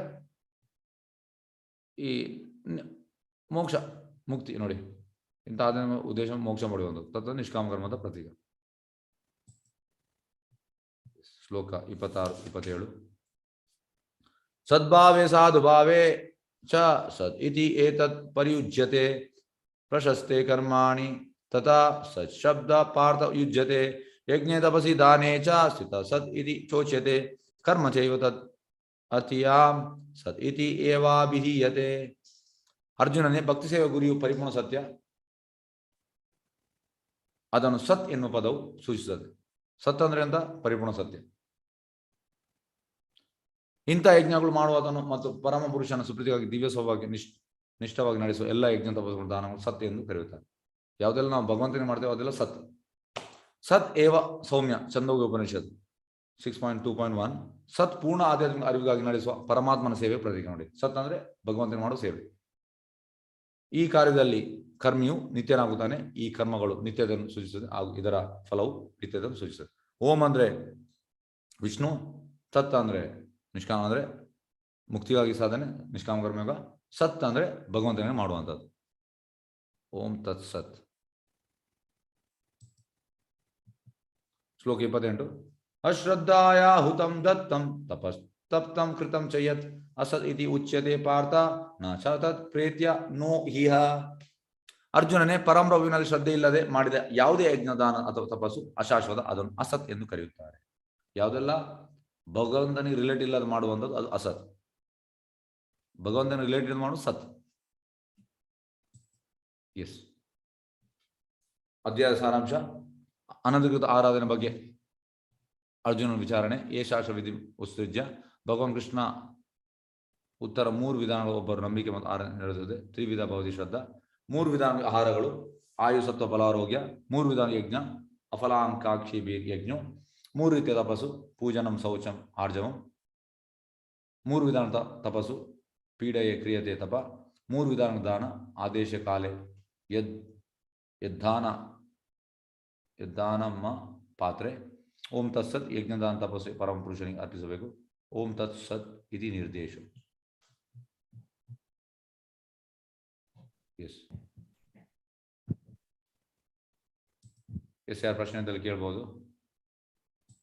ಈ ಮೋಕ್ಷ, ಮುಕ್ತಿ. ನೋಡಿ, ಇಂಥ ಉದ್ದೇಶ ಮೋಕ್ಷ ಪಡೆಯುವುದು. ತತ್ ನಿಷ್ಕಾಮ ಕರ್ಮದ ಪ್ರತೀಕ. ಶ್ಲೋಕ 26, 27. ಸದ್ಭಾವೇ ಸಾಧುಭಾವೇ ಚ ಸದ್ ಇತಿ ಏತತ್ ಪರಿಯುಜ್ಯತೆ ಪ್ರಶಸ್ತೆ ಕರ್ಮಾಣಿ ತಥಾ ಸತ್ ಶಬ್ದ ಪಾರ್ಥ ಯುಜ್ಯತೆ ಯಜ್ಞೆ ತಪಸಿ ದಾನೇ ಚ ಸ್ಥಿತ ಸತ್ ಇತಿ ಚೋಚ್ಯತೆ ಕರ್ಮ ಚೈವ ತತ್ ಅತಿಯಾಂ ಸತ್ ಇತಿ ಏವಾಭಿಹೀಯತೆ. ಅರ್ಜುನನೇ, ಭಕ್ತಿ ಸೇವೆ ಗುರಿಯು ಪರಿಪೂರ್ಣ ಸತ್ಯ. ಅದನ್ನು ಸತ್ ಎನ್ನುವ ಪದವು ಸೂಚಿಸುತ್ತದೆ. ಸತ್ ಅಂದ್ರೆ ಅಂತ ಪರಿಪೂರ್ಣ ಸತ್ಯ. ಇಂಥ ಯಜ್ಞಗಳು ಮಾಡುವುದನ್ನು ಮತ್ತು ಪರಮ ಪುರುಷನ ಸುಪ್ರೀತಿಗಾಗಿ ದಿವ್ಯ ಸ್ವಭಾವಕ್ಕೆ ನಿಷ್ಠವಾಗಿ ನಡೆಸುವ ಎಲ್ಲ ಯಜ್ಞ ತಪಸ್ಸುಗಳ ದಾನಗಳು ಸತ್ ಎಂದು ಕರೆಯುತ್ತಾರೆ. ಯಾವುದೆಲ್ಲ ನಾವು ಭಗವಂತನಿಗೆ ಮಾಡ್ತೇವೆ ಅದೆಲ್ಲ ಸತ್. ಸತ್ ಏವ ಸೌಮ್ಯ ಛಂದೋಗ್ಯ ಉಪನಿಷತ್ 6.2.1. ಸತ್ ಪೂರ್ಣ ಆಧ್ಯಾತ್ಮಿಕ ಅರಿವಿಗಾಗಿ ನಡೆಸುವ ಪರಮಾತ್ಮನ ಸೇವೆ ಪ್ರತೀಕ. ನೋಡಿ, ಸತ್ ಅಂದ್ರೆ ಭಗವಂತನ ಮಾಡುವ ಸೇವೆ. ಈ ಕಾರ್ಯದಲ್ಲಿ ಕರ್ಮಿಯು ನಿತ್ಯನಾಗುತ್ತಾನೆ. ಈ ಕರ್ಮಗಳು ನಿತ್ಯತೆಯನ್ನು ಸೂಚಿಸುತ್ತದೆ ಹಾಗೂ ಇದರ ಫಲವು ನಿತ್ಯತೆಯನ್ನು ಸೂಚಿಸುತ್ತದೆ. ಓಂ ಅಂದ್ರೆ ವಿಷ್ಣು, ತತ್ ಅಂದ್ರೆ ನಿಷ್ಕಾಮ ಅಂದ್ರೆ ಮುಕ್ತಿಗಾಗಿ ಸಾಧನೆ, ನಿಷ್ಕಾಮ ಕರ್ಮಯೋಗ. ಸತ್ ಅಂದ್ರೆ ಭಗವಂತನೇ ಮಾಡುವಂಥದ್ದು. ಓಂ ತತ್ ಸತ್. ಶ್ಲೋಕ 28. ಅಶ್ರದ್ಧಾಯ ಹುತಂ ದತ್ತಂ ತಪ್ತಂ ಕೃತಂ ಚಯತ್ ಅಸತ್ ಇತಿ ಉಚ್ಯತೆ ಪಾರ್ಥ ನ ಚ ತತ್ ಪ್ರೇತ್ಯ ನೋ ಹಿಹ. ಅರ್ಜುನನೇ, ಪರಮಪ್ರಭುವಿನಲ್ಲಿ ಶ್ರದ್ಧೆ ಇಲ್ಲದೆ ಮಾಡಿದ ಯಾವುದೇ ಯಜ್ಞದಾನ ಅಥವಾ ತಪಸ್ಸು ಅಶಾಶ್ವತ, ಅದನ್ನು ಅಸತ್ ಎಂದು ಕರೆಯುತ್ತಾರೆ. ಯಾವುದೆಲ್ಲ ಭಗವಂತನಿಗೆ ರಿಲೇಟ್ ಇಲ್ಲದೆ ಮಾಡುವಂಥದ್ದು ಅದು ಅಸತ್. ಭಗವಂತನಿಗೆ ರಿಲೇಟೆಡ್ ಮಾಡುವುದು ಸತ್. ಎಸ್. ಅಧ್ಯಾಯ ಸಾರಾಂಶ. ಅನಧಿಕೃತ ಆರಾಧನೆ ಬಗ್ಗೆ ಅರ್ಜುನನ ವಿಚಾರಣೆ. ಏಷಾಶ ವಿಧಿ ಉತ್ಸೃಜ್ಯ. ಭಗವಾನ್ ಕೃಷ್ಣ ಉತ್ತರ 3 ವಿಧಾನಗಳು ಒಬ್ಬರು ನಂಬಿಕೆ ಮತ್ತು ಆರಾಧನೆ ನಡೆಸುತ್ತದೆ. ತ್ರಿವಿಧ ಭವತಿ ಶ್ರದ್ಧಾ. 3 ವಿಧಾನ ಆಹಾರಗಳು: ಆಯು ಸತ್ವ ಫಲಾರೋಗ್ಯ. 3 ವಿಧಾನ ಯಜ್ಞ: ಅಫಲಾಂಕಾಕ್ಷಿ ಯಜ್ಞ. 3 ರೀತಿಯ ತಪಸ್ಸು: ಪೂಜನಂ ಶೌಚಂ ಆರ್ಜವಂ. 3 ವಿಧಾನದ ತಪಸ್ಸು: ಪೀಡೆಯೇ ಕ್ರಿಯತೆ ತಪ. 3 ವಿಧಾನದ ದಾನ: ಆದೇಶ ಕಾಲೆ ಯದ್ದಾನಮ್ಮ ಪಾತ್ರೆ. ಓಂ ತತ್ಸತ್. ಯಜ್ಞದಾನ ತಪಸ್ಸು ಪರಮ ಪುರುಷನಿಗೆ ಅರ್ಪಿಸಬೇಕು. ಓಂ ತತ್ ಸತ್ ಇತಿ ನಿರ್ದೇಶ. ಎಸ್ ಎಸ್ ಯಾರು ಪ್ರಶ್ನೆ ಅಂತಲ್ಲಿ ಕೇಳ್ಬೋದು.